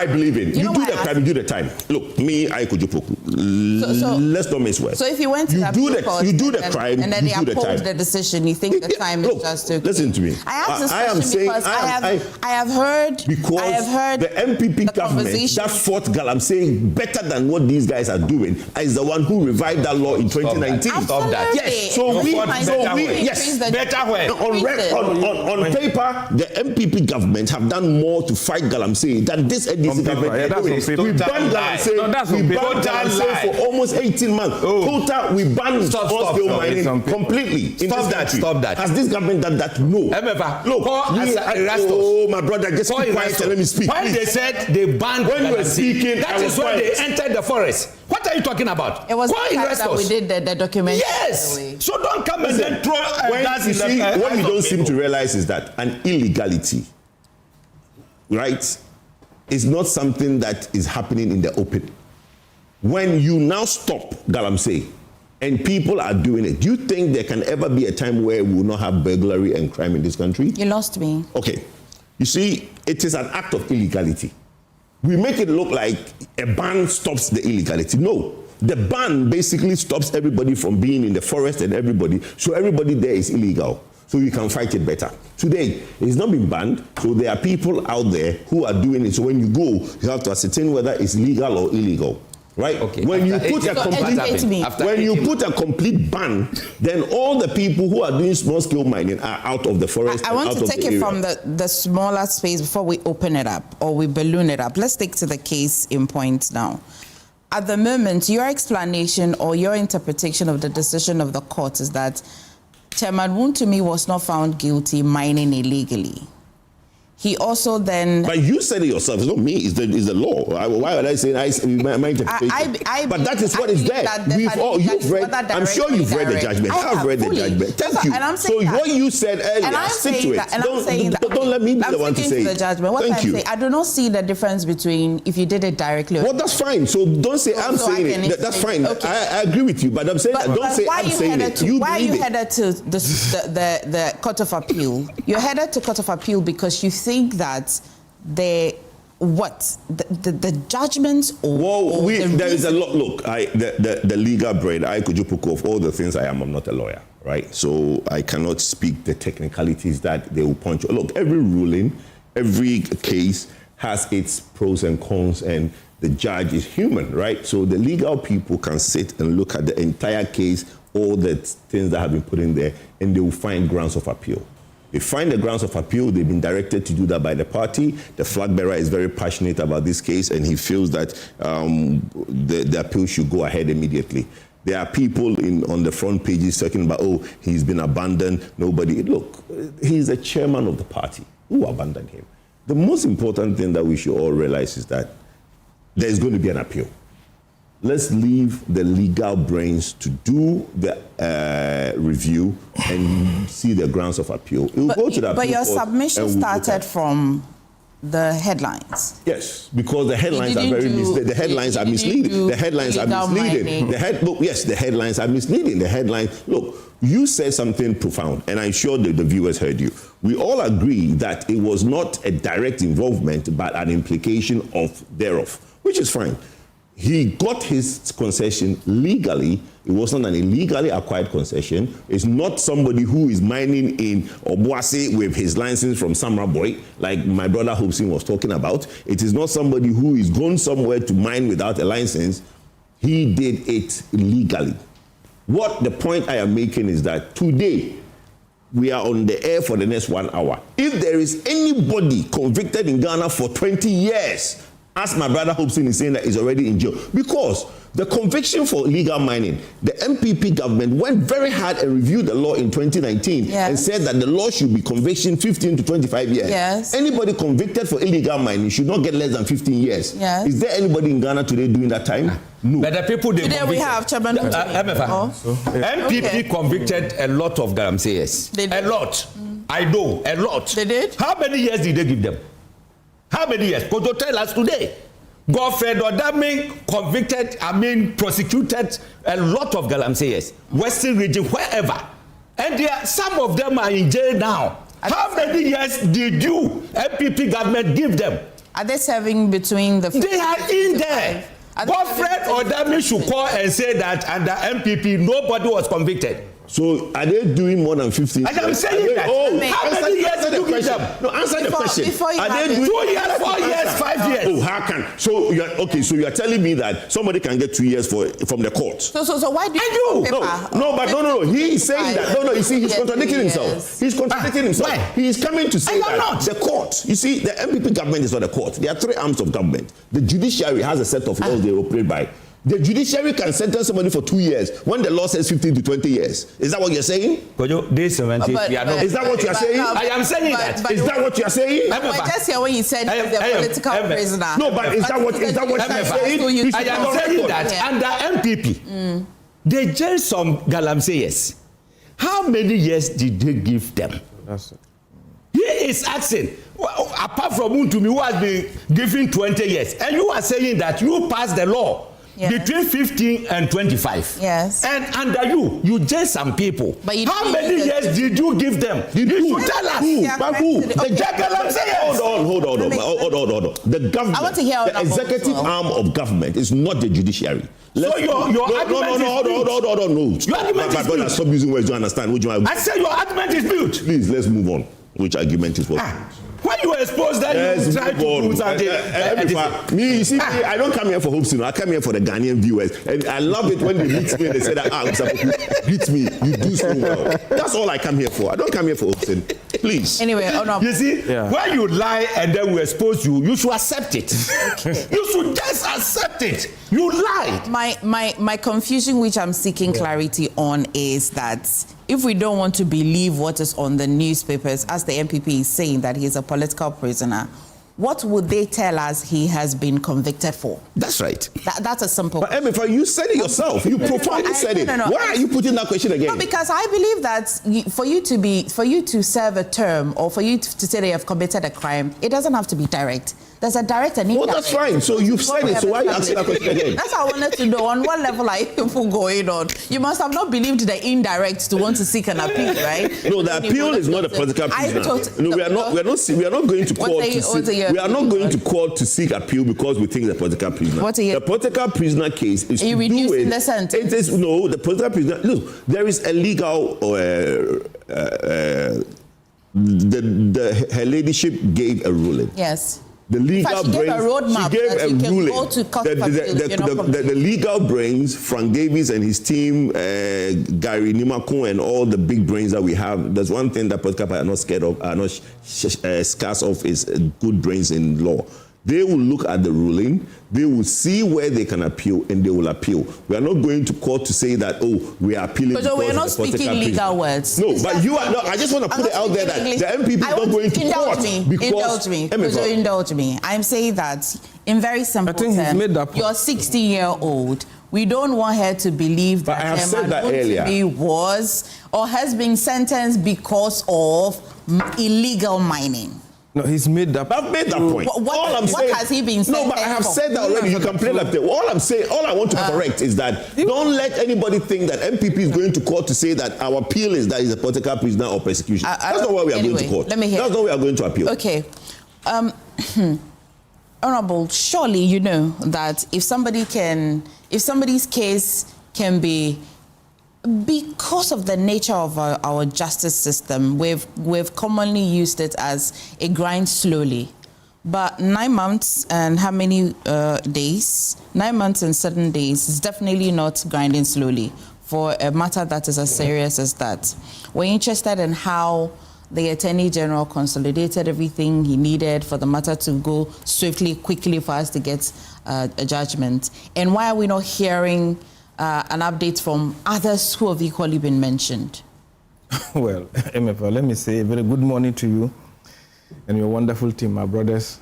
I believe in. You do the crime. You do the time. Look, me, I Kojo. Let's not miss words. So if you went to you do the crime, and then they uphold uphold the decision, you think the time is just okay? Listen to me. I ask this question because I have heard the MPP government that fought Galamsey better than what these guys are doing is the one who revived that law in 2019. Stop that. Yes. Better way. On paper, the MPP government have done more to fight Galamsey than this NDC government. We banned Galamsey for almost 18 months. Total, we banned small-scale mining completely. Stop that. Has this government done that? No. Emefa, look, my brother, just keep quiet and let me speak. When they said they banned when you were speaking, that is when they entered the forest. What are you talking about? It was that we did the document. Yes. So don't come and then throw what you don't seem to realize is that an illegality, right, is not something that is happening in the open. When you now stop Galamsey and people are doing it, do you think there can ever be a time where we will not have burglary and crime in this country? You lost me. Okay. You see, it is an act of illegality. We make it look like a ban stops the illegality. No. the ban basically stops everybody from being in the forest and everybody. So everybody there is illegal. So you can fight it better. Today, it's not been banned, so there are people out there who are doing it. So when you go, you have to ascertain whether it's legal or illegal. Right? Okay. When you put a complete ban, then all the people who are doing small-scale mining are out of the forest. I want to take it from the smaller space before we open it up or we balloon it up. Let's take to the case in point now. At the moment, your explanation or your interpretation of the decision of the court is that Chairman Wontumi was not found guilty mining illegally. He also then... But you said it yourself. It's not me. It's the law. Why would I say my interpretation? But that is what is there. You've read. I'm sure you've read the judgment. I've read the judgment. Thank you. So what you said earlier, stick to it. Don't let me be the one to say it. Thank you. I do not see the difference between if you did it directly or... Well, that's fine. So don't say I'm saying it. That's fine. I agree with you. But I'm saying that. Don't say I'm saying it. Why are you headed to the Court of Appeal? You're headed to Court of Appeal because you think that the judgments or there is a lot. Look, the legal brain, Kojo, of all the things I am, I'm not a lawyer, right? So I cannot speak the technicalities that they will punch. Look, every ruling, every case has its pros and cons, and the judge is human, right? So the legal people can sit and look at the entire case, all the things that have been put in there, and they will find grounds of appeal. They find the grounds of appeal. They've been directed to do that by the party. The flag bearer is very passionate about this case, and he feels that the appeal should go ahead immediately. There are people on the front pages talking about, oh, he's been abandoned. Nobody. Look, he's the chairman of the party. Who abandoned him? The most important thing that we should all realize is that there's going to be an appeal. Let's leave the legal brains to do the review and see the grounds of appeal. It will go to the appeal. But your submission started from the headlines. Yes, because the headlines are very misleading. The headlines are misleading. The headlines are misleading. The headlines are misleading. The headlines. Look, you said something profound, and I'm sure that the viewers heard you. We all agree that it was not a direct involvement, but an implication of thereof, which is fine. He got his concession legally. It wasn't an illegally acquired concession. It's not somebody who is mining in Obuasi with his license from Samra Boy, like my brother Hobson was talking about. It is not somebody who is gone somewhere to mine without a license. He did it legally. What the point I am making is that today, we are on the air for the next 1 hour. If there is anybody convicted in Ghana for 20 years, as my brother Hobson is saying, that is already in jail. Because the conviction for illegal mining, the MPP government went very hard and reviewed the law in 2019 and said that the law should be conviction 15 to 25 years. Yes. Anybody convicted for illegal mining should not get less than 15 years. Yes. Is there anybody in Ghana today doing that time? No. But the people they today we have Chairman Emefa. MPP convicted a lot of Galamseyers. A lot. I know, a lot. They did? How many years did they give them? How many years? Kojo tell us today. Godfrey Odame prosecuted a lot of Galamseyers, Western region, wherever. And some of them are in jail now. How many years did you, MPP government, give them? Are they serving between the... They are in there. Godfrey Odame should call and say that under MPP, nobody was convicted. So are they doing more than 15 years? I am saying that. How many years did you give them? No, answer the question. Are they doing 2 years, 4 years, 5 years? Oh, how can? So you are okay. So you are telling me that somebody can get 2 years from the court? So why do you? No. He is saying that. No. You see, he's contradicting himself. He's contradicting himself. Why? He is coming to say that the court. You see, the MPP government is not a court. There are 3 arms of government. The judiciary has a set of laws they operate by. The judiciary can sentence somebody for 2 years when the law says 15 to 20 years. Is that what you're saying? Kojo, this 70. Is that what you're saying? I am saying that. Is that what you're saying? But just here when you said he's a political prisoner. No, but is that what you're saying? I am saying that under MPP, they jailed some Galamseyers. How many years did they give them? He is asking, apart from Wontumi, who has been given 20 years, and you are saying that you passed the law between 15 and 25. Yes. And under you jail some people. But how many years did you give them? You should tell us. Who? The Galamsey. Hold on. The government, I want to hear the executive arm of government is not the judiciary. So your argument is built. No. Your argument is built. Stop using words to understand. I said your argument is built. Please, let's move on. Which argument is what? When you expose that, you try to do something. You see, I don't come here for hopes, I come here for the Ghanaian viewers. And I love it when they meet me and they say that, greet me, you do so well. That's all I come here for. I don't come here for hopes. Please. Anyway, you see, when you lie and then we expose you, you should accept it. Okay. You should just accept it. You lied. My confusion, which I'm seeking clarity on, is that if we don't want to believe what is on the newspapers, as the MPP is saying that he's a political prisoner, what would they tell us he has been convicted for? That's right. That's a simple. But Emefa, you said it yourself. You profoundly said it. No. Why are you putting that question again? No, because I believe that for you to serve a term or for you to say that you have committed a crime, it doesn't have to be direct. There's a direct and indirect. Well, that's fine. So you've said it. So why are you asking that question again? That's how I wanted to know on what level are people going on. You must have not believed the indirect to want to seek an appeal, right? No, the appeal is not a political prisoner. No, we are not going to court to seek. We are not going to court to seek appeal because we think the political prisoner. The political prisoner case is to do with the sentence. It is the political prisoner. Look, there is a legal. Her ladyship gave a ruling. Yes. The legal she gave a roadmap. She gave a ruling. The legal brains, Frank Davis and his team, Gary Nimakun and all the big brains that we have. There's one thing that political parties are not scared of, are not scarce of, is good brains in law. They will look at the ruling, they will see where they can appeal, and they will appeal. We are not going to court to say that, we are appealing because we are not speaking legal words. No, but you are not. I just want to put it out there that the MPP is not going to court because... Indulge me. I'm saying that in very simple terms, your 60-year-old, we don't want her to believe that Wontumi was or has been sentenced because of illegal mining. No, he's made that. I've made that point. What has he been saying? No, but I have said that already. You can play that. All I want to correct is that don't let anybody think that MPP is going to court to say that our appeal is that he's a political prisoner or persecution. That's not why we are going to court. Let me hear. That's not why we are going to appeal. Okay. Honorable, surely you know that if somebody's case can be, because of the nature of our justice system, we've commonly used it as a grind slowly. But 9 months and how many days? 9 months and 7 days is definitely not grinding slowly for a matter that is as serious as that. We're interested in how the Attorney General consolidated everything he needed for the matter to go swiftly, quickly for us to get a judgment. And why are we not hearing an update from others who have equally been mentioned? Well, Emefa, let me say a very good morning to you and your wonderful team, my brothers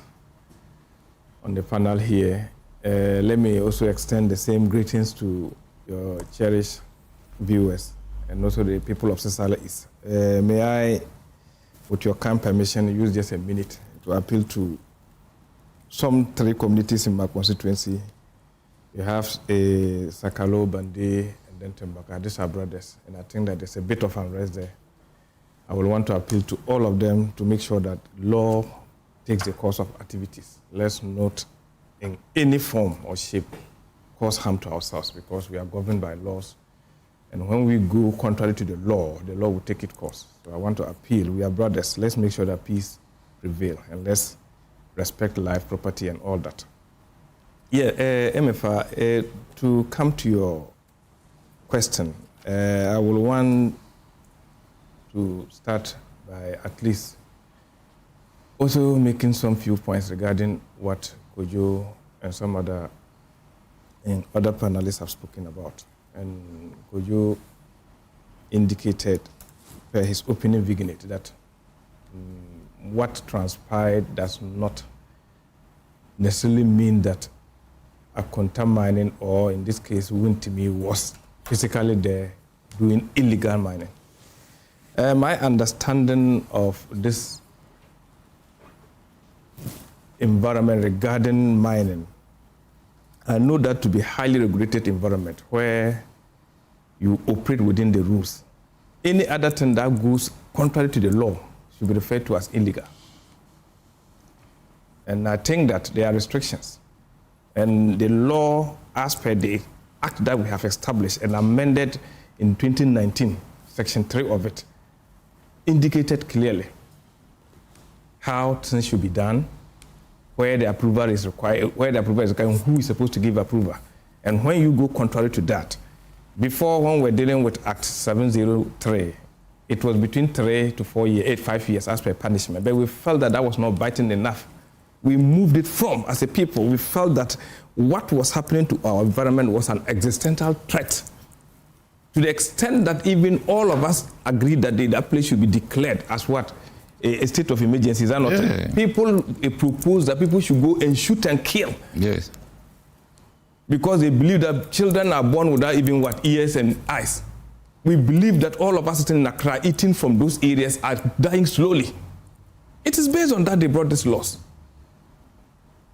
on the panel here. Let me also extend the same greetings to your cherished viewers and also the people of Sisala East. May I, with your kind permission, use just a minute to appeal to some 3 communities in my constituency. You have Sakalo, Bande, and then Tembaka. These are brothers, and I think that there's a bit of unrest there. I will want to appeal to all of them to make sure that law takes the course of activities. Let's not, in any form or shape, cause harm to ourselves because we are governed by laws. And when we go contrary to the law will take its course. So I want to appeal. We are brothers. Let's make sure that peace prevails, and let's respect life, property, and all that. Yeah, Emefa, to come to your question, I will want to start by at least also making some few points regarding what Kojo and some other panelists have spoken about. And Kojo indicated per his opening vignette that what transpired does not necessarily mean that Akonta mining, or in this case, Wontumi, was physically there doing illegal mining. My understanding of this environment regarding mining I know that to be a highly regulated environment where you operate within the rules. Any other thing that goes contrary to the law should be referred to as illegal. And I think that there are restrictions. And the law, as per the act that we have established and amended in 2019, Section 3 of it, indicated clearly how things should be done, where the approval is required, who is supposed to give approval. And when you go contrary to that, before when we're dealing with Act 703, it was between 3 to 5 years as per punishment. But we felt that that was not biting enough. We moved it from, as a people, we felt that what was happening to our environment was an existential threat. To the extent that even all of us agreed that that place should be declared as what? A state of emergency. Is that not? Yeah. People proposed that people should go and shoot and kill. Yes. Because they believe that children are born without even what? Ears and eyes. We believe that all of us sitting in Accra eating from those areas are dying slowly. It is based on that they brought this laws.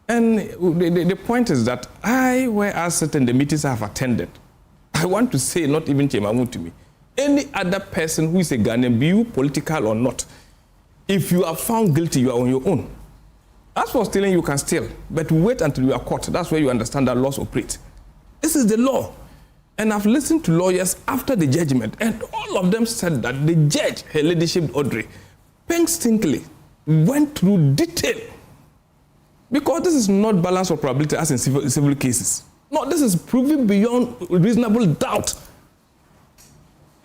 And the point is that where I sit in the meetings I have attended, I want to say, not even Chema Wontumi, any other person who is a Ghanaian, be you political or not, if you are found guilty, you are on your own. As for stealing, you can steal, but wait until you are caught. That's where you understand that laws operate. This is the law. And I've listened to lawyers after the judgment, and all of them said that the judge, Her Ladyship Audrey, painstakingly went through detail. Because this is not balance of probability as in civil cases. No, this is proven beyond reasonable doubt.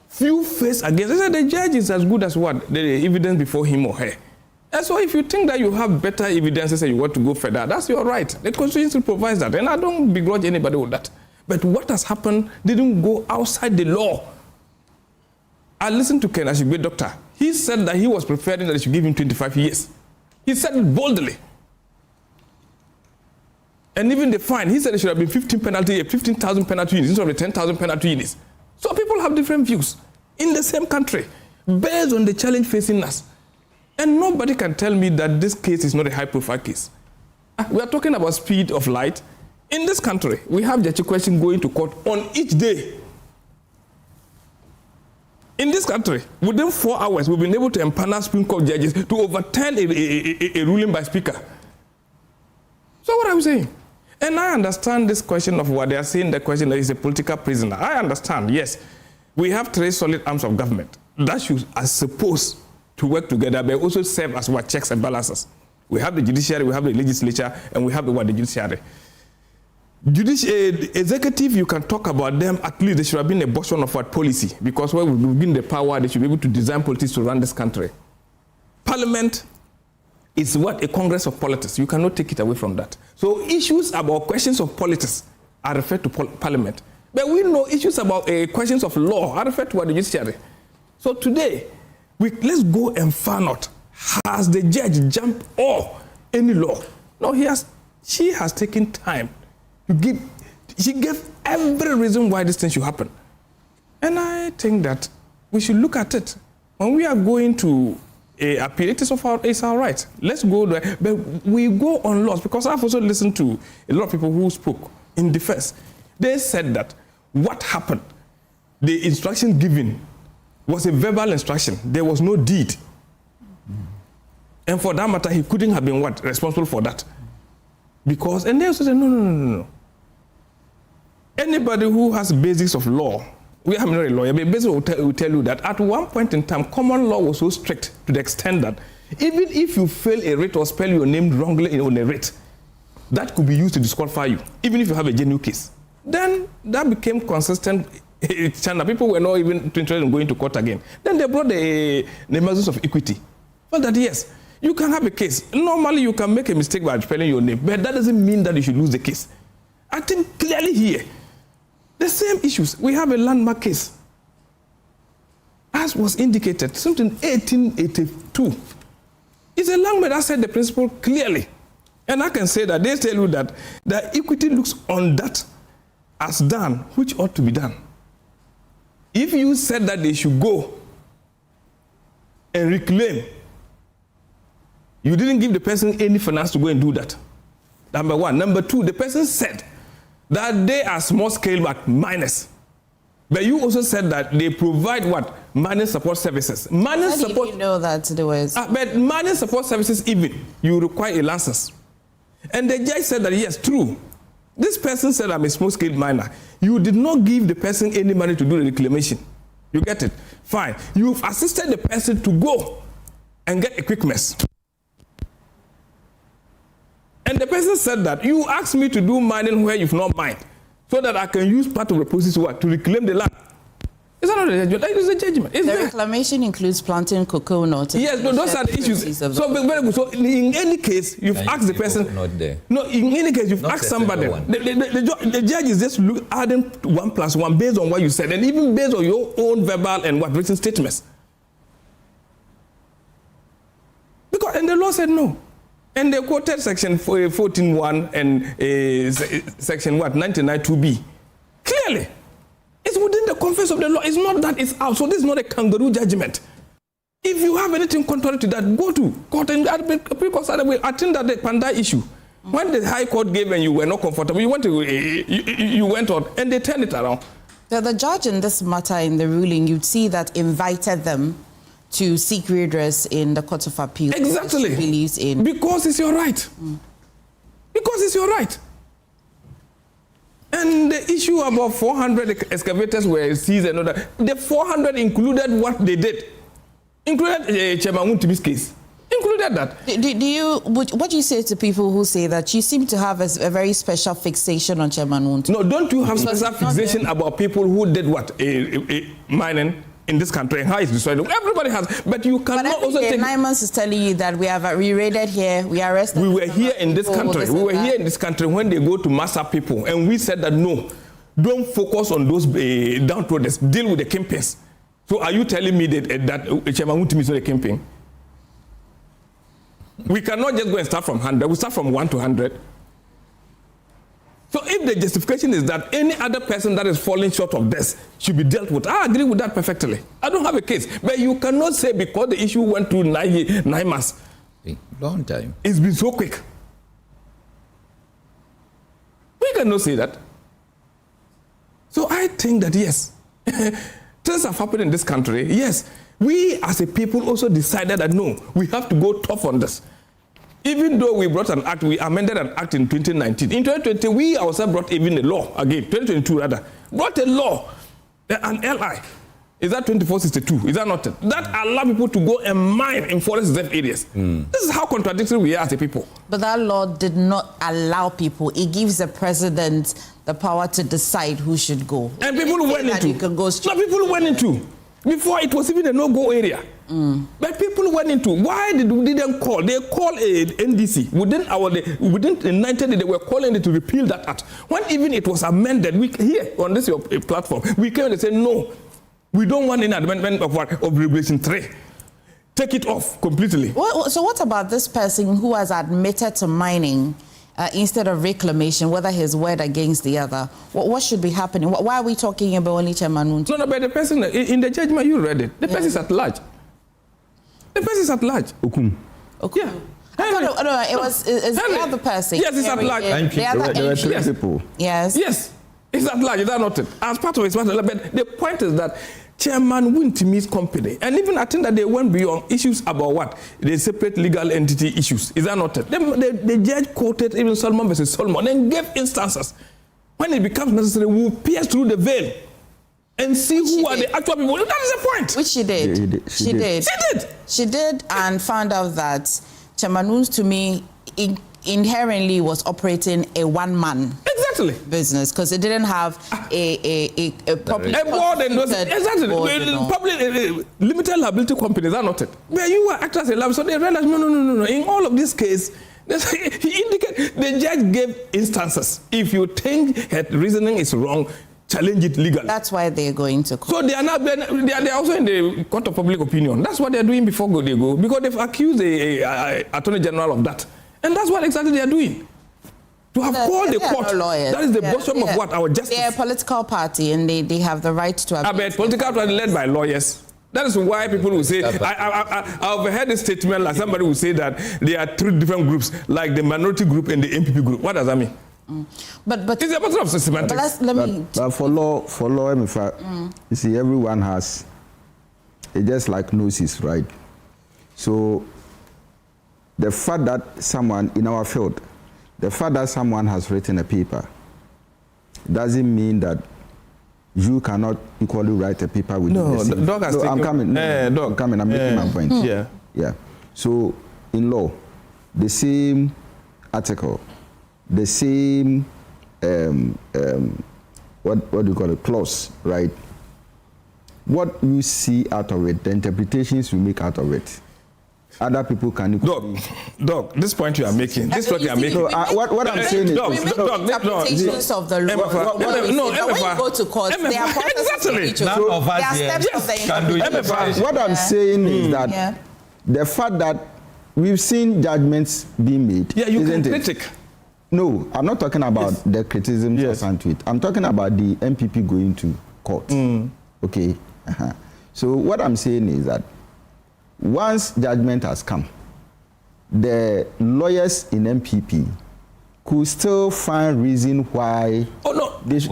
Few face against. They said the judge is as good as what? The evidence before him or her. And so if you think that you have better evidence and you want to go further, that's your right. The Constitution still provides that. And I don't begrudge anybody with that. But what has happened didn't go outside the law. I listened to Ken Ashigbe, doctor. He said that he was preferring that they should give him 25 years. He said it boldly. And even the fine, he said it should have been 15,000 penalty units instead of the 10,000 penalty units. So people have different views in the same country based on the challenge facing us. And nobody can tell me that this case is not a high-profile case. We are talking about speed of light. In this country, we have Judge Question going to court on each day. In this country, within 4 hours, we've been able to empanel Supreme Court judges to overturn a ruling by Speaker. So what are we saying? And I understand this question of what they are saying, the question that he's a political prisoner. I understand, yes. We have 3 solid arms of government that should, are supposed to work together, but also serve as what checks and balances. We have the judiciary, we have the legislature, and we have the judiciary. Executive, you can talk about them, at least they should have been a portion of what policy, because when we begin the power, they should be able to design politics to run this country. Parliament is what? A congress of politics. You cannot take it away from that. So issues about questions of politics are referred to Parliament. But we know issues about questions of law are referred to the judiciary. So today, let's go and find out, has the judge jumped off any law? No, she has taken time to give, she gave every reason why this thing should happen. And I think that we should look at it. When we are going to appeal, it's our right. Let's go there. But we go on laws, because I've also listened to a lot of people who spoke in defense. They said that what happened, the instruction given was a verbal instruction. There was no deed. And for that matter, he couldn't have been what? Responsible for that. Because, and they also said, no. Anybody who has basics of law, we are not a lawyer, but basically will tell you that at one point in time, common law was so strict to the extent that even if you fail a writ or spell your name wrongly on a writ, that could be used to disqualify you, even if you have a genuine case. Then that became consistent. People were not even interested in going to court again. Then they brought the measures of equity. Well, that yes, you can have a case. Normally, you can make a mistake by spelling your name, but that doesn't mean that you should lose the case. I think clearly here, the same issues. We have a landmark case. As was indicated, something 1882. It's a landmark that said the principle clearly. And I can say that they tell you that the equity looks on that as done, which ought to be done. If you said that they should go and reclaim, you didn't give the person any finance to go and do that. Number one. Number two, the person said that they are small scale but miners. But you also said that they provide what? Mining support services. Mining support. You know that there was. But mining support services, even you require a license. And the judge said that yes, true. This person said I'm a small scale miner. You did not give the person any money to do the reclamation. You get it? Fine. You've assisted the person to go and get equipment. And the person said that you asked me to do mining where you've not mined, so that I can use part of the process to reclaim the land. Is that not a judgment? That is a judgment. The reclamation includes planting cocoa nuts. Yes, no, those are the issues. So very good. So in any case, you've asked the person. Not there. No, in any case, you've asked somebody. The judge is just adding 1 + 1 based on what you said, and even based on your own verbal and what written statements. And the law said no. And they quoted section 14.1 and section 99.2b. Clearly, it's within the confines of the law. It's not that it's out. So this is not a kangaroo judgment. If you have anything contrary to that, go to court and attend that the Panda issue. When the High Court gave and you were not comfortable, you went on and they turned it around. The judge in this matter, in the ruling, you'd see that invited them to seek redress in the Court of Appeal. Exactly. Believes in. Because it's your right. Because it's your right. And the issue about 400 excavators were seized and other. The 400 included what they did. Included Chairman Wontumi's case. Included that. What do you say to people who say that you seem to have a very special fixation on Chairman Wontumi? No, don't you have special fixation about people who did what? Mining in this country and how it's destroyed? Everybody has, but you cannot also take... 9 months is telling you that we have raided here, we arrested... We were here in this country. We were here in this country when they go to massacre people, and we said that no, don't focus on those downtrodden, deal with the kingpins. So are you telling me that Chairman Wontumi is not a kingpin? We cannot just go and start from 100. We start from 1 to 100. So if the justification is that any other person that is falling short of this should be dealt with, I agree with that perfectly. I don't have a case. But you cannot say because the issue went through 9 months. Long time. It's been so quick. We cannot say that. So I think that yes, things have happened in this country. Yes, we as a people also decided that no, we have to go tough on this. Even though we brought an act, we amended an act in 2019. In 2020, we ourselves brought even a law, again, 2022 rather, brought a law, an LI. Is that 2462? Is that not it? That allow people to go and mine in forest reserve areas. This is how contradictory we are as a people. But that law did not allow people. It gives the president the power to decide who should go. And people went into. People went into. Before it was even a no-go area. But people went into. Why didn't call? They called a NDC. Within 90 days, they were calling it to repeal that act. When even it was amended, we here on this platform, we came and said, no, we don't want any amendment of Regulation 3. Take it off completely. So what about this person who has admitted to mining instead of reclamation, whether his word against the other? What should be happening? Why are we talking about only Chairman Wontumi? No, but the person, in the judgment, you read it. The person is at large. The person is at large. Okay. Yeah. No, it was the other person. Yes, it's at large. There were 3 people. Yes. Yes, it's at large. Is that not it? As part of his matter. But the point is that Chairman Wontumi's company, and even I think that they went beyond issues about what? The separate legal entity issues. Is that not it? The judge quoted even Solomon versus Solomon and gave instances. When it becomes necessary, we'll pierce through the veil and see who are the actual people. That is the point. Which she did. She did and found out that Chairman Wontumi inherently was operating a one-man business because it didn't have a public board and public limited liability company. Is that not it? Where you were acting as a lab, so they realized no. In all of this case, he indicated the judge gave instances. If you think her reasoning is wrong, challenge it legally. That's why they're going to court. So they are also in the court of public opinion. That's what they're doing before they go, because they've accused the Attorney General of that. And that's what exactly they are doing. To have called the court. That is the bottom of what our justice. They're a political party and they have the right to... But political party led by lawyers. That is why people will say, I've heard a statement like somebody will say that there are 3 different groups, like the minority group and the MPP group. What does that mean? But it's a matter of semantics. But for law, Emefa, you see, everyone has, it's just like noses, right? So the fact that someone in our field, the fact that someone has written a paper doesn't mean that you cannot equally write a paper with the same. I'm coming. I'm making my point. Yeah. So in law, the same article, the same what do you call it, clause, right? What you see out of it, the interpretations you make out of it, other people can equally. Doc, this point you are making, this is what you are making. What I'm saying is, interpretations of the law. When you go to court, there are processes for each of them. There are steps of the interpretation. What I'm saying is that the fact that we've seen judgments being made. Yeah, you can critic. No, I'm not talking about the criticism to it. I'm talking about the MPP going to court. Okay. So what I'm saying is that once judgment has come, the lawyers in MPP could still find reason why. Oh no! That's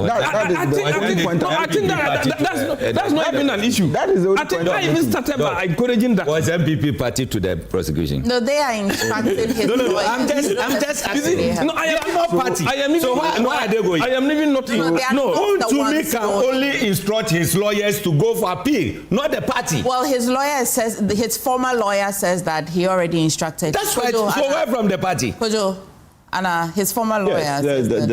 not even an issue. That is the only I think I even started by encouraging that. Was MPP party to the prosecution? No, they are instructing his No, I'm just asking. No, I am not party. So why are they going? I am even not. Wontumi can only instruct his lawyers to go for appeal, not the party. Well, his lawyer says, his former lawyer says that he already instructed. That's right. So where from the party? Kojo. And his former lawyer. Yes, I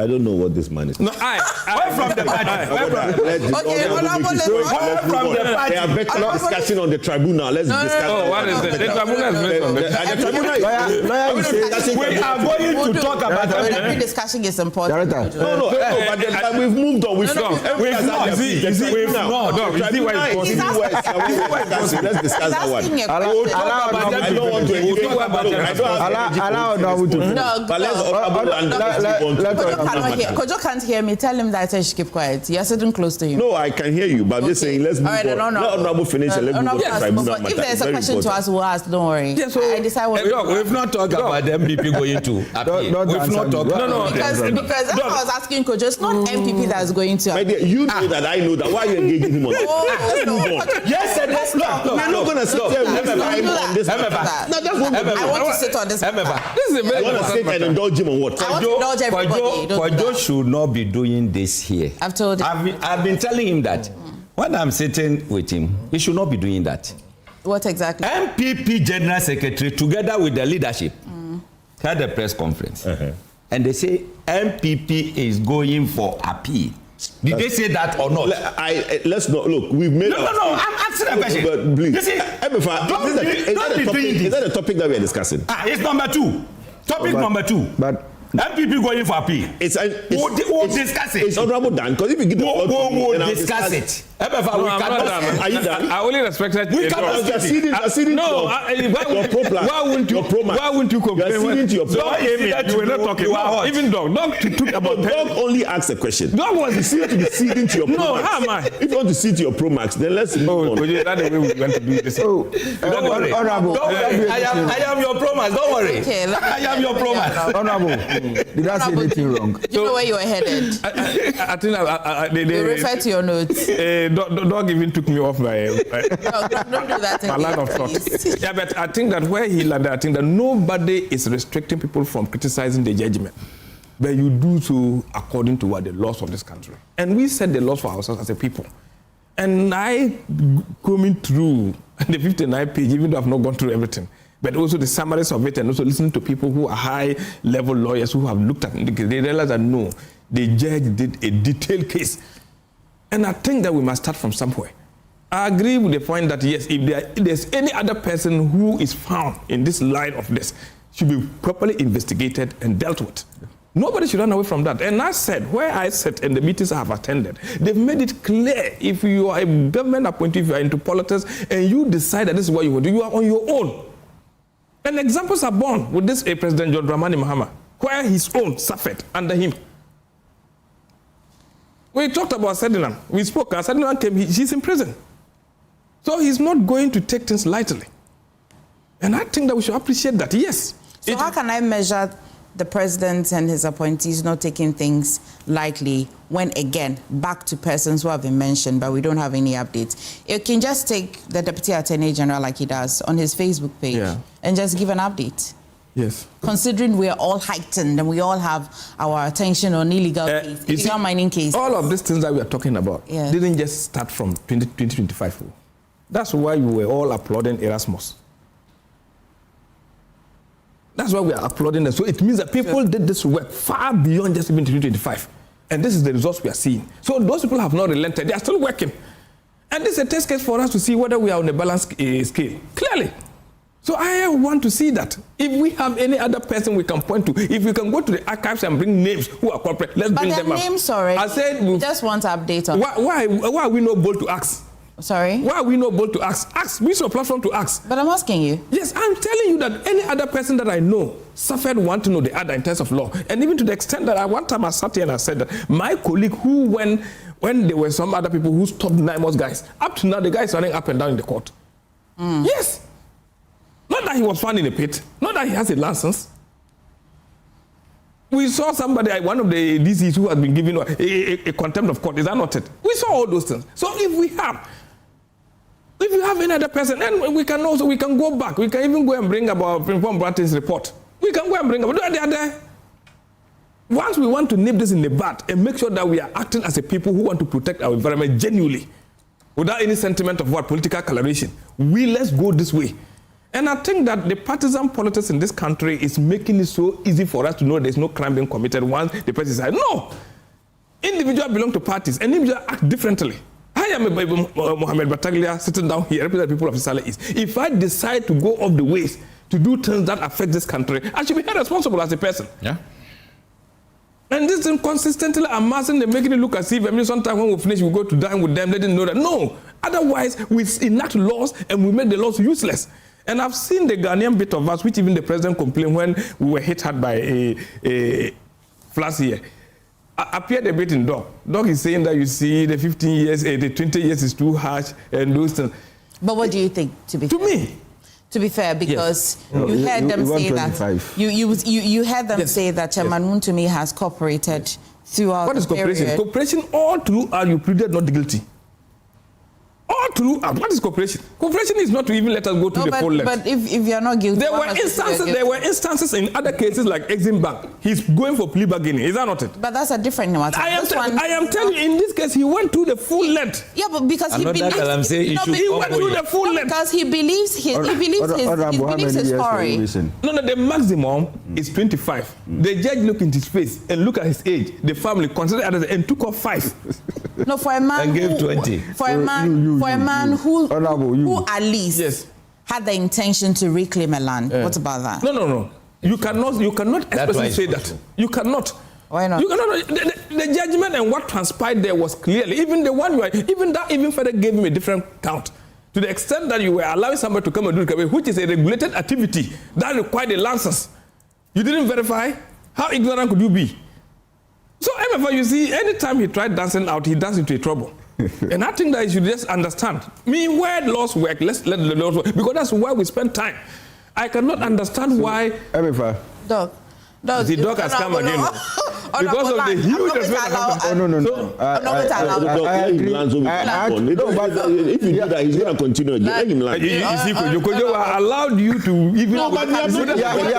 don't know what this man is. No, where from the party? Okay, where from the party? They are better discussion on the tribunal. Let's discuss. Oh, what is it? The tribunal is based on the tribunal. We are going to talk about every discussion is important. No, but we've moved on. We've not. Let's discuss that one. I don't want to. Kojo can't hear me. Tell him that I should keep quiet. You're sitting close to him. No, I can hear you, but I'm just saying let's move on. Let Honorable finish and let's move on to tribunal. If there's a question to ask, we'll ask. Don't worry. Yeah, so I decide what we've not talked about the MPP going to appeal. We've not talked. No, because that's what I was asking Kojo. It's not MPP that's going to. My dear, you know that I know that. Why are you engaging him on that? Yes, and let's stop. We're not going to sit there on this. I want to sit on this. This is a very sit and indulge him on what? I want to indulge everybody. Kojo should not be doing this here. I've told him. I've been telling him that when I'm sitting with him, he should not be doing that. What exactly? MPP General Secretary, together with the leadership, had a press conference. And they say MPP is going for appeal. Did they say that or not? Let's not look. We've made. No. I'm asking a question. But please, you see, is that a topic that we are discussing? It's number 2. Topic number 2. But MPP going for appeal. We'll discuss it. It's honorable done because if you give the floor, we'll discuss it. Are you done? I only respected. We cannot acceding why wouldn't you complain? Acceding to your promax. You were not talking. Even Dog took about. Dog only asked a question. Dog was ceding to your promax. No, how am I? If you want to cede to your promax, then let's move on. That's the way we went to do this. Don't worry. Honorable. I am your promax. Don't worry. I am your promax. Honorable. Did I say anything wrong? You know where you were headed. I think they refer to your notes. Dog even took me off my don't do that my line of thought. Yeah, but I think that where he landed, I think that nobody is restricting people from criticizing the judgment. But you do so according to what the laws of this country. And we set the laws for ourselves as a people. And I coming through the 59 page, even though I've not gone through everything, but also the summaries of it and also listening to people who are high-level lawyers who have looked at it, they realize that no, the judge did a detailed case. And I think that we must start from somewhere. I agree with the point that yes, if there's any other person who is found in this line of this, should be properly investigated and dealt with. Nobody should run away from that. And I said, where I sat and the meetings I have attended, they've made it clear if you are a government appointee, if you are into politics, and you decide that this is what you want to do, you are on your own. And examples are born with this President John Dramani Mahama, where his own suffered under him. We talked about Sedinam. We spoke. Sedinam came. He's in prison. So he's not going to take things lightly. And I think that we should appreciate that, yes. So how can I measure the president and his appointees not taking things lightly when, again, back to persons who have been mentioned, but we don't have any updates. You can just take the Deputy Attorney General like he does on his Facebook page and just give an update. Yes. Considering we are all heightened and we all have our attention on illegal mining cases. All of these things that we are talking about didn't just start from 2025. That's why we were all applauding Erasmus. That's why we are applauding them. So it means that people did this work far beyond just even 2025. And this is the results we are seeing. So those people have not relented. They are still working. And this is a test case for us to see whether we are on a balanced scale. Clearly. So I want to see that. If we have any other person we can point to, if we can go to the archives and bring names who are corporate, let's bring them up. But the names already. I said, we just want to update on. Why are we not bold to ask? Sorry? Why are we not bold to ask? Ask. We should platform to ask. But I'm asking you. Yes, I'm telling you that any other person that I know suffered one to know the other in terms of law. And even to the extent that one time I sat here and I said that my colleague who, when there were some other people who stopped Naimos guys, up to now the guy is running up and down in the court. Yes. Not that he was found in a pit. Not that he has a license. We saw somebody, one of the DCs who has been given a contempt of court. Is that not it? We saw all those things. So if you have any other person, and we can go back. We can even go and bring about Reform Bratton's report. We can go and bring about they are there. Once we want to nip this in the bud and make sure that we are acting as a people who want to protect our environment genuinely, without any sentiment of political coloration, let's go this way. And I think that the partisan politics in this country is making it so easy for us to know there's no crime being committed once the person says, no. Individuals belong to parties and individuals act differently. I am Mohammed Bataglia sitting down here representing people of Isala East. If I decide to go off the ways to do things that affect this country, I should be held responsible as a person. Yeah. And this thing consistently amassing and making it look as if, sometimes when we finish, we go to dine with them, they didn't know that. No. Otherwise, we enact laws and we make the laws useless. And I've seen the Ghanaian bit of us, which even the president complained when we were hit hard by a floods here. Appeared a bit in Doc. Doc is saying that you see the 15 years, the 20 years is too harsh and those things. But what do you think, to be fair? Me? To be fair, because you heard them say that. You heard them say that Chairman Wontumi has cooperated throughout What is cooperation? Period. Cooperation all throughout you pleaded not guilty. All throughout. What is cooperation? Cooperation is not to even let us go to the full length. But if you're not guilty, there were instances in other cases like Exim Bank. He's going for plea bargaining. Is that not it? But that's a different matter. I am telling you, in this case, he went to the full length. Yeah, but because he believes he went to the full length because he believes his story. No, the maximum is 25. The judge looked into his face and looked at his age, the family, considered others, and took off 5. No, for a man and gave 20. For a man who at least had the intention to reclaim a land. What about that? No. You cannot expressly say that. You cannot. Why not? You cannot. The judgment and what transpired there was clearly. Even the one even further gave him a different count. To the extent that you were allowing somebody to come and do the which is a regulated activity that required a license. You didn't verify? How ignorant could you be? So, Emefa, you see, anytime he tried dancing out, he danced into trouble. And I think that you should just understand. Where laws work, let's let the laws work. Because that's where we spend time. I cannot understand why... Emefa. Dog. The dog has come again. Because of the huge effect. No. I agree. If you do that, he's going to continue. Let him land. You see, Kojo allowed you to even...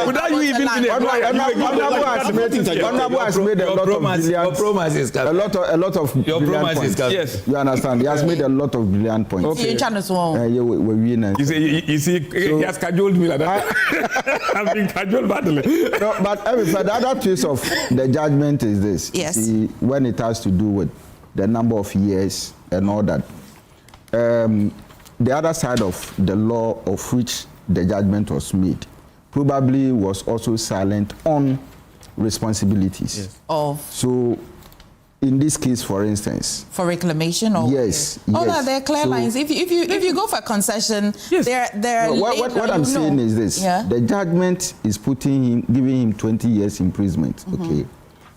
Without you even... Honorable has made a lot of brilliant points. Yes. You understand? He has made a lot of brilliant points. Okay. You see, he has cajoled me like that. I've been cajoled badly. But the other piece of the judgment is this. Yes. See, when it has to do with the number of years and all that, the other side of the law of which the judgment was made probably was also silent on responsibilities. Yes. So, in this case, for instance, for reclamation, or yes. No, there are clear lines. If you go for concession, there. What I'm saying is this: the judgment is giving him 20 years imprisonment. Okay.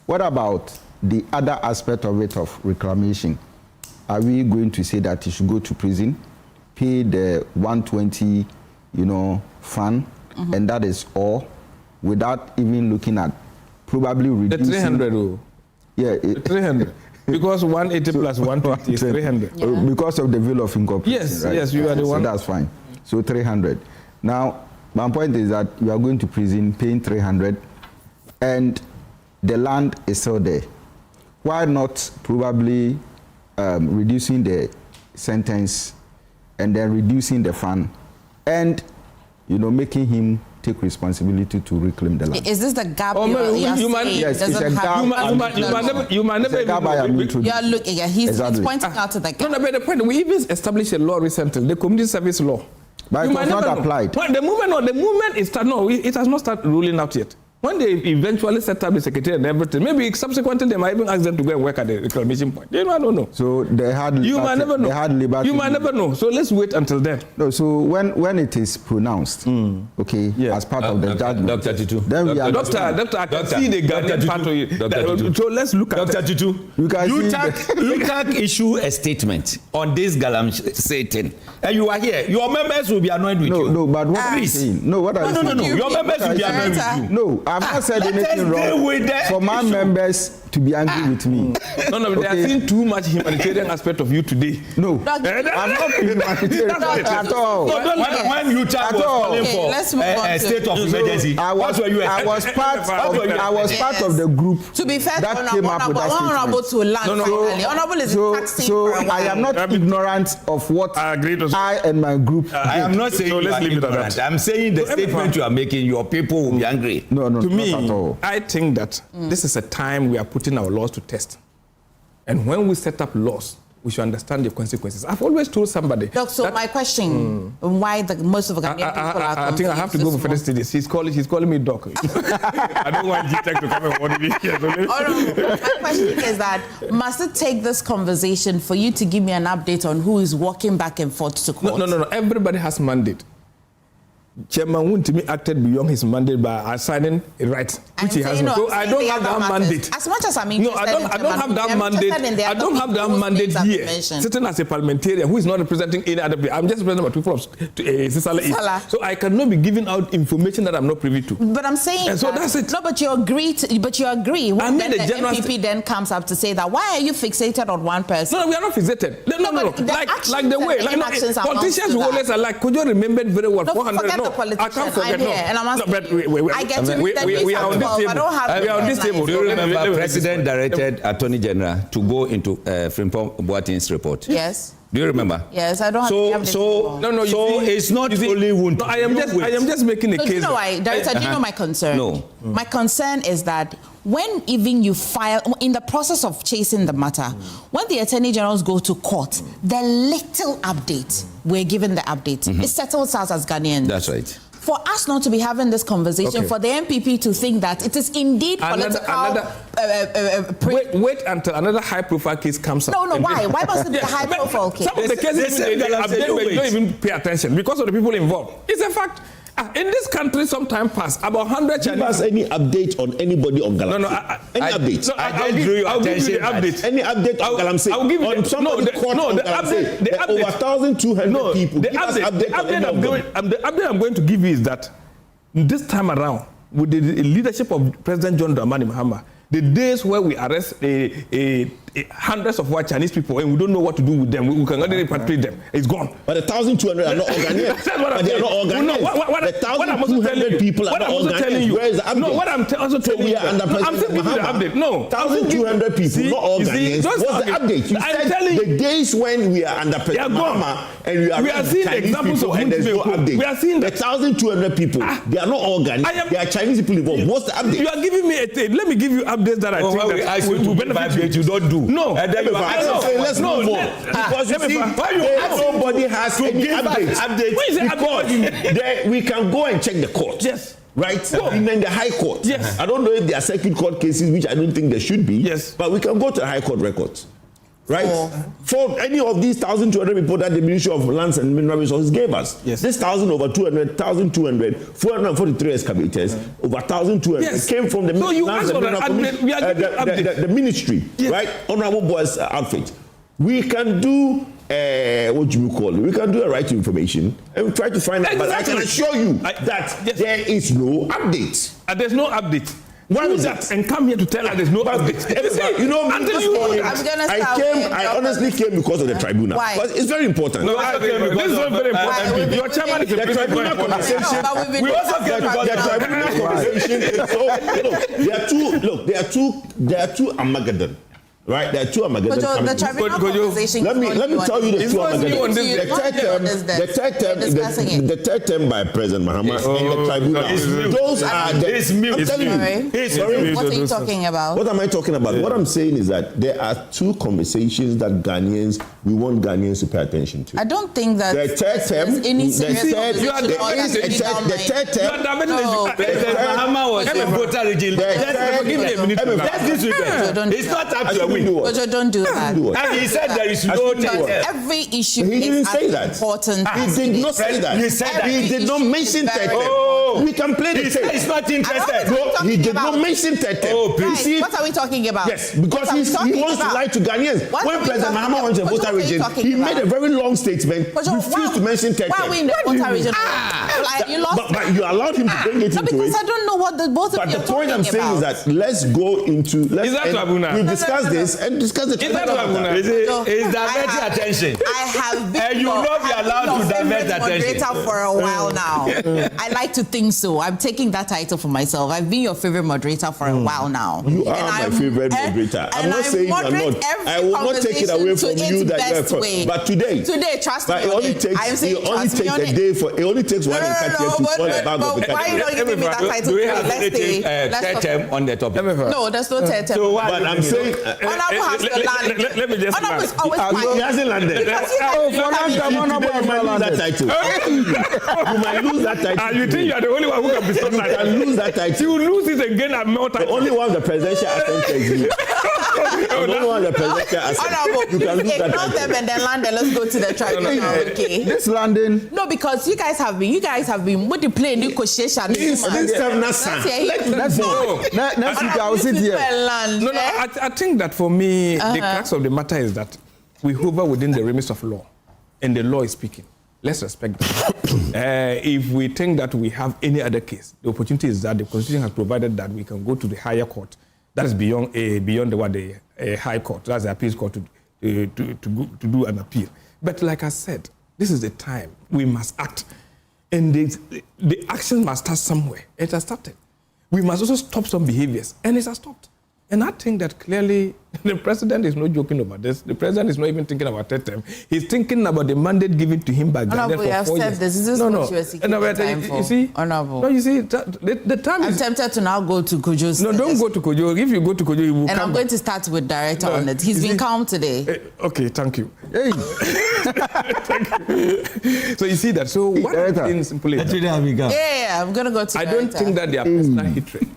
What about the other aspect of it of reclamation? Are we going to say that he should go to prison, pay the 120, fine, and that is all, without even looking at probably reducing. The 300. Oh. Yeah. 300. Because 180 plus 120 is 300. Yeah. Because of the veil of incorporation. Yes, right? yes, you are the one. So that's fine. So 300. Now, my point is that you are going to prison paying 300 and the land is still there. Why not probably reducing the sentence and then reducing the fine and, making him take responsibility to reclaim the land? Is this the gap Yes, it's a gap. You might never even... You are looking at, he's pointing out to the gap. No, but the point, we even established a law recently, the community service law. But it was not applied. Well, the moment it has not started ruling out yet. When they eventually set up the secretary and everything, maybe subsequently they might even ask them to go and work at the reclamation point. I don't know. So they had liberty. You might never know. They had liberty. You might never know. So let's wait until then. No. So when it is pronounced, okay, as part of the judgment, Dr. Titu. Then we are Doctor, I can see the Ghanaian part of it. So let's look at Dr. Titu. You can't issue a statement on this Galamsey thing, and you are here. Your members will be annoyed with you. No, but what are you saying? No, what are you saying? No. Your members will be annoyed with you. No. I've not said anything wrong for my members to be angry with me. No, they are seeing too much humanitarian aspect of you today. No, I'm not humanitarian at all. When you was calling for a state of emergency, I was part of the group. To be fair, that came up with that honorable to land finally. Honorable is taxing so I am not ignorant of what I and my group. I am not saying you are ignorant. I'm saying the statement you are making, your people will be angry. No, to me, not at all. I think that this is a time we are putting our laws to test. And when we set up laws, we should understand the consequences. I've always told somebody. Doc, so my question, why most of the Ghanaian people are confused? I think I have to go for further studies. He's calling me Doc. I don't want GTech to come and warn me here. My question is that, must it take this conversation for you to give me an update on who is walking back and forth to court? No. Everybody has mandate. Chairman Wontumi acted beyond his mandate by assigning a right, which he has not. So I don't have that mandate. As much as I'm interested I don't have that mandate. I don't have that mandate here. Sitting as a parliamentarian who is not representing any other people. I'm just representing people of Sisala East. So I cannot be giving out information that I'm not privy to. But I'm saying and so that's it. No, but you agree when the MPP then comes up to say that why are you fixated on one person? No, we are not fixated. No. Like the way politicians who always are like, Kojo remembered very well 400. I can't forget. No, and I'm asking. I get to read we are on this table. I don't have. We are on this table. Do you remember President directed Attorney General to go into Frimpong Boateng's report? Yes. Do you remember? Yes, I don't have. So it's not only Wontumi. No, I am just making a case. Do you know why, Director? Do you know my concern? No. My concern is that when even you file, in the process of chasing the matter, when the Attorney Generals go to court, the little update, we're given the update. It settles us as Ghanaians. That's right. For us not to be having this conversation, for the MPP to think that it is indeed political... Wait until another high-profile case comes up. No, why? Why must it be a high-profile case? Some of the cases they don't even pay attention because of the people involved. It's a fact. In this country, some time passed. About 100 Chinese. Give us any update on anybody on Galamsey. Any update? I'll give you the update. Any update on Galamsey? I'll give you on somebody caught on Galamsey. The update. Over 1,200 people. The update I'm going to give you is that this time around, with the leadership of President John Dramani Mahama, the days where we arrest hundreds of white Chinese people and we don't know what to do with them, we can only repatriate them. It's gone. But the 1,200 are not Ghanaians. But they are not Ghanaians. The 1,200 people are not Ghanaians. Where is the update? No, what I'm also telling you. I'm telling you the update. No. 1,200 people, not all Ghanaians. What's the update? You said the days when we are under President Mahama and we are seeing examples of and there's no update. We are seeing the 1,200 people. They are not all Ghanaians. They are Chinese people involved. What's the update? You are giving me a tape. Let me give you updates that I think that will benefit you. You don't do. No. Let's move on. Because you see, nobody has any updates. Because we can go and check the court. Yes. Right? And then the High Court. Yes. I don't know if there are circuit court cases, which I don't think there should be. Yes. But we can go to the High Court records. Right? For any of these 1,200 people that the Ministry of Lands and Mineral Resources gave us. Yes. This 1,200, 443 excavators, over 1,200 came from the Lands and Mineral the ministry, right? Honorable Boy's outfit. We can do what do you call it? We can do a right to information and we try to find out. But I can assure you that there is no update. There's no update. Why is that? And come here to tell us there's no update. You know, this morning, I honestly came because of the tribunal. Why? Because it's very important. No, this is not very important. Your chairman is a tribunal conversation. We also came because the tribunal conversation is so. There are two Armageddon. Right, there are two Armageddon. The tribunal conversation. Let me tell you the two Armageddon. The third term by President Mahama and the tribunal. Those are the. What are you talking about? What am I talking about? What I'm saying is that there are two conversations that we want Ghanaians to pay attention to. I don't think that the third term. The third term. Mahama was a voter regime. It's not up to we. Kojo, don't do that. And he said there is no every issue he didn't is say as that. important. He did not say that. He said that. He did not mention Tetem. We can play the tape. He's not interested. No, he did not mention Tetem. Oh, please. What are we talking about? Yes, because he wants to lie to Ghanaians. When President Mahama went to the voter region, he made a very long statement, refused to mention Tetem. Why are we in the voter region? But you allowed him to bring it into it. Because I don't know what both of you are talking about. But the point I'm saying is that let's go into... We discuss this and discuss the... Is that Tribunal? Is divert attention? I have been and you will not be allowed to divert attention. Moderator for a while now. I like to think so. I'm taking that title for myself. I've been your favorite moderator for a while now. You are my favorite moderator. I'm not saying you're not. I will not take it away from you that you're first. But today, trust me. It only takes one encounter to fall about of the why are you not giving me that title? Do we have anything third term on the topic? No, there's no third term. But I'm saying... Honorable has to land. Let me just... Honorable is always fine. He hasn't landed. You might lose that title. And you think you are the only one who can be stopped like that? You lose that title. You will lose it again and more title. The only one the presidential assent is you. The only one the presidential assent. Honorable, you can lose that ignore them and then land. Let's go to the tribunal. Okay. This landing. No, because you guys have been what you play negotiation. This time not son. Let's go. Next week I will sit here. No, I think that for me, the crux of the matter is that we hover within the remit of law, and the law is speaking. Let's respect that. If we think that we have any other case, the opportunity is that the Constitution has provided that we can go to the higher court. That is beyond the high court. That's the appeals court to do an appeal. But like I said, this is the time we must act, and the action must start somewhere. It has started. We must also stop some behaviors, and it has stopped. And I think that clearly the president is not joking about this. The president is not even thinking about that time. He's thinking about the mandate given to him by Ghana for 4 years. This is what you are seeking time for. You see, Honorable. No, you see, the time I'm tempted to now go to Kojo's. No, don't go to Kojo. If you go to Kojo, you will come. And I'm going to start with director on it. He's been calm today. Okay, thank you. Hey. Thank you. So you see that. So what is simple is that? Yeah, I'm going to go to I don't think that they are personal hatred.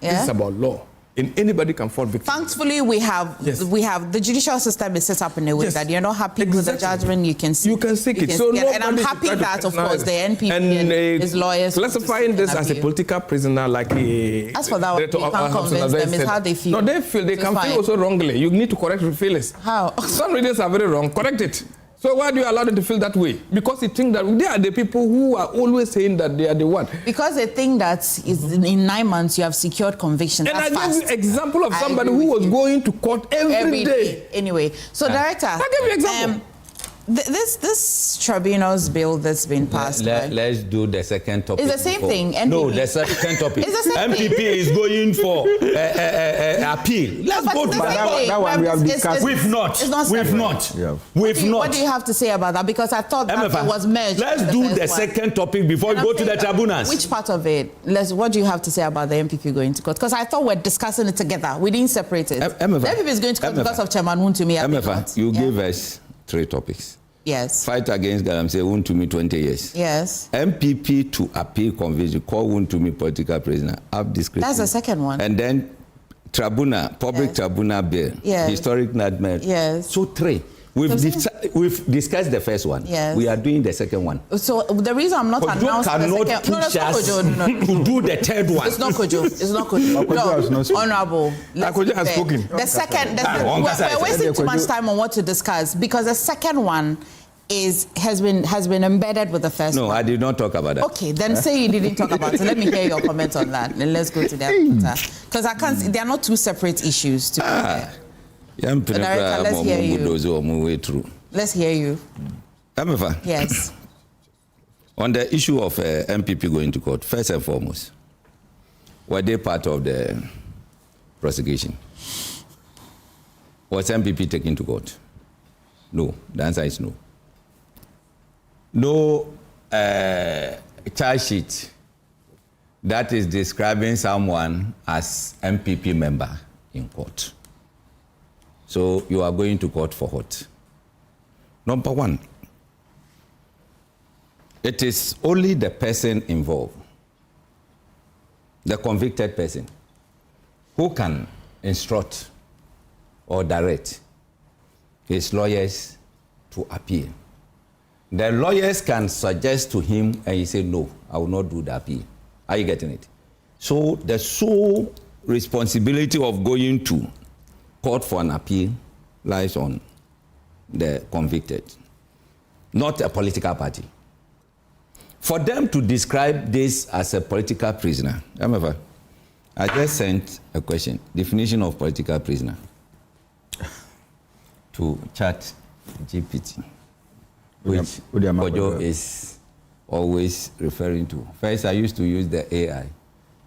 Yeah? This is about law. And anybody can fall victim. Thankfully, we have the judicial system is set up in a way that you're not happy with the judgment, you can seek. You can seek it. So and I'm happy that, of course, the NPP and his lawyers classifying this as a political prisoner, like a. As for that, you can't convince them. It's how they feel. No, they feel they can feel also wrongly. You need to correct your feelings. How? Some readers are very wrong. Correct it. So why do you allow them to feel that way? Because they think that they are the people who are always saying that they are the one. Because they think that in 9 months you have secured conviction. And I give you an example of somebody who was going to court every day. Anyway, so director, I'll give you an example. This tribunal's bill that's been passed. Let's do the second topic. It's the same thing. NPP. No, the second topic. It's the same MPP thing. is going for appeal. Let's go to that one. We have discussed. We've not. What do you have to say about that? Because I thought that it was merged. Let's do the second topic before we go to the tribunals. Which part of it? What do you have to say about the MPP going to court? Because I thought we're discussing it together. We didn't separate it. Emefa, the MPP is going to court because of Chairman Wontumi. Emefa, you gave us 3 topics. Yes. Fight against Galamsey, Wontumi 20 years. Yes. MPP to appeal conviction, call Wontumi political prisoner. Have discretion. That's the second one. And then tribunal, public tribunal bill, historic nightmare. Yes. So 3. We've discussed the first one. Yes. We are doing the second one. So the reason I'm not announcing the second... No, to do the third one. It's not Kojo. It's not Kojo. No, Honorable. Kojo has spoken. The second... We're wasting too much time on what to discuss because the second one has been embedded with the first one. No, I did not talk about that. Okay, then say you didn't talk about it. Let me hear your comment on that. And let's go to that matter. Because I can't. They are not two separate issues. To Director, let's hear you. Let's hear you. Emefa. Yes. On the issue of MPP going to court, first and foremost, were they part of the prosecution? Was MPP taken to court? No. The answer is no. No charge sheet that is describing someone as MPP member in court. So you are going to court for what? Number one, it is only the person involved, the convicted person, who can instruct or direct his lawyers to appeal. The lawyers can suggest to him and he say, no, I will not do the appeal. Are you getting it? So the sole responsibility of going to court for an appeal lies on the convicted, not a political party. For them to describe this as a political prisoner, however, I just sent a question, definition of political prisoner, to Chat GPT, which Kojo is always referring to. First, I used to use the AI,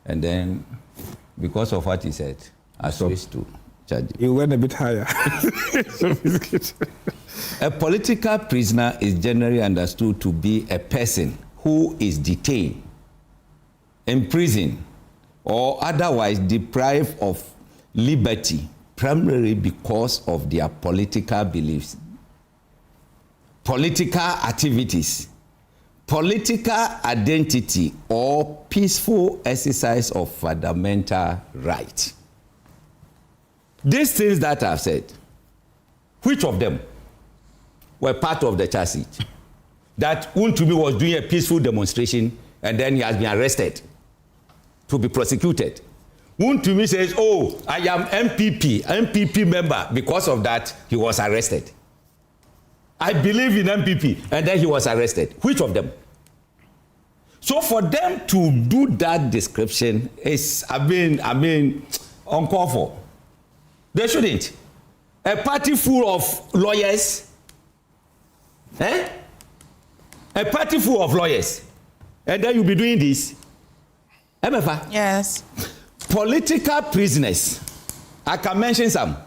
and then because of what he said, I switched to Chat GPT. You went a bit higher. A political prisoner is generally understood to be a person who is detained, imprisoned, or otherwise deprived of liberty, primarily because of their political beliefs, political activities, political identity, or peaceful exercise of fundamental rights. These things that I've said, which of them were part of the charge sheet? That Wontumi was doing a peaceful demonstration and then he has been arrested to be prosecuted. Wontumi says, oh, I am MPP member. Because of that, he was arrested. I believe in MPP, and then he was arrested. Which of them? So for them to do that description is, I mean, uncalled for. They shouldn't. A party full of lawyers, a party full of lawyers, and then you'll be doing this. Emefa? Yes. Political prisoners. I can mention some.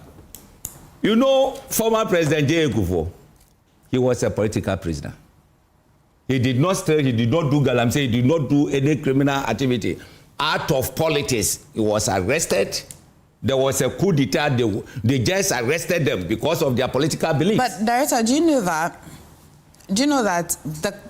You know, former President J. Akufo, he was a political prisoner. He did not steal, he did not do Galamsey, he did not do any criminal activity. Out of politics, he was arrested. There was a coup d'etat, they just arrested them because of their political beliefs. But Director, do you know that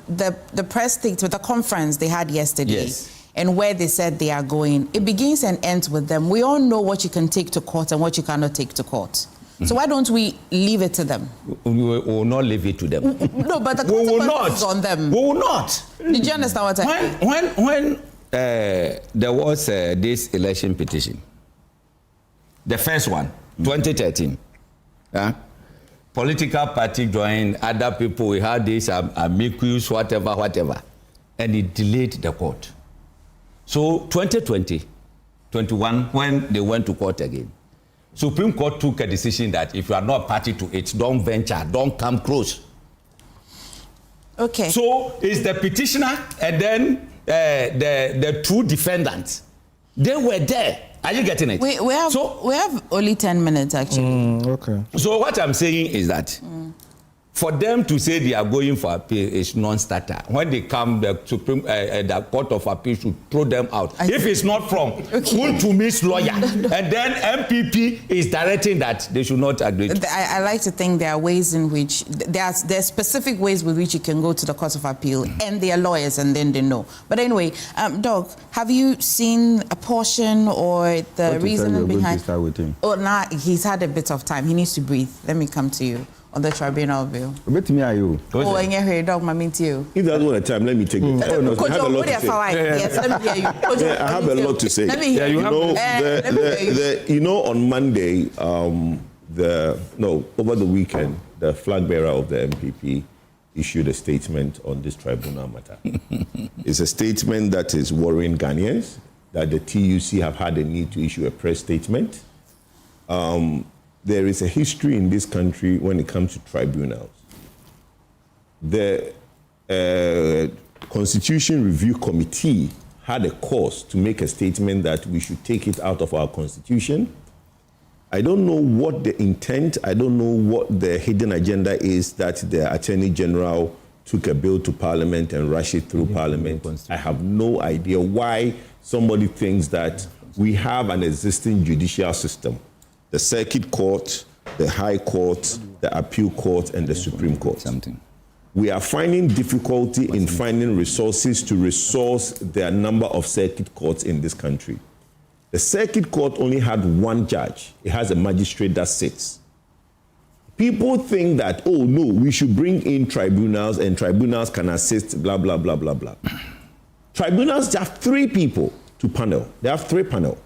the press statement, the conference they had yesterday, yes, and where they said they are going, it begins and ends with them. We all know what you can take to court and what you cannot take to court. Mm-hmm. So why don't we leave it to them? We will not leave it to them. No, but the consequences on them. We will not. Did you understand what I mean? When there was this election petition, the first one, 2013, political party joined, other people, we had this amicus, whatever, and it delayed the court. So 2020, 21, when they went to court again, Supreme Court took a decision that if you are not party to it, don't venture, don't come close. Okay. So it's the petitioner and then the two defendants. They were there. Are you getting it? We have only 10 minutes actually. Okay. So what I'm saying is that for them to say they are going for appeal is non-starter. When they come, the Supreme, the Court of Appeal should throw them out. If it's not from Wontumi's lawyer, and then MPP is directing that, they should not agree to. I like to think there are ways in which, there are specific ways with which you can go to the Court of Appeal, and they are lawyers, and then they know. But anyway, Doc, have you seen a portion or the reason behind? Start with him? Oh, now he's had a bit of time. He needs to breathe. Let me come to you on the tribunal bill. Wait me, are you? Oh, and you're Dog, mommy, to you. If there's one time, let me take it. Oh, no, I have a lot to say. Yes, let me hear you. Kojo, I have a lot to say. Let me hear you. You know, on Monday, over the weekend, the flag bearer of the MPP issued a statement on this tribunal matter. It's a statement that is worrying Ghanaians, that the TUC have had a need to issue a press statement. There is a history in this country when it comes to tribunals. The Constitution Review Committee had a cause to make a statement that we should take it out of our Constitution. I don't know what the intent, I don't know what the hidden agenda is that the Attorney General took a bill to Parliament and rushed it through Parliament. I have no idea why somebody thinks that we have an existing judicial system. The Circuit Court, the High Court, the Appeal Court, and the Supreme Court. We are finding difficulty in finding resources to resource the number of circuit courts in this country. The Circuit Court only had one judge. It has a magistrate that sits. People think that, oh no, we should bring in tribunals and tribunals can assist, blah, blah, blah, blah, blah. Tribunals have 3 people to panel. They have 3 panel.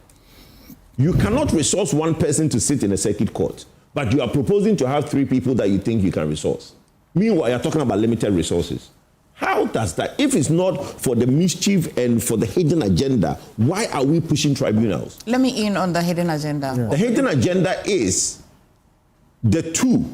You cannot resource one person to sit in a circuit court, but you are proposing to have 3 people that you think you can resource. Meanwhile, you're talking about limited resources. How does that, if it's not for the mischief and for the hidden agenda, why are we pushing tribunals? Let me in on the hidden agenda. Yeah. The hidden agenda is the 2,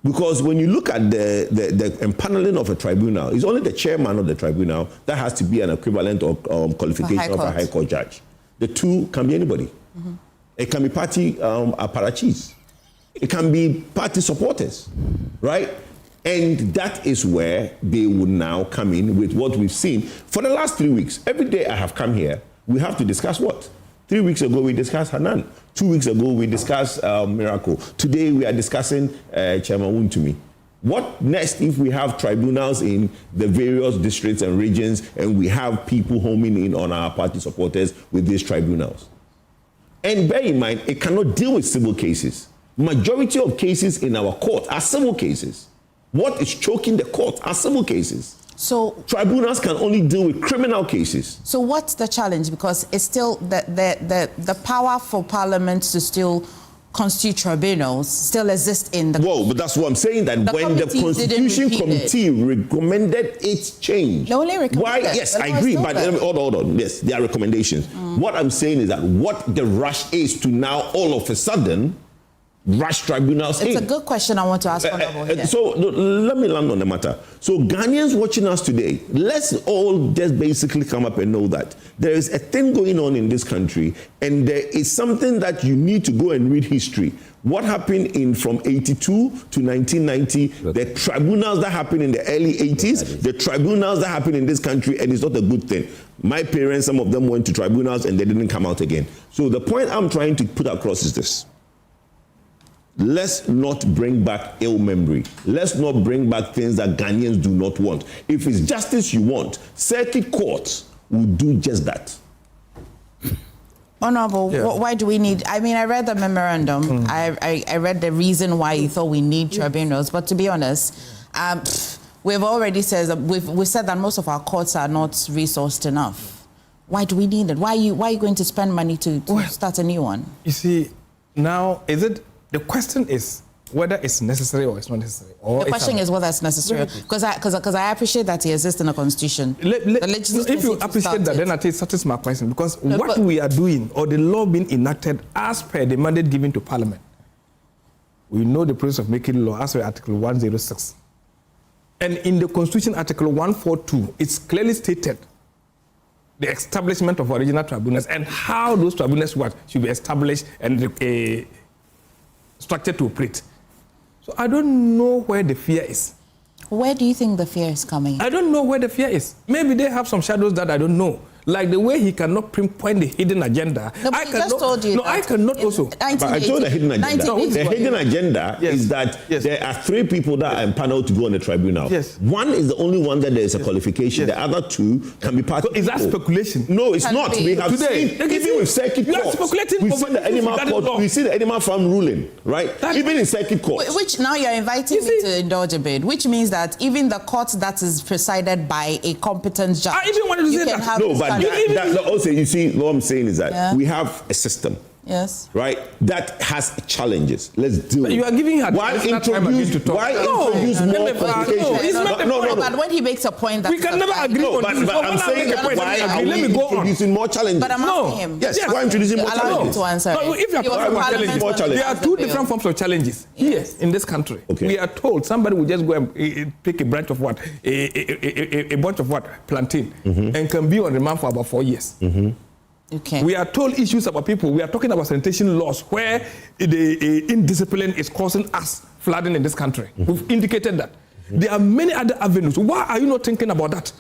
because when you look at the empaneling of a tribunal, it's only the chairman of the tribunal that has to be an equivalent or qualification of a high court judge. The 2 can be anybody. Mm-hmm. It can be party apparatchiks. It can be party supporters, right? And that is where they would now come in with what we've seen for the last 3 weeks. Every day I have come here, we have to discuss what? 3 weeks ago, we discussed Hanan. 2 weeks ago, we discussed Miracle. Today, we are discussing Chairman Wontumi. What next if we have tribunals in the various districts and regions and we have people homing in on our party supporters with these tribunals? And bear in mind, it cannot deal with civil cases. Majority of cases in our court are civil cases. What is choking the court are civil cases. So tribunals can only deal with criminal cases. So what's the challenge? Because it's still the power for Parliament to still constitute tribunals still exists in the. Well, but that's what I'm saying. That when the Constitution Committee recommended its change, they only recommended. Why? Yes, I agree. But hold on. Yes, there are recommendations. What I'm saying is that what the rush is to now all of a sudden rush tribunals in. It's a good question I want to ask. So let me land on the matter. So Ghanaians watching us today, let's all just basically come up and know that there is a thing going on in this country, and there is something that you need to go and read history. What happened from 82 to 1990, the tribunals that happened in the early 80s, the tribunals that happened in this country, and it's not a good thing. My parents, some of them went to tribunals and they didn't come out again. So the point I'm trying to put across is this. Let's not bring back ill memory. Let's not bring back things that Ghanaians do not want. If it's justice you want, circuit courts will do just that. Honorable, why do we need? I mean, I read the memorandum. I read the reason why you thought we need tribunals. But to be honest, we've already said that we've said that most of our courts are not resourced enough. Why do we need it? Why are you going to spend money to start a new one? You see, now the question is whether it's necessary or it's not necessary. The question is whether it's necessary. Because I appreciate that it exists in the Constitution. If you appreciate that, then I think that is my question. Because what we are doing, or the law being enacted as per the mandate given to Parliament, we know the process of making law as per Article 106. And in the Constitution, Article 142, it's clearly stated the establishment of original tribunals and how those tribunals should be established and structured to operate. So I don't know where the fear is. Where do you think the fear is coming? I don't know where the fear is. Maybe they have some shadows that I don't know. Like the way he cannot pinpoint the hidden agenda. No, I cannot also. But I told the hidden agenda. The hidden agenda is that there are 3 people that are empaneled to go on the tribunal. Yes. One is the only one that there is a qualification. The other 2 can be part of. Is that speculation? No, it's not. We have seen, even with circuit courts, we've seen the animal court, we see the animal farm ruling, right? Even in circuit courts. Which now you're inviting me to indulge a bit, which means that even the court that is presided by a competent judge, I even wanted to say that. No, but also, you see, what I'm saying is that we have a system. Yes. Right? That has challenges. Let's deal with it. You are giving her why introduce more complications? No. But when he makes a point that we can never agree on this. But I'm saying why are we introducing more challenges? But I'm asking him. Yes, why introducing more challenges? To answer. No, if you are more challenges, there are two different forms of challenges here in this country. Okay. We are told somebody will just go and pick a branch of what? A bunch of what? Plantain. And can be on remand for about 4 years. Okay. We are told issues about people. We are talking about sanitation laws where the indiscipline is causing us flooding in this country. We've indicated that. There are many other avenues. Why are you not thinking about that?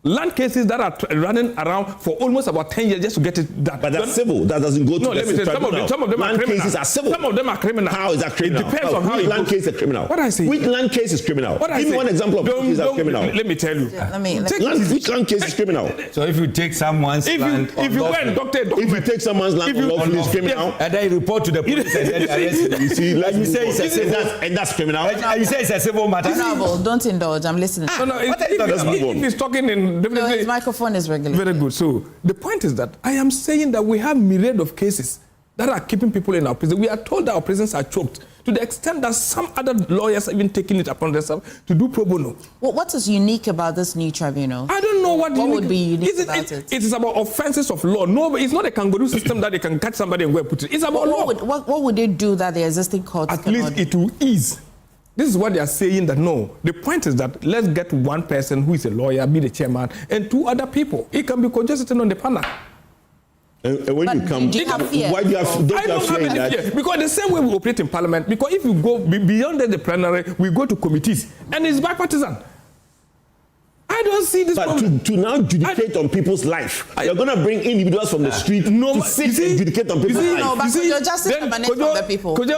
Land cases that are running around for almost about 10 years just to get it done. But that's civil. That doesn't go to no, let me say, some of them land are criminal. Cases are civil. Some of them are criminal. How is that criminal? It depends on how which land case is criminal. What I say? Which land case is criminal? Give me one example of which is criminal. Let me tell you. Which land case is criminal? So if you take someone's land, if you take someone's land unlawfully, it's criminal. And then you report to the police and then arrest you. You see, like you say it's a civil, and that's criminal. You say it's a civil matter. Honorable, don't indulge. I'm listening. If he's talking in his microphone is regulated. Very good. So the point is that I am saying that we have myriad of cases that are keeping people in our prison. We are told that our prisons are choked to the extent that some other lawyers are even taking it upon themselves to do pro bono. Well, what is unique about this new tribunal? I don't know what would be unique about it. It is about offenses of law. No, it's not a kangaroo system that they can catch somebody and go and put it. It's about law. What would they do that the existing courts At least it will ease. This is what they are saying, that no. The point is that let's get one person who is a lawyer, be the chairman, and 2 other people. It can be congested on the panel. And when you come, why do you have fear? Because the same way we operate in parliament, because if you go beyond the plenary, we go to committees, and it's bipartisan. I don't see this. But to now judicate on people's life, you're going to bring individuals from the street to sit and judicate on people's life. No, but your justice emanates from the people. But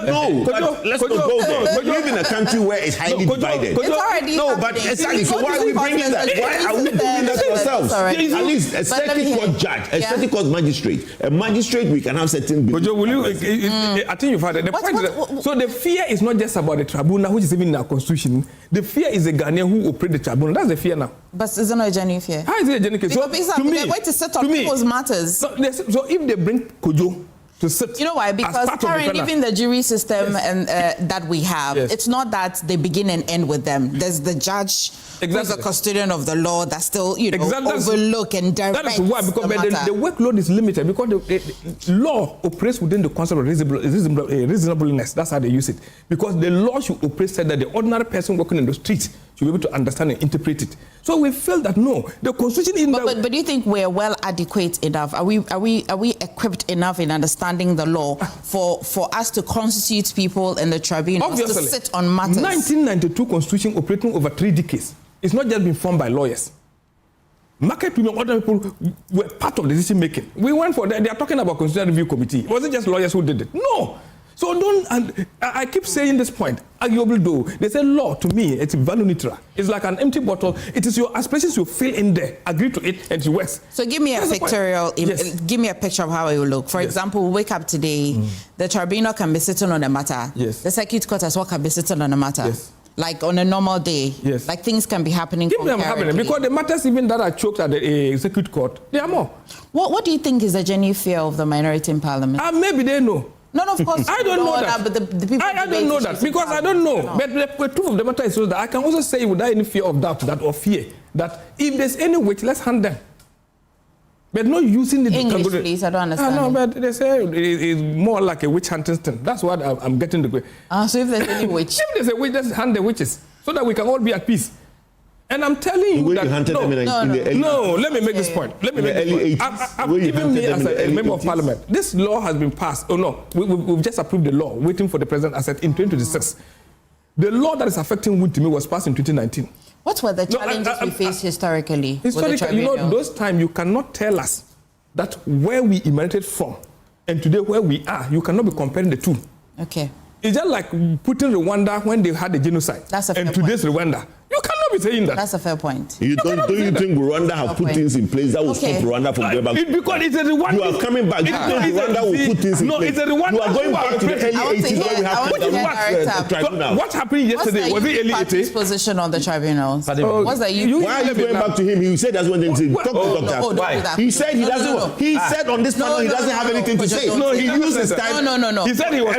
let's not go there. We live in a country where it's highly divided. It's already but exactly. So why are we bringing that? Why are we doing that to ourselves? At least a circuit court judge, a circuit court magistrate, a magistrate, we can have certain. Kojo, will you? I think you've had it. The point is that, so the fear is not just about the tribunal, which is even in our constitution. The fear is the Ghanaian who operate the tribunal. That's the fear now. But is it not a genuine fear? How is it a genuine fear? So to me, they're going to set up people's matters. So if they bring Kojo to sit, you know why? Because currently, even the jury system and that we have, it's not that they begin and end with them. There's the judge, who's the custodian of the law, that still overlook and direct. That is why, because the workload is limited, because the law operates within the concept of reasonableness. That's how they use it. Because the law should operate said that the ordinary person working in the streets should be able to understand and interpret it. So we feel that no, the constitution in but do you think we're well adequate enough? Are we equipped enough in understanding the law for us to constitute people in the tribunals to sit on matters? 1992 constitution operating over 3 decades. It's not just been formed by lawyers. Market women, other people were part of the decision making. We went for that. They are talking about constitutional review committee. Was it just lawyers who did it? No. So I keep saying this point, arguable though. They say law, to me, it's value neutral. It's like an empty bottle. It is your aspirations you fill in there, agree to it, and it works. So give me a pictorial, give me a picture of how it will look. For example, we wake up today, the tribunal can be sitting on a matter. Yes. The circuit court as well can be sitting on a matter. Yes. Like on a normal day. Yes. Like things can be happening. Keep them happening, because the matters even that are choked at the circuit court, there are more. What do you think is the genuine fear of the minority in parliament? Maybe they know. No, of course. I don't know that. But the people I don't know that because I don't know. But the truth of the matter is so that I can also say without any fear of doubt or fear that if there's any witch, let's hand them. But not using it. English, please. I don't understand. No, but they say it's more like a witch hunting thing. That's what I'm getting the. So if there's any witch, if there's a witch, let's hand the witches so that we can all be at peace. And I'm telling you that let me make this point. Let me make this point. Even me as a member of parliament, this law has been passed. Oh no, we've just approved the law, waiting for the president as in 2026. The law that is affecting Wontumi was passed in 2019. What were the challenges we faced historically? Historically, those times you cannot tell us that where we emanated from and today where we are, you cannot be comparing the two. Okay. It's just like putting Rwanda when they had the genocide. That's a fair and today's Rwanda. You cannot be saying that? That's a fair point. Don't you think Rwanda have put things in place that will stop Rwanda from going back? Because it's a reward. You are coming back. Rwanda will put things in place. No, it's a reward. You are going back to the early 80s when we have tribunal. What happened yesterday? Was it early 80s? Position on the tribunals. What's that? Why are you going back to him? He said that's one thing to say. Talk to doctor. Why? He said he doesn't. He said on this panel he doesn't have anything to say. No, he used his time. No. He said he was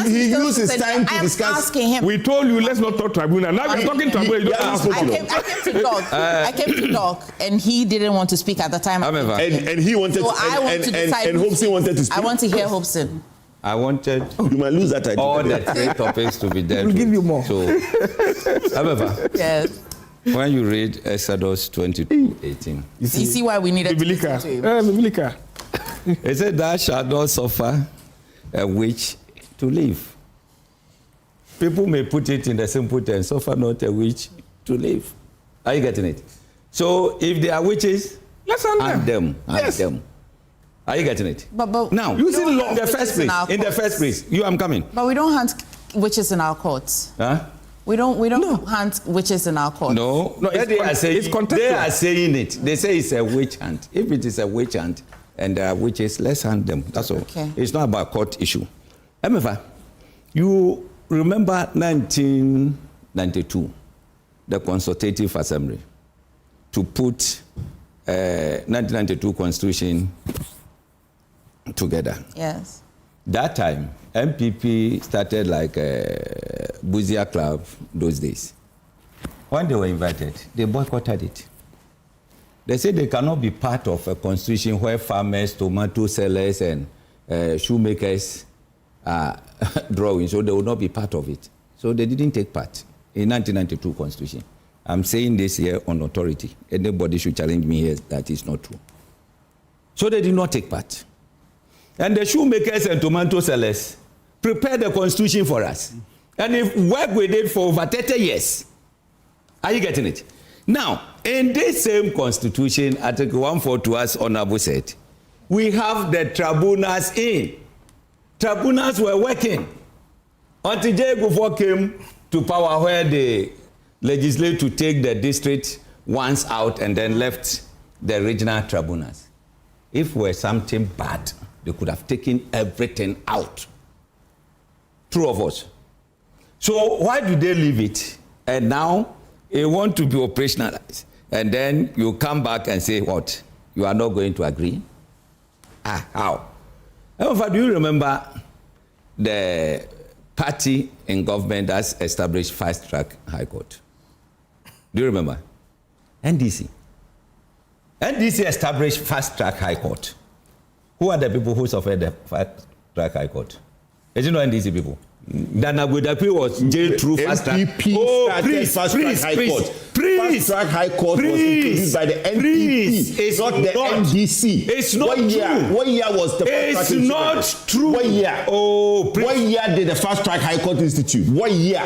he used his time to discuss. We told you let's not talk tribunal. Now we're talking tribunal. I came to talk, and he didn't want to speak at the time. And he wanted. So I want to decide. And Hobson wanted to speak. I want to hear Hobson. I wanted you might lose that idea. All the three topics to be dealt with. We'll give you more. So, however, yes. When you read Exodus 22:18, you see why we needed Biblica. It said, "Thou shalt not suffer a witch to live." People may put it in the simple term: "Suffer not a witch to live." Are you getting it? So, if they are witches, let's hand them. Them. Are you getting it? But now, using law in the first place, I'm coming. But we don't hunt witches in our courts. Huh? We don't hunt witches in our courts. No, they are saying it. They say it's a witch hunt. If it is a witch hunt and there are witches, let's hunt them. That's all. Okay. It's not about court issue. Emefa, you remember 1992, the Consultative Assembly, to put 1992 Constitution together. Yes. That time, MPP started like a Buzia Club those days. When they were invited, they boycotted it. They said they cannot be part of a constitution where farmers, tomato sellers, and shoemakers are drawing, so they will not be part of it. So they didn't take part in 1992 Constitution. I'm saying this here on authority. Anybody should challenge me here that is not true. So they did not take part. And the shoemakers and tomato sellers prepared the constitution for us. And if work with it for over 30 years. Are you getting it? Now, in this same constitution, Article 142, as Honorable said, we have the tribunals in. Tribunals were working until J. Gufo came to power, where they legislate to take the district ones out and then left the regional tribunals. If were something bad, they could have taken everything out. True of us. So why do they leave it? And now they want to be operationalized. And then you come back and say, what? You are not going to agree? How? However, do you remember the party in government that's established fast-track high court? Do you remember? NDC. NDC established fast-track high court. Who are the people who suffered the fast-track high court? Is it not NDC people? Dana Gudapi was jailed through fast-track. Fast-track high court. Fast-track high court was introduced by the NPP, not the NDC. It's not true. What year was the fast-track? It's not true. What year? What year did the fast-track high court institute? What year?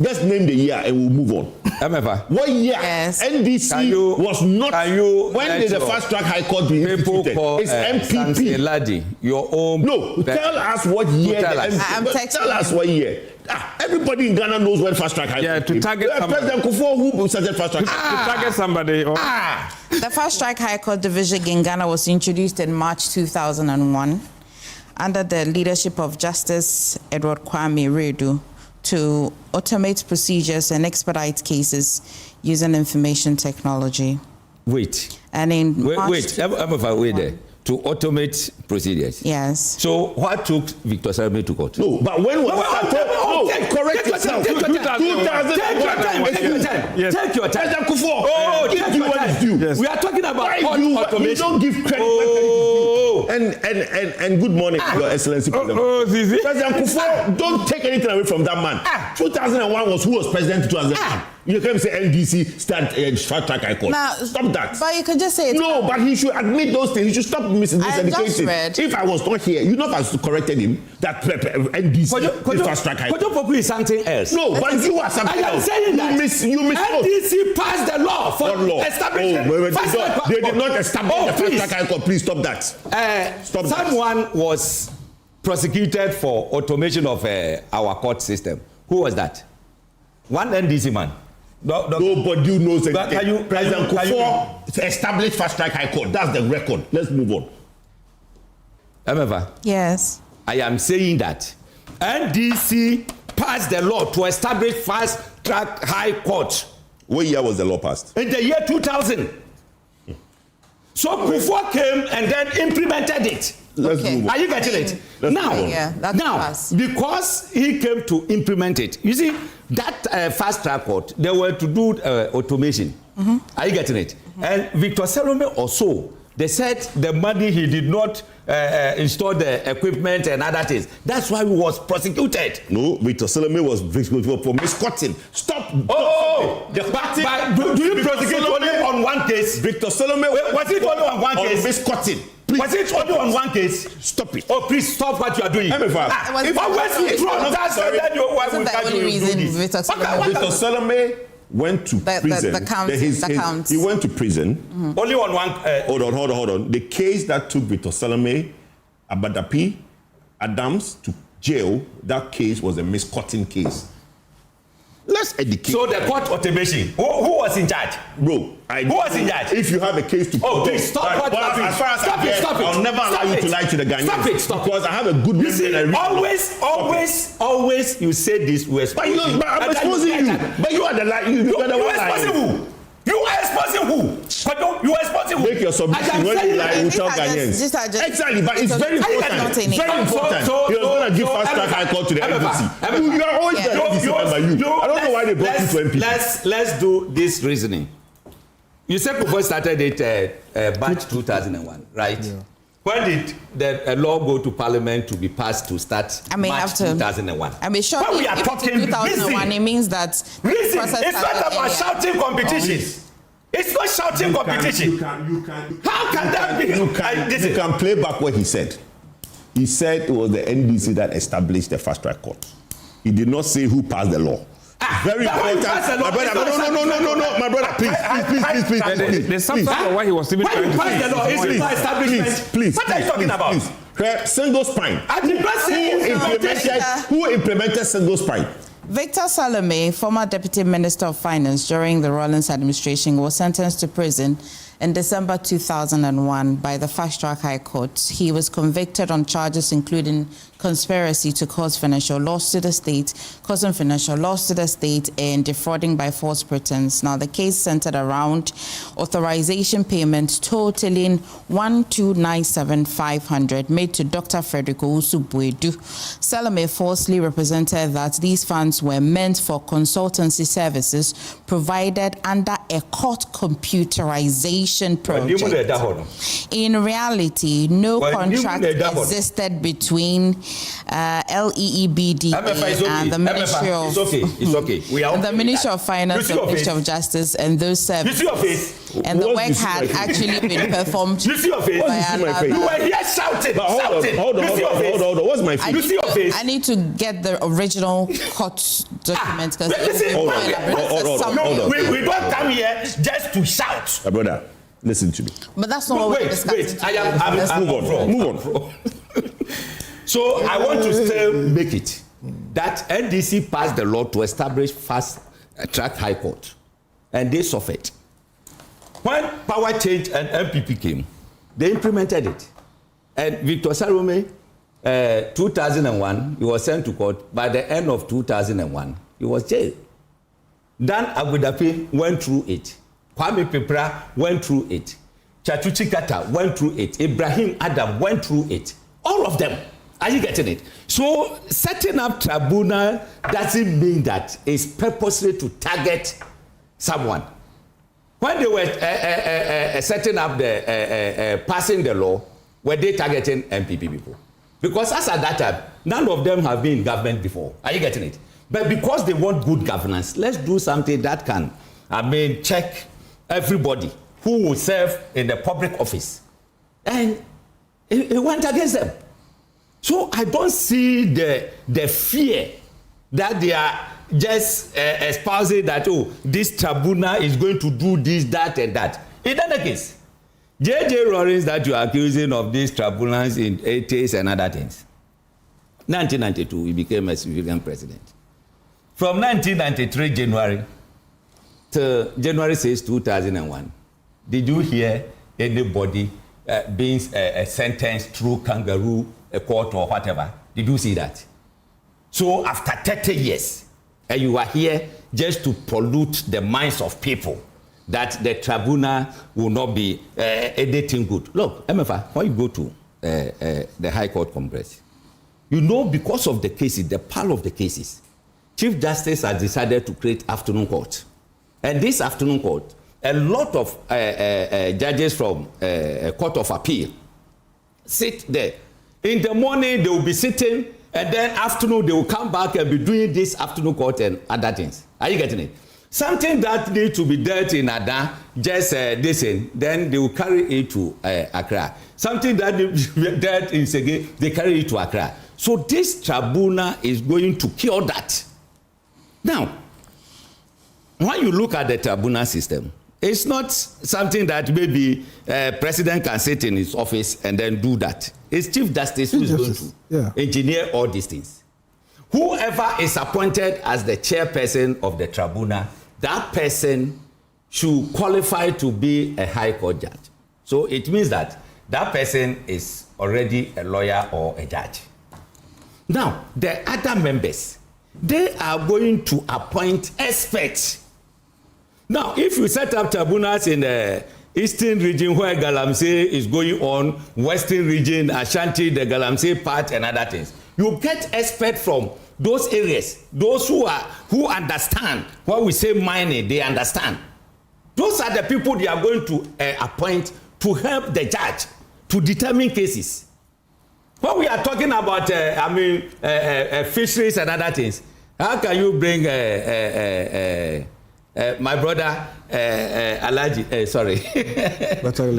Just name the year and we'll move on. Emefa. What year? Yes. NDC was not. When did the fast-track high court be instituted? It's MPP. Ladi, your own. No, tell us what year. Tell us what year. Everybody in Ghana knows when fast-track high court. Yeah, to target somebody. President Akufo-Addo who started fast-track. To target somebody. The fast-track high court division in Ghana was introduced in March 2001 under the leadership of Justice Edward Kwame Redu, to automate procedures and expedite cases using information technology. Wait. And in wait there. To automate procedures. Yes. So what took Victor Salome to court? No, but when was correct yourself. Take your time. Take your time. Take your time. Yes. We are talking about court automation. You don't give credit. And good morning, Your Excellency. President Akufo, don't take anything away from that man. 2001 was who was president in 2001. You can't say NDC start fast-track high court. Stop that. But you can just say it. No, but he should admit those things. He should stop miseducating. If I was not here, you know, I corrected him that NDC fast-track high court. Kojo is something else. No, but you are something else. I am saying that you misspoke. NDC passed the law for establishing fast-track. They did not establish the fast-track high court. Please stop that. Stop that. Someone was prosecuted for automation of our court system. Who was that? One NDC man. Nobody knows anything. President Akufo established fast track high court. That's the record. Let's move on. Emefa. Yes. I am saying that NDC passed the law to establish fast track high court. What year was the law passed? In the year 2000. So Akufo came and then implemented it. Let's move on. Are you getting it? Now, because he came to implement it, you see, that fast track court, they were to do automation. Are you getting it? And Victor Salome also, they said the money he did not install the equipment and other things. That's why he was prosecuted. No, Victor Salome was for misquoting. Stop. Do you prosecute only on one case? Victor Salome was it only on one case? Misquoting. Please. Was it only on one case? Stop it. Oh, please stop what you are doing. Emefa. If always you throw that, then you why we can't do this? Victor Salome went to prison. The counts. He went to prison. Only on one. Hold on. The case that took Victor Salome, Abadapi, Adams to jail, that case was a misquoting case. Let's educate. So the court automation. Who was in charge? Bro, who was in charge? If you have a case to please stop what you are doing. As far as stop it. I'll never allow you to lie to the Ghanaians. Stop it. Because I have a good memory. Always you say this. But I'm exposing you. But you are the lie. You are the one lying. You are exposing who? You are exposing who? Make your submission when you lie without Ghanaians. Exactly, but it's very important. Very important. He was going to give fast track high court to the NDC. You are always the NDC member. I don't know why they brought you to MP. Let's do this reasoning. You said Akufo started it March 2001, right? Yeah. When did the law go to Parliament to be passed to start March 2001? I mean, sure. When we are talking 2001, it means that it's not about shouting competitions. It's not shouting competition. How can that be? You can play back what he said. He said it was the NDC that established the fast track court. He did not say who passed the law. Very important. My brother, no, my brother, please. There's something about what he was even trying to say. Please. What are you talking about? Single spine. Who implemented single spine? Victor Salome, former Deputy Minister of Finance during the Rawlings administration, was sentenced to prison in December 2001 by the Fast Track High Court. He was convicted on charges including conspiracy to cause financial loss to the state, causing financial loss to the state, and defrauding by false pretense. Now, the case centered around authorization payments totaling 1,297,500 made to Dr. Frederick Owusu-Boadu. Salome falsely represented that these funds were meant for consultancy services provided under a court computerization project. In reality, no contract existed between LEEBD and the Ministry of the Ministry of Finance and Ministry of Justice and those services. And the work had actually been performed by another. You were here shouting. Hold on. What's my face? You see your face? I need to get the original court document because we don't come here just to shout. My brother, listen to me. But that's not what we're discussing. Move on. So I want to still make it that NDC passed the law to establish fast track high court, and they suffered. When power change and MPP came, they implemented it. And Victor Salome, 2001, he was sent to court. By the end of 2001, he was jailed. Dan Agudapi went through it. Kwame Pepra went through it. Chachuchi Kata went through it. Ibrahim Adam went through it. All of them. Are you getting it? So setting up tribunal doesn't mean that it's purposely to target someone. When they were setting up the passing the law, were they targeting MPP people? Because as at that time, none of them have been in government before. Are you getting it? But because they want good governance, let's do something that can, check everybody who will serve in the public office. And it went against them. So I don't see the fear that they are just espousing that, this tribunal is going to do this, that, and that. In that case, J.J. Rawlings that you are accusing of these tribunals in 80s and other things. 1992, he became a civilian president. From 1993 January till January 6, 2001, did you hear anybody being sentenced through kangaroo court or whatever? Did you see that? So after 30 years, and you are here just to pollute the minds of people that the tribunal will not be anything good. Look, Emefa, when you go to the High Court Congress, you know, because of the cases, the pile of the cases, Chief Justice has decided to create afternoon court. And this afternoon court, a lot of judges from Court of Appeal sit there. In the morning, they will be sitting, and then afternoon, they will come back and be doing this afternoon court and other things. Are you getting it? Something that needs to be dealt in Ada, just this in, then they will carry it to Accra. Something that needs to be dealt in Sege, they carry it to Accra. So this tribunal is going to cure that. Now, when you look at the tribunal system, it's not something that maybe president can sit in his office and then do that. It's Chief Justice who is going to engineer all these things. Whoever is appointed as the chairperson of the tribunal, that person should qualify to be a high court judge. So it means that that person is already a lawyer or a judge. Now, the other members, they are going to appoint experts. Now, if you set up tribunals in the eastern region where Galamsey is going on, western region, Ashanti, the Galamsey part and other things, you get experts from those areas, those who understand. When we say mining, they understand. Those are the people they are going to appoint to help the judge to determine cases. When we are talking about, fisheries and other things, how can you bring my brother Alaji,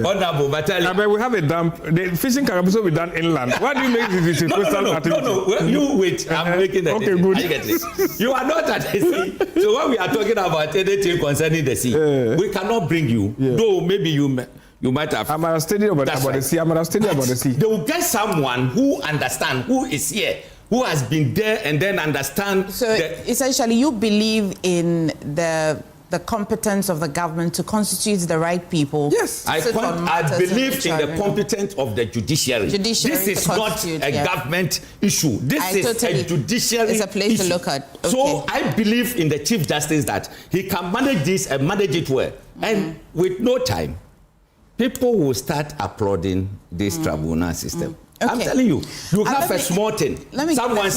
Honorable Battalion. But we have a dam. The fishing can also be done inland. Why do you make this a coastal activity? No. You wait. I'm making that. Okay, good. You are not at the sea. So when we are talking about anything concerning the sea, we cannot bring you. Though maybe you might have. I'm a study about the sea. I'm a study about the sea. They will get someone who understands, who is here, who has been there and then understand. So essentially, you believe in the competence of the government to constitute the right people. Yes, I believe in the competence of the judiciary. This is not a government issue. This is a judiciary It's a place issue. to look at. Okay. So I believe in the Chief Justice that he can manage this and manage it well. And with no time, people will start applauding this tribunal system. Okay. I'm telling you, you have a small thing. Someone's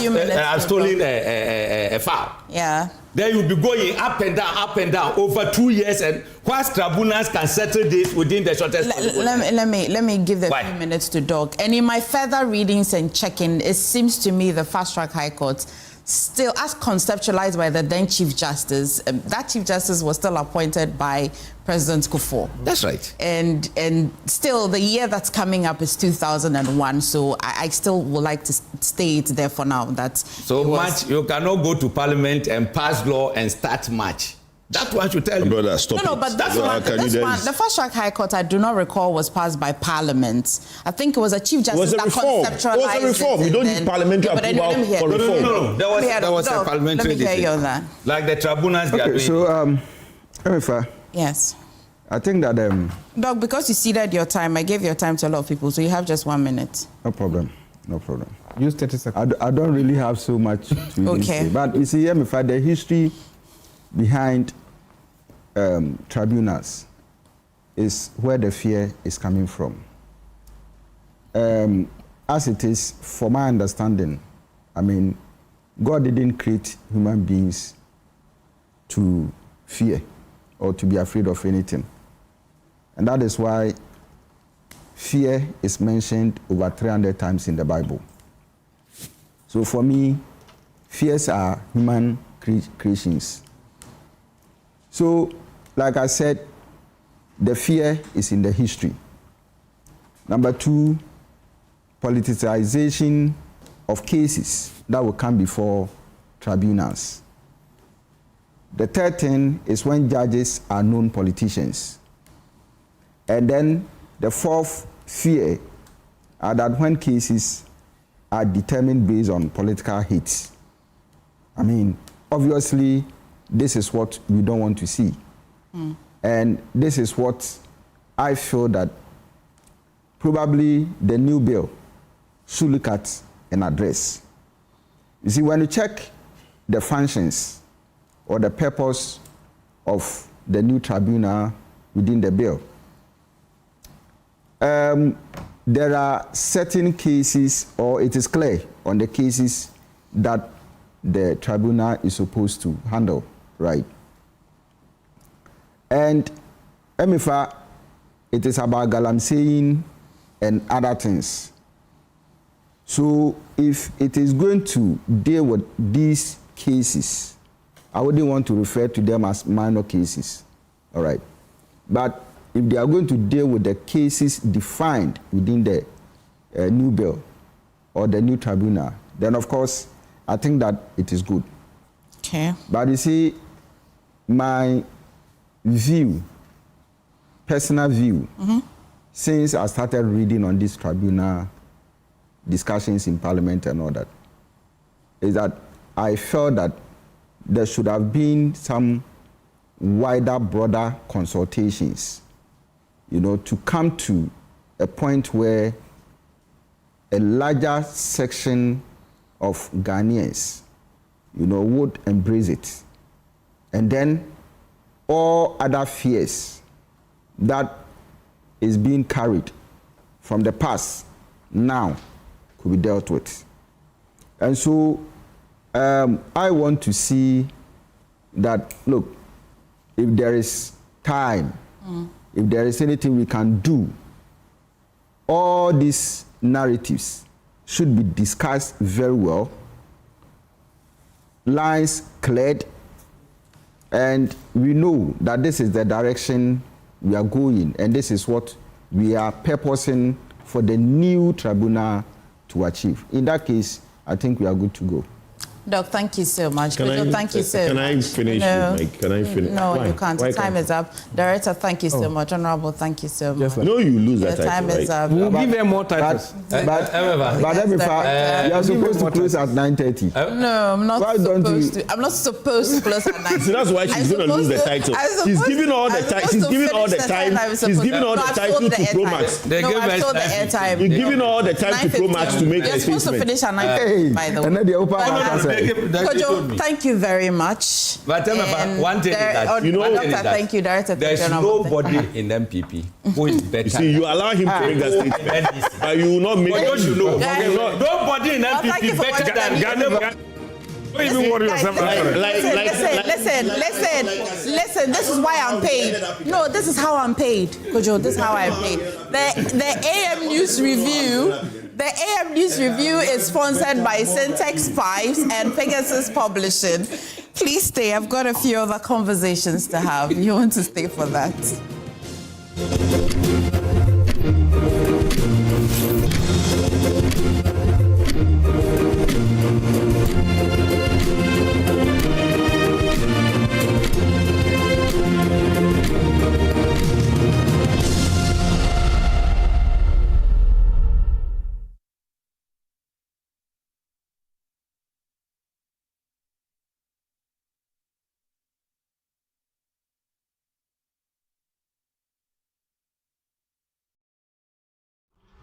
stolen a fowl. Yeah. Then you'll be going up and down over 2 years, and whilst tribunals can settle this within the shortest possible time. Let me give the few minutes to Doc. And in my further readings and checking, it seems to me the fast track high court, still as conceptualized by the then Chief Justice, that Chief Justice was still appointed by President Akufo. That's right. And still the year that's coming up is 2001. So I still would like to state there for now that so much you cannot go to Parliament and pass law and start March. That one should tell you. Brother, stop No, but that's one. The first track high court, I do not recall, was passed by Parliament. I think it was a Chief Justice that conceptualized it. It was a reform. You don't need parliamentary approval for reform. No. There was a parliamentary. Let me hear you on that. Like the tribunals they are doing. So, Emefa. Yes. I think that Doc, because you ceded your time, I gave your time to a lot of people, so you have just 1 minute. No problem. Use 30 seconds. I don't really have so much to say. But you see, Emefa, the history behind tribunals is where the fear is coming from. As it is, for my understanding, I mean, God didn't create human beings to fear or to be afraid of anything. And that is why fear is mentioned over 300 times in the Bible. So for me, fears are human creations. So, like I said, the fear is in the history. Number two, politicization of cases that will come before tribunals. The third thing is when judges are known politicians. And then the fourth fear are that when cases are determined based on political hate. I mean, obviously, this is what we don't want to see. And this is what I feel that probably the new bill should look at and address. You see, when you check the functions or the purpose of the new tribunal within the bill, there are certain cases, or it is clear on the cases that the tribunal is supposed to handle, right? And Emefa, it is about Galamsey and other things. So if it is going to deal with these cases, I wouldn't want to refer to them as minor cases, all right? But if they are going to deal with the cases defined within the new bill or the new tribunal, then of course, I think that it is good. Okay. But you see, my view, personal view, since I started reading on this tribunal, discussions in Parliament and all that, is that I felt that there should have been some wider, broader consultations, you know, to come to a point where a larger section of Ghanaians, you know, would embrace it. And then all other fears that is being carried from the past now could be dealt with. And so I want to see that, look, if there is time, if there is anything we can do, all these narratives should be discussed very well, lines cleared, and we know that this is the direction we are going, and this is what we are purposing for the new tribunal to achieve. In that case, I think we are good to go. Doc, thank you so much. Can I finish? No, Can I finish? No, Why? you can't. Why Time is up. Director, thank you so much. Honorable, thank you so much. No, you lose that Your time title, is right? up. We'll give them more titles. But Emefa, you are supposed to close at 9:30. No, I'm not supposed to. I'm not supposed to close at 9:30. So that's why she's going to lose the title. She's giving all the time. She's giving all the time. She's giving all the title to Promax. No, I've sold the airtime. You're giving all the time to Promax to make a You're supposed to statement. finish at 9:30, by the way. And then the open Kojo, thank you very much. But one thing is that, thank you, Director. There's nobody in MPP who is better. You see, you allow him to make that statement, but you will not make it. Nobody in MPP better than Ghana. Don't even worry yourself. Listen. This is why I'm paid. No, this is how I'm paid, Kojo. This is how I'm paid. The AM News Review. The AM News Review is sponsored by Syntex Pipes and Pegasus Publishing. Please stay. I've got a few other conversations to have. You want to stay for that?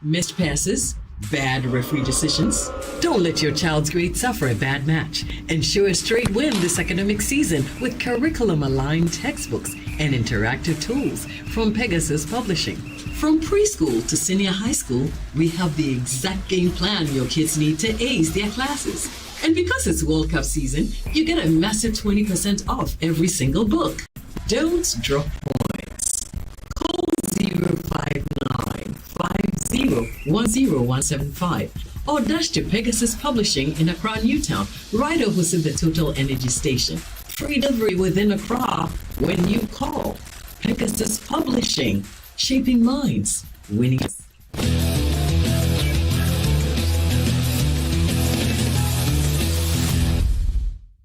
Missed passes? Bad referee decisions? Don't let your child's grade suffer a bad match. Ensure a straight win this academic season with curriculum-aligned textbooks and interactive tools from Pegasus Publishing. From preschool to senior high school, we have the exact game plan your kids need to ace their classes. And because it's World Cup season, you get a massive 20% off every single book. Don't drop points. Call 059-50-10175 or dash to Pegasus Publishing in Accra, Newtown, right opposite the Total Energy Station. Free delivery within Accra when you call. Pegasus Publishing, shaping minds, winning.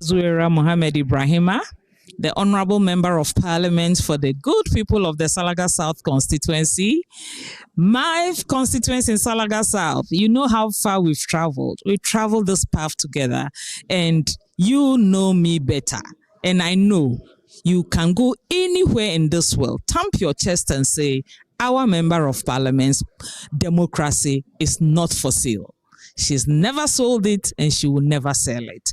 Zuera Mohammed Ibrahima, the Honorable Member of Parliament for the good people of the Salaga South constituency. My constituency in Salaga South, you know how far we've traveled. We traveled this path together, and you know me better. And I know You can go anywhere in this world, thump your chest and say, our member of parliament's democracy is not for sale. She's never sold it and she will never sell it.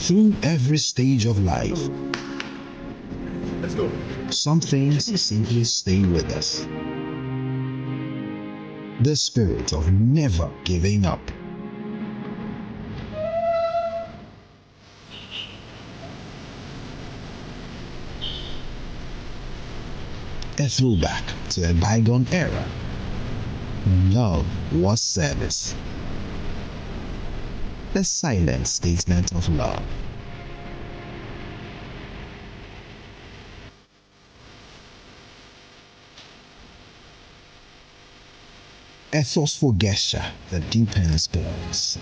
Through every stage of life, some things simply stay with us. The spirit of never giving up. A throwback to a bygone era. Love was service. The silent statement of love. A thoughtful gesture that deepens bonds,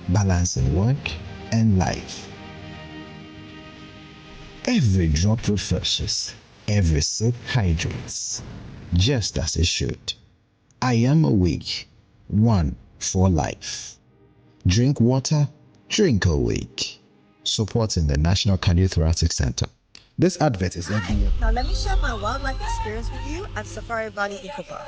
balancing work and life. Every drop refreshes, every sip hydrates, just as it should. I am awake, one for life. Drink water, drink awake. Supporting the National Cardiothoracic Center. This advert is FDA. Now let me share my wildlife experience with you at Safari Valley Eco Park.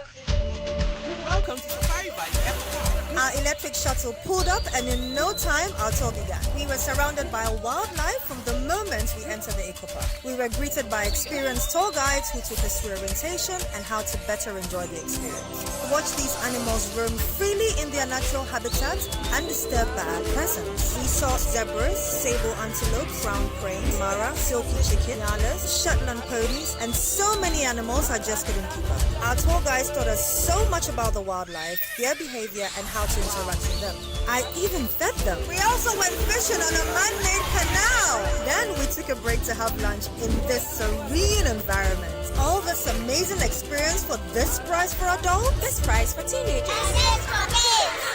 Welcome to Safari Valley Eco Park. Our electric shuttle pulled up and in no time our tour began. We were surrounded by wildlife from the moment we entered the Eco Park. We were greeted by experienced tour guides who took us through orientation and how to better enjoy the experience. Watch these animals roam freely in their natural habitat undisturbed by our presence. We saw zebras, sable antelope, brown crane, mara, silky chicken, nyalas, Shetland ponies, and so many animals I just couldn't keep up. Our tour guides taught us so much about the wildlife, their behavior, and how to interact with them. I even fed them. We also went fishing on a man-made canal. Then we took a break to have lunch in this serene environment. All this amazing experience for this price for adults? This price for teenagers.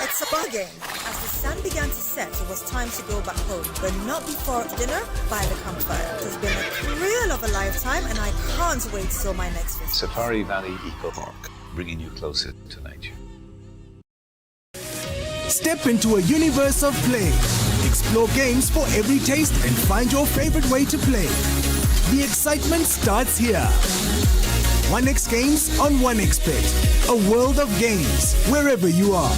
It's a bargain. As the sun began to set, it was time to go back home, but not before dinner by the campfire. It has been a thrill of a lifetime, and I can't wait till my next visit. Safari Valley Eco Park, bringing you closer to nature. Step into a universe of play. Explore games for every taste and find your favorite way to play. The excitement starts here. 1x Games on 1xBet. A world of games, wherever you are.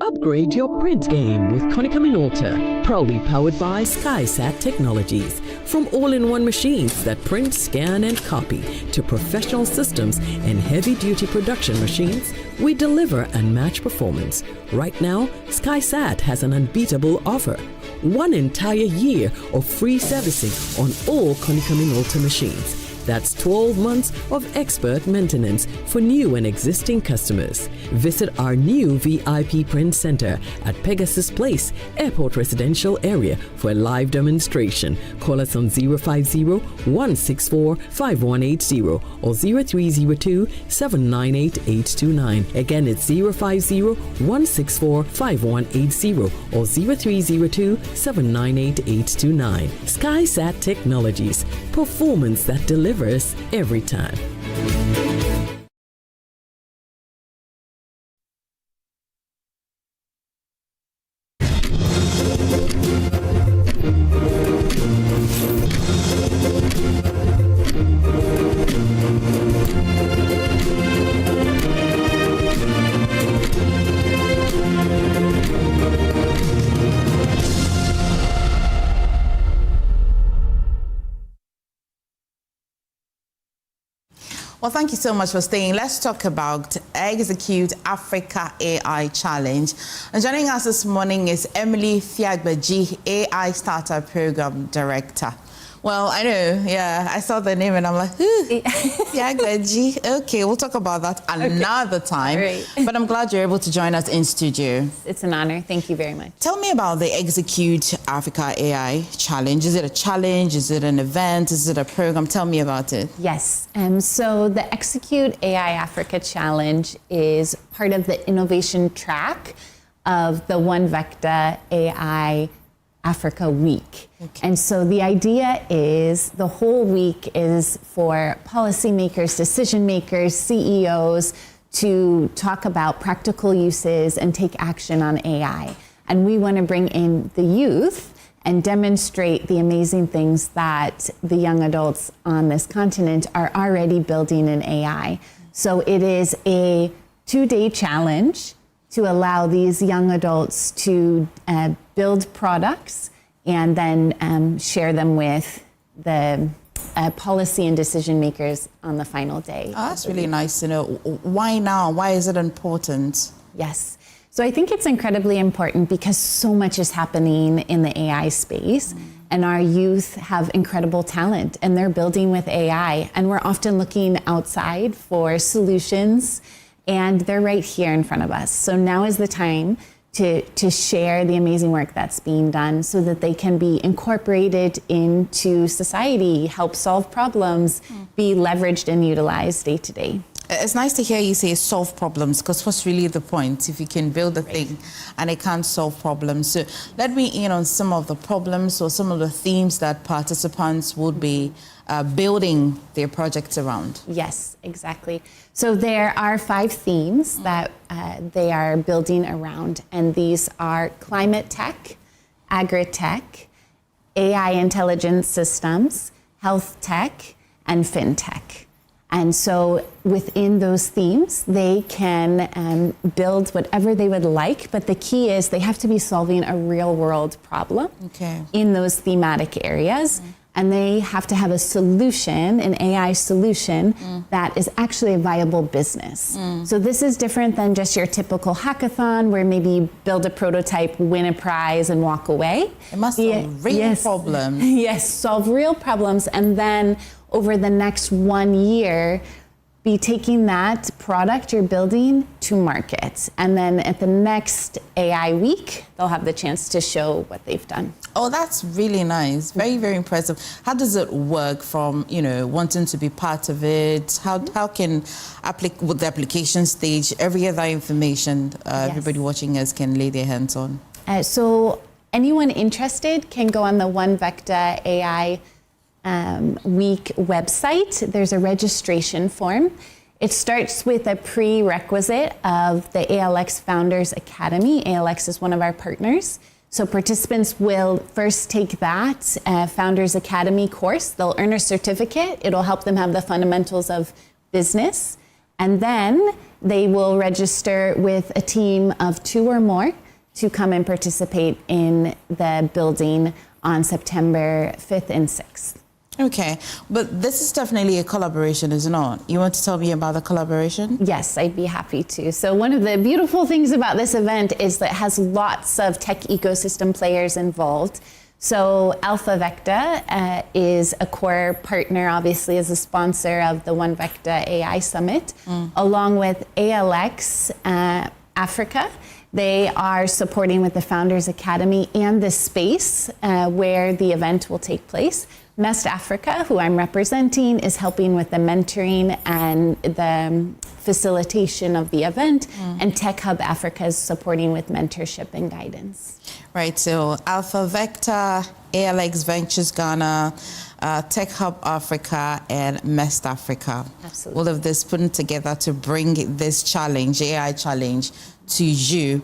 Upgrade your print game with Konica Minolta, proudly powered by SkySat Technologies. From all-in-one machines that print, scan, and copy to professional systems and heavy-duty production machines, we deliver unmatched performance. Right now, SkySat has an unbeatable offer. 1 entire year of free servicing on all Konica Minolta machines. That's 12 months of expert maintenance for new and existing customers. Visit our new VIP print center at Pegasus Place, Airport Residential Area for a live demonstration. Call us on 050-164-5180 or 0302-798-829. Again, it's 050-164-5180 or 0302-798-829. SkySat Technologies. Performance that delivers every time. Well, thank you so much for staying. Let's talk about Execute Africa AI Challenge. And joining us this morning is Emily Fiagbeji, AI Startup Program Director. Well, I know, yeah, I saw the name and I'm like, Fiagbeji. Okay, we'll talk about that another time. Right. But I'm glad you're able to join us in studio. It's an honor. Thank you very much. Tell me about the Execute Africa AI Challenge. Is it a challenge? Is it an event? Is it a program? Tell me about it. Yes. So the Execute AI Africa Challenge is part of the innovation track of the One Vector AI Africa Week. Okay. And so the idea is the whole week is for policymakers, decision makers, CEOs to talk about practical uses and take action on AI. And we want to bring in the youth and demonstrate the amazing things that the young adults on this continent are already building in AI. So it is a 2-day challenge to allow these young adults to build products and then share them with the policy and decision makers on the final day. Oh, that's really nice to know. Why now? Why is it important? Yes. So I think it's incredibly important because so much is happening in the AI space, and our youth have incredible talent and they're building with AI, and we're often looking outside for solutions, and they're right here in front of us. So now is the time to share the amazing work that's being done so that they can be incorporated into society, help solve problems, be leveraged and utilized day to day. It's nice to hear you say solve problems, because what's really the point if you can build a thing and it can't solve problems? So let me in on some of the problems or some of the themes that participants would be building their projects around. Yes, exactly. So there are 5 themes that they are building around, and these are climate tech, agri-tech, AI intelligence systems, health tech, and fintech. And so within those themes, they can build whatever they would like, but the key is they have to be solving a real world problem in those thematic areas. And they have to have a solution, an AI solution, that is actually a viable business. So this is different than just your typical hackathon where maybe you build a prototype, win a prize, and walk away. It must solve real problems. Yes, solve real problems, and then over the next 1 year, be taking that product you're building to market. And then at the next AI week, they'll have the chance to show what they've done. Oh, that's really nice. Very, very impressive. How does it work from, wanting to be part of it? How can, with the application stage, every other information everybody watching us can lay their hands on? So anyone interested can go on the One Vector AI Week website. There's a registration form. It starts with a prerequisite of the ALX Founders Academy. ALX is one of our partners. So participants will first take that Founders Academy course. They'll earn a certificate. It'll help them have the fundamentals of business. And then they will register with a team of 2 or more to come and participate in the building on September 5th and 6th. Okay, but this is definitely a collaboration, is it not? You want to tell me about the collaboration? Yes, I'd be happy to. So one of the beautiful things about this event is that it has lots of tech ecosystem players involved. So Alpha Vector is a core partner, obviously, as a sponsor of the One Vector AI Summit, along with ALX Africa. They are supporting with the Founders Academy and the space where the event will take place. Mest Africa, who I'm representing, is helping with the mentoring and the facilitation of the event, and Tech Hub Africa is supporting with mentorship and guidance. Right, so Alpha Vector, ALX Ventures Ghana, Tech Hub Africa, and Mest Africa. Absolutely. All of this put together to bring this challenge, AI challenge, to you.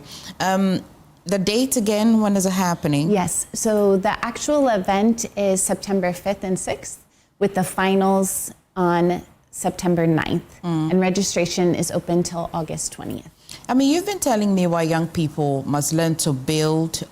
The date again, when is it happening? Yes, so the actual event is September 5th and 6th, with the finals on September 9th. And registration is open till August 20th. I mean, you've been telling me why young people must learn to build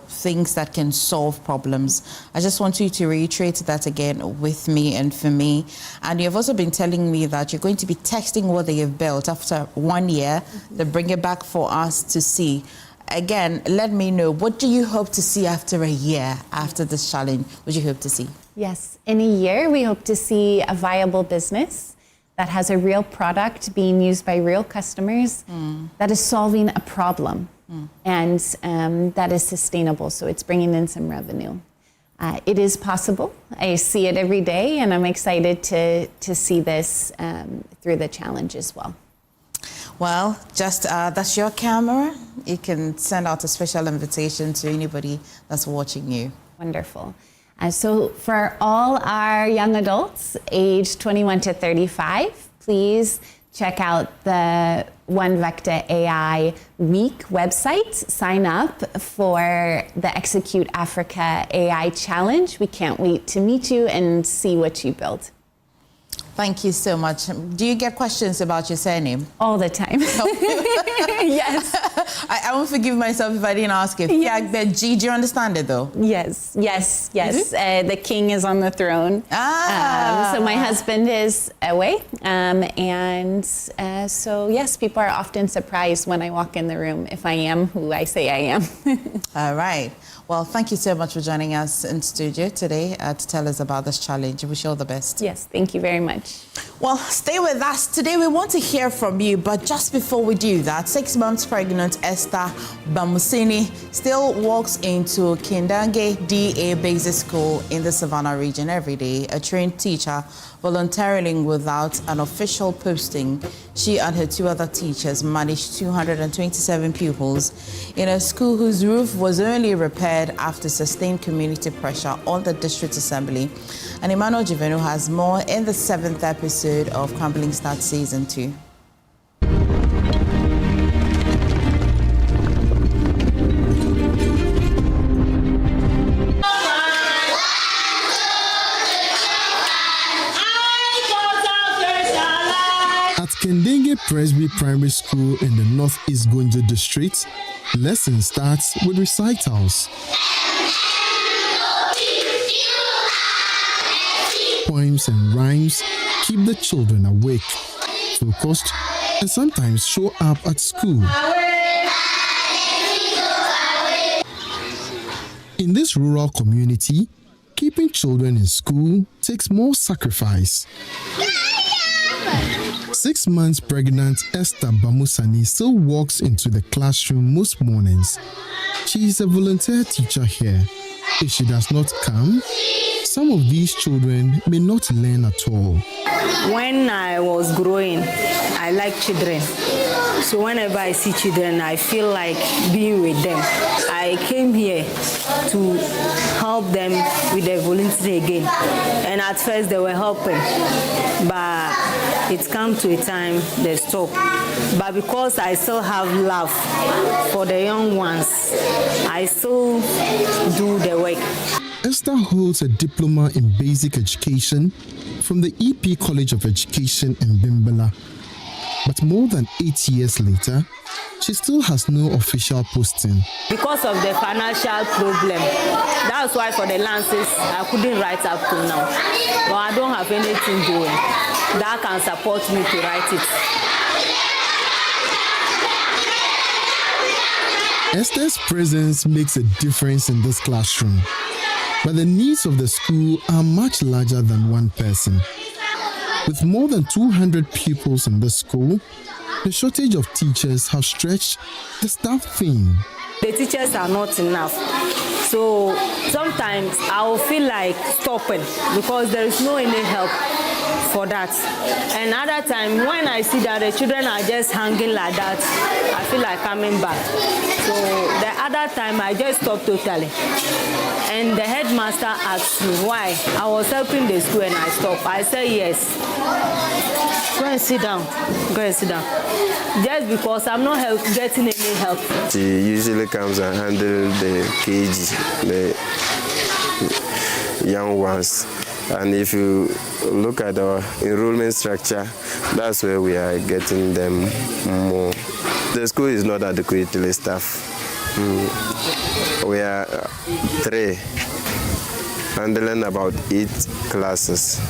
things that can solve problems. I just want you to reiterate that again with me and for me. And you've also been telling me that you're going to be texting what they have built after 1 year to bring it back for us to see. Again, let me know, what do you hope to see after a year, after this challenge? What do you hope to see? Yes, in a year, we hope to see a viable business that has a real product being used by real customers, that is solving a problem, and that is sustainable, so it's bringing in some revenue. It is possible. I see it every day, and I'm excited to see this through the challenge as well. Well, just that's your camera. You can send out a special invitation to anybody that's watching you. Wonderful. So for all our young adults aged 21 to 35, please check out the One Vector AI Week website. Sign up for the Execute Africa AI Challenge. We can't wait to meet you and see what you build. Thank you so much. Do you get questions about your surname? All the time. Yes. I won't forgive myself if I didn't ask it. Yes. Do you understand it though? Yes, yes, yes. The king is on the throne. So my husband is away. So yes, people are often surprised when I walk in the room if I am who I say I am. All right. Well, thank you so much for joining us in studio today to tell us about this challenge. We wish you all the best. Yes, thank you very much. Well, stay with us. Today we want to hear from you, but just before we do that, 6 months pregnant Esther Bamusini still walks into Kindange DA Basic School in the Savannah region every day, a trained teacher voluntarily without an official posting. She and her 2 other teachers managed 227 pupils in a school whose roof was only repaired after sustained community pressure on the district assembly. And Emmanuel Jivenu has more in the 7th episode of Crumbling Start Season 2. At Kendenge Presby Primary School in the Northeast Gonjo District, lesson starts with recitals. Poems and rhymes keep the children awake, focused, and sometimes show up at school. In this rural community, keeping children in school takes more sacrifice. 6 months pregnant Esther Bamusani still walks into the classroom most mornings. She is a volunteer teacher here. If she does not come, some of these children may not learn at all. When I was growing, I liked children. So whenever I see children, I feel like being with them. I came here to help them with their volunteering again. And at first they were helping, but it comes to a time they stop. But because I still have love for the young ones, I still do the work. Esther holds a diploma in basic education from the EP College of Education in Bimbala. But more than 8 years later, she still has no official posting. Because of the financial problem, that's why for the lances I couldn't write up to now. But I don't have anything doing that can support me to write it. Esther's presence makes a difference in this classroom. But the needs of the school are much larger than one person. With more than 200 pupils in the school, the shortage of teachers have stretched the staff thin. The teachers are not enough. So sometimes I will feel like stopping because there is no any help for that. And other time when I see that the children are just hanging like that, I feel like coming back. So the other time I just stopped totally. And the headmaster asked me why I was helping the school and I stopped. I said yes. Go and sit down. Go and sit down. Just because I'm not getting any help. She usually comes and handles the KG, the young ones. And if you look at our enrollment structure, that's where we are getting them more The school is not adequately staffed. We are 3, handling about 8 classes.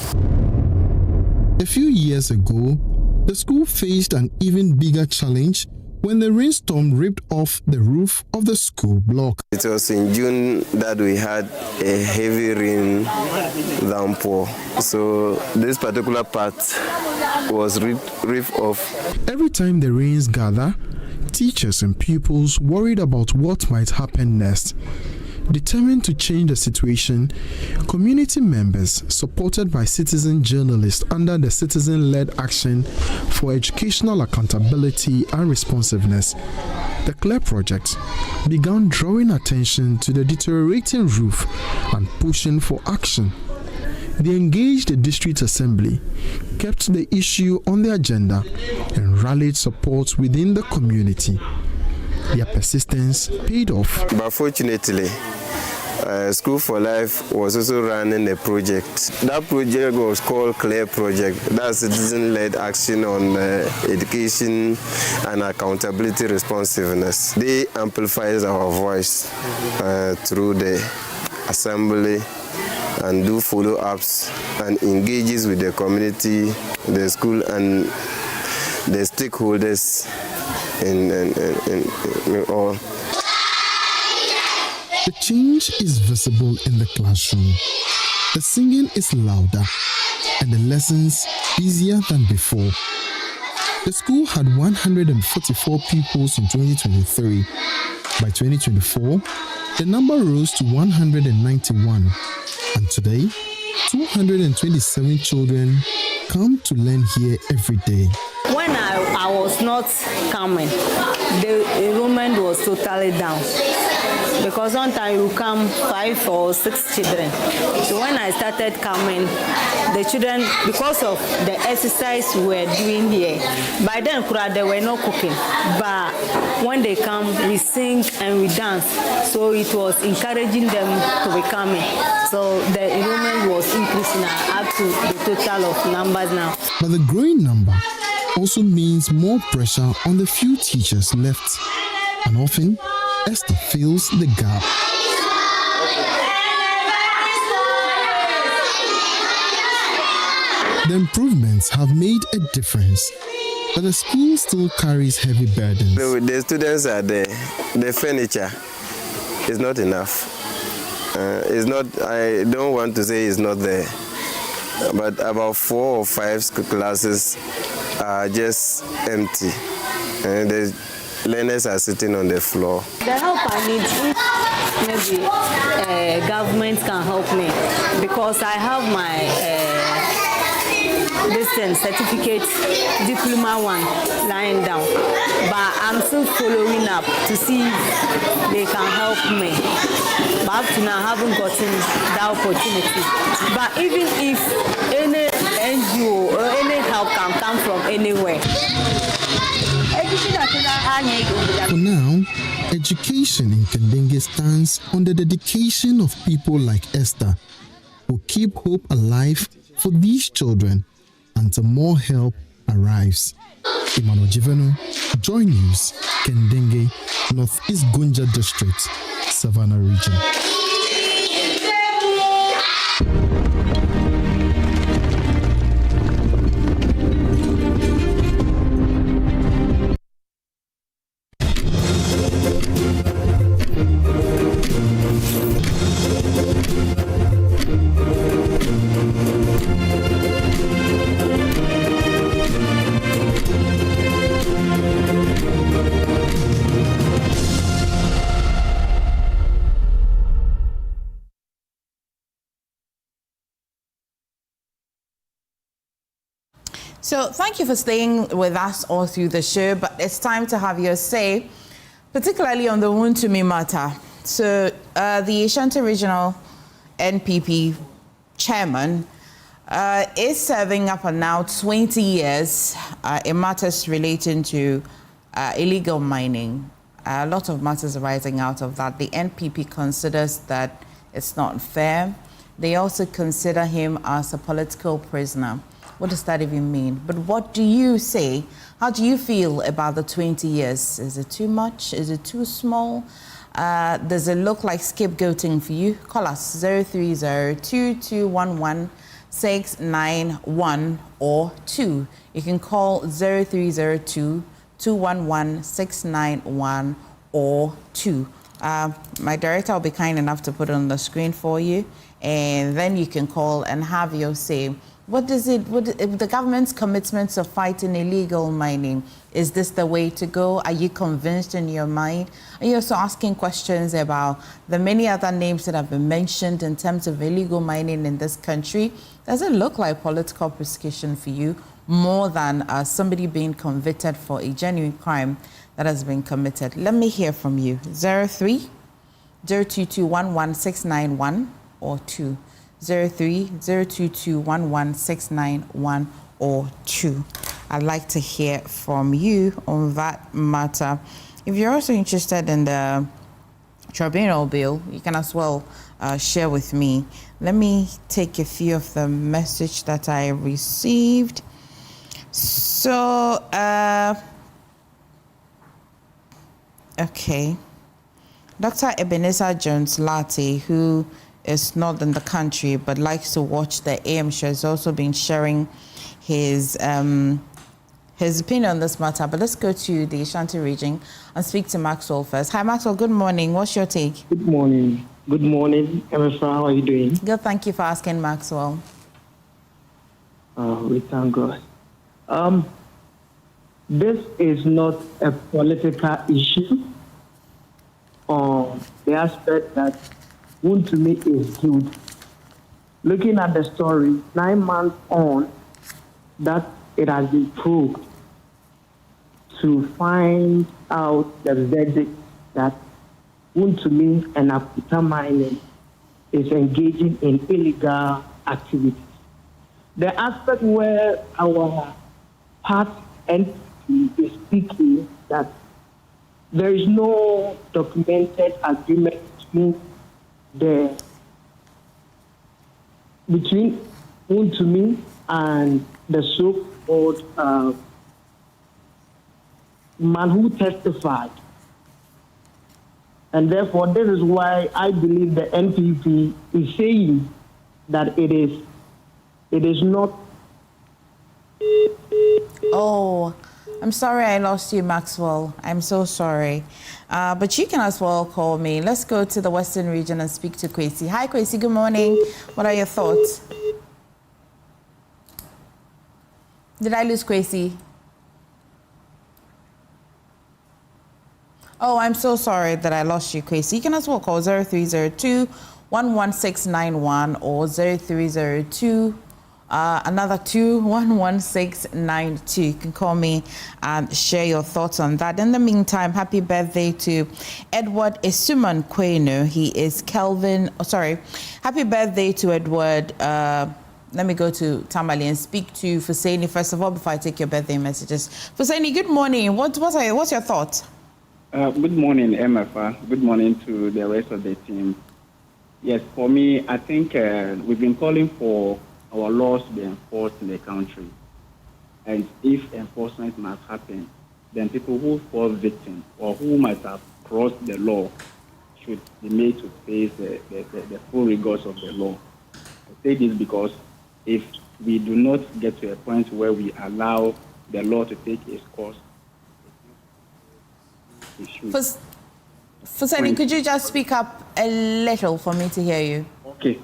A few years ago, the school faced an even bigger challenge when the rainstorm ripped off the roof of the school block. It was in June that we had a heavy rain downpour. So this particular part was ripped off. Every time the rains gather, teachers and pupils worried about what might happen next. Determined to change the situation, community members, supported by citizen journalists under the Citizen-Led Action for Educational Accountability and Responsiveness, the CLARE project, began drawing attention to the deteriorating roof and pushing for action. They engaged the district assembly, kept the issue on the agenda, and rallied support within the community. Their persistence paid off. But fortunately, School for Life was also running a project. That project was called CLARE Project. That's Citizen-Led Action on Education and Accountability Responsiveness. They amplifies our voice through the assembly and do follow-ups and engages with the community, the school, and the stakeholders in all. The change is visible in the classroom. The singing is louder and the lessons easier than before. The school had 144 pupils in 2023. By 2024, the number rose to 191, and today, 227 children come to learn here every day. When I was not coming, the enrollment was totally down. Because sometimes you come 5 or 6 children. So when I started coming, the children, because of the exercise we were doing here, by then they were not cooking. But when they come, we sing and we dance. So it was encouraging them to be coming. So the enrollment was increasing up to the total of numbers now. But the growing number also means more pressure on the few teachers left. And often, Esther fills the gap. The improvements have made a difference, but the school still carries heavy burdens. The students are there. The furniture is not enough. It's not. I don't want to say it's not there, but about 4 or 5 classes are just empty, and the learners are sitting on the floor. The help I need, maybe government can help me, because I have my certificate, diploma 1 lying down, but I'm still following up to see if they can help me. But up to now, I haven't gotten that opportunity. But even if any NGO or any help can come from anywhere. For now, education in Kendenge stands on the dedication of people like Esther, who keep hope alive for these children until more help arrives. Emmanuel Jivenu, Joy News, Kendenge, Northeast Gunja District, Savannah Region. So thank you for staying with us all through the show, but it's time to have your say, particularly on the Wontumi matter. So the Ashanti Regional NPP chairman is serving up and now 20 years in matters relating to illegal mining. A lot of matters arising out of that. The NPP considers that it's not fair. They also consider him as a political prisoner. What does that even mean? But what do you say? How do you feel about the 20 years? Is it too much? Is it too small? Does it look like scapegoating for you? Call us 030-2211-691 or 2. You can call 0302-211-691 or 2. My director will be kind enough to put it on the screen for you, and then you can call and have your say. What the government's commitments of fighting illegal mining, is this the way to go? Are you convinced in your mind? Are you also asking questions about the many other names that have been mentioned in terms of illegal mining in this country? Does it look like political persecution for you more than somebody being convicted for a genuine crime that has been committed? Let me hear from you. 03-022-11691 or 2. 03-022-11691 or 2. I'd like to hear from you on that matter. If you're also interested in the tribunal bill, you can as well share with me. Let me take a few of the message that I received. So, okay. Dr. Ebenezer Jones Latte, who is not in the country but likes to watch the AM show, has also been sharing his opinion on this matter. But let's go to the Ashanti region and speak to Maxwell first. Hi, Maxwell. Good morning. What's your take? Good morning. Good morning, Emefa. How are you doing? Good. Thank you for asking, Maxwell. We thank God. This is not a political issue on the aspect that Wontumi is guilty. Looking at the story, 9 months on, that it has been proved to find out the verdict that Wontumi and Aputa mining is engaging in illegal activities. The aspect where our part entity is speaking that there is no documented agreement between Wontumi and the so-called man who testified. And therefore, this is why I believe the NPP is saying that it is not. Oh, I'm sorry I lost you, Maxwell. I'm so sorry. But you can as well call me. Let's go to the Western region and speak to Kwesi. Hi, Kwesi. Good morning. What are your thoughts? Did I lose Kwesi? Oh, I'm so sorry that I lost you, Kwesi. You can as well call 0302-11691 or 0302 another 211692. You can call me and share your thoughts on that. In the meantime, happy birthday to Edward Esuman Kweno. He is Kelvin. Oh, sorry. Happy birthday to Edward. Let me go to Tamale and speak to Fuseni first of all before I take your birthday messages. Fuseni, good morning. What's your thoughts? Good morning, Emefa. Good morning to the rest of the team. Yes, for me, I think we've been calling for our laws to be enforced in the country. And if enforcement must happen, then people who fall victim or who might have crossed the law should be made to face the full rigors of the law. I say this because if we do not get to a point where we allow the law to take its course, we should. Fuseni, could you just speak up a little for me to hear you? Okay.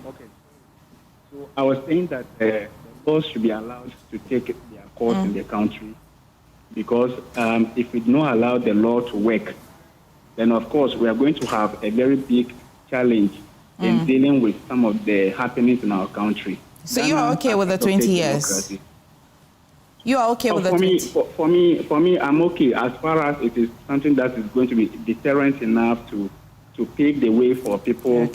So I was saying that the laws should be allowed to take their course in the country, because if we do not allow the law to work, then of course we are going to have a very big challenge in dealing with some of the happenings in our country. So you are okay with the 20 years? Democracy. You are okay with the 20? For me, I'm okay as far as it is something that is going to be deterrent enough to pave the way for people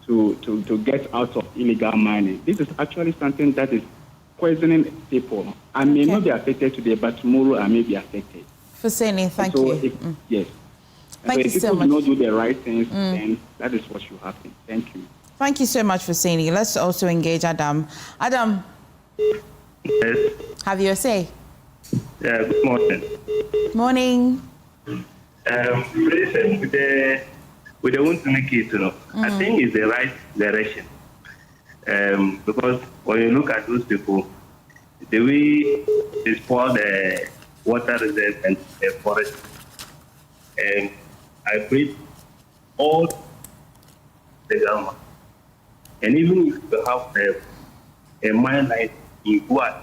to get out of illegal mining. This is actually something that is poisoning people. I may not be affected today, but tomorrow I may be affected. Fuseni, thank you. Yes. Thank you so much. If people do not do the right things, then that is what should happen. Thank you. Thank you so much, Fuseni. Let's also engage Adam. Adam, Yes. Have your say. Yeah, good morning. Morning. Listen, with the Wontumi case, I think it's the right direction. Because when you look at those people, the way they spoil the water reserve and the forest, I pray all the government, and even if you have a mine like in Guad,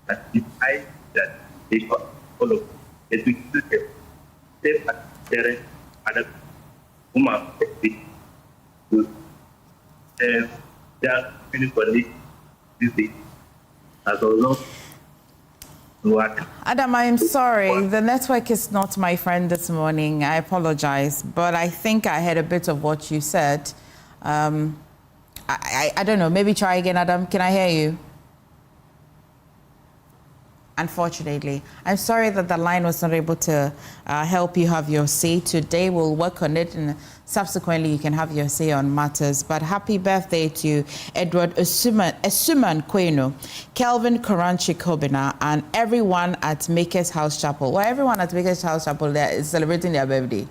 that decide that they should follow the safe and deterrence other women. They are finished for this day. As a result, Adam, I am sorry. The network is not my friend this morning. I apologize. But I think I heard a bit of what you said. I don't know. Maybe try again, Adam. Can I hear you? Unfortunately, I'm sorry that the line was not able to help you have your say today. We'll work on it, and subsequently you can have your say on matters. But happy birthday to Edward Esuman Kweno, Kelvin Koranchi Kobina, and everyone at Maker's House Chapel. Well, everyone at Maker's House Chapel there is celebrating their birthday.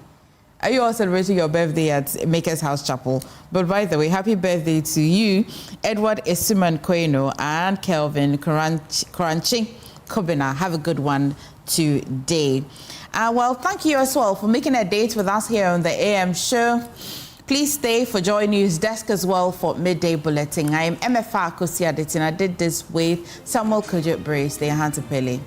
Are you all celebrating your birthday at Maker's House Chapel? But by the way, happy birthday to you, Edward Esuman Kweno and Kelvin Koranchi Kobina. Have a good one today. Well, thank you as well for making a date with us here on the AM show. Please stay for Joy News Desk as well for Midday Bulletin. I am Emefa Akosua-Addo, and I did this with Samuel Kojo Brace, the Hunter Pele.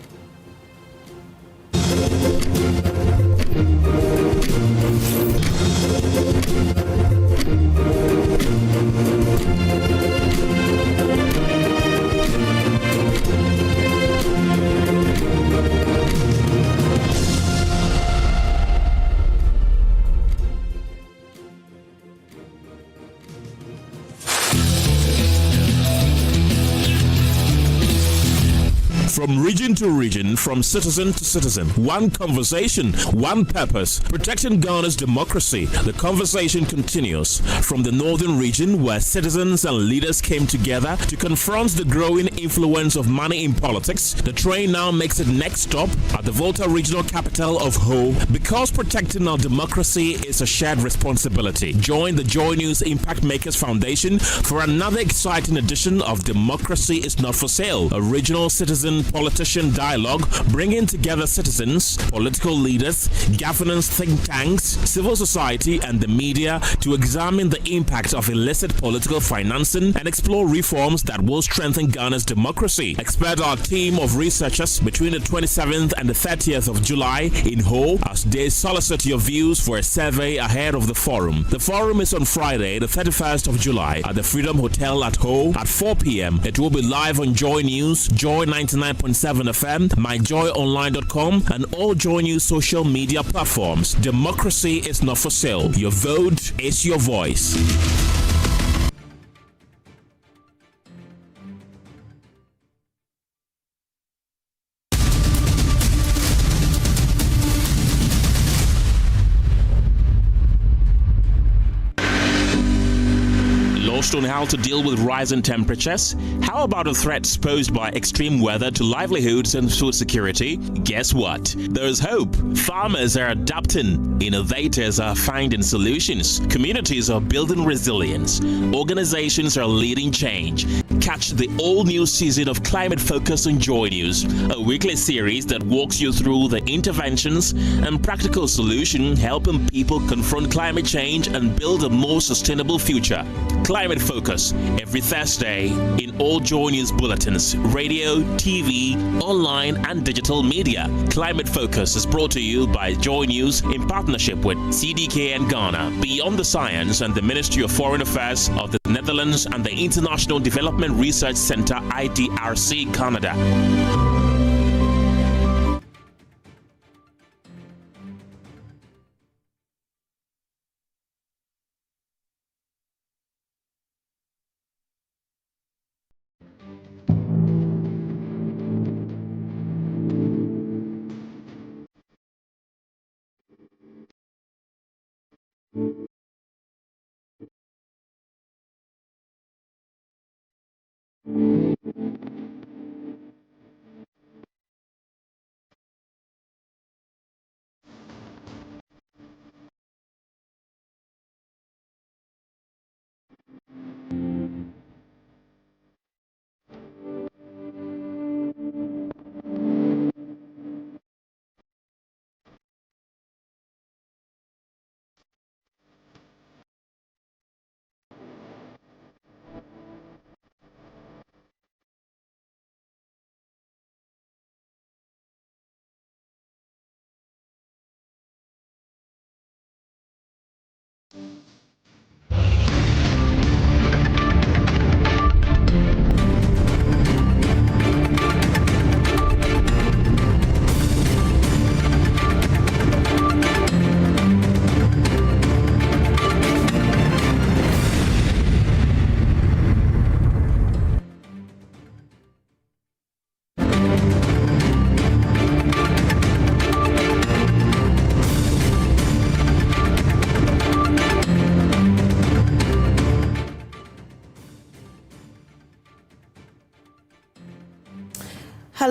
From region to region, from citizen to citizen, one conversation, one purpose, protecting Ghana's democracy. The conversation continues from the northern region, where citizens and leaders came together to confront the growing influence of money in politics. The train now makes its next stop at the Volta regional capital of Ho, because protecting our democracy is a shared responsibility. Join the Joy News Impact Makers Foundation for another exciting edition of Democracy is Not for Sale, a regional citizen politician dialogue bringing together citizens, political leaders, governance think tanks, civil society, and the media to examine the impact of illicit political financing and explore reforms that will strengthen Ghana's democracy. Expect our team of researchers between the 27th and the 30th of July in Ho as they solicit your views for a survey ahead of the forum. The forum is on Friday, the 31st of July at the Freedom Hotel at Ho at 4 p.m. It will be live on Joy News, Joy 99.7 FM, myjoyonline.com, and all Joy News social media platforms. Democracy is not for sale. Your vote is your voice. On how to deal with rising temperatures? How about the threats posed by extreme weather to livelihoods and food security? Guess what? There's hope. Farmers are adapting. Innovators are finding solutions. Communities are building resilience. Organizations are leading change. Catch the all-new season of Climate Focus on Joy News, a weekly series that walks you through the interventions and practical solutions helping people confront climate change and build a more sustainable future. Climate Focus every Thursday in all Joy News bulletins, radio, TV, online, and digital media. Climate Focus is brought to you by Joy News in partnership with CDK and Ghana, Beyond the Science, and the Ministry of Foreign Affairs of the Netherlands and the International Development Research Center, IDRC, Canada.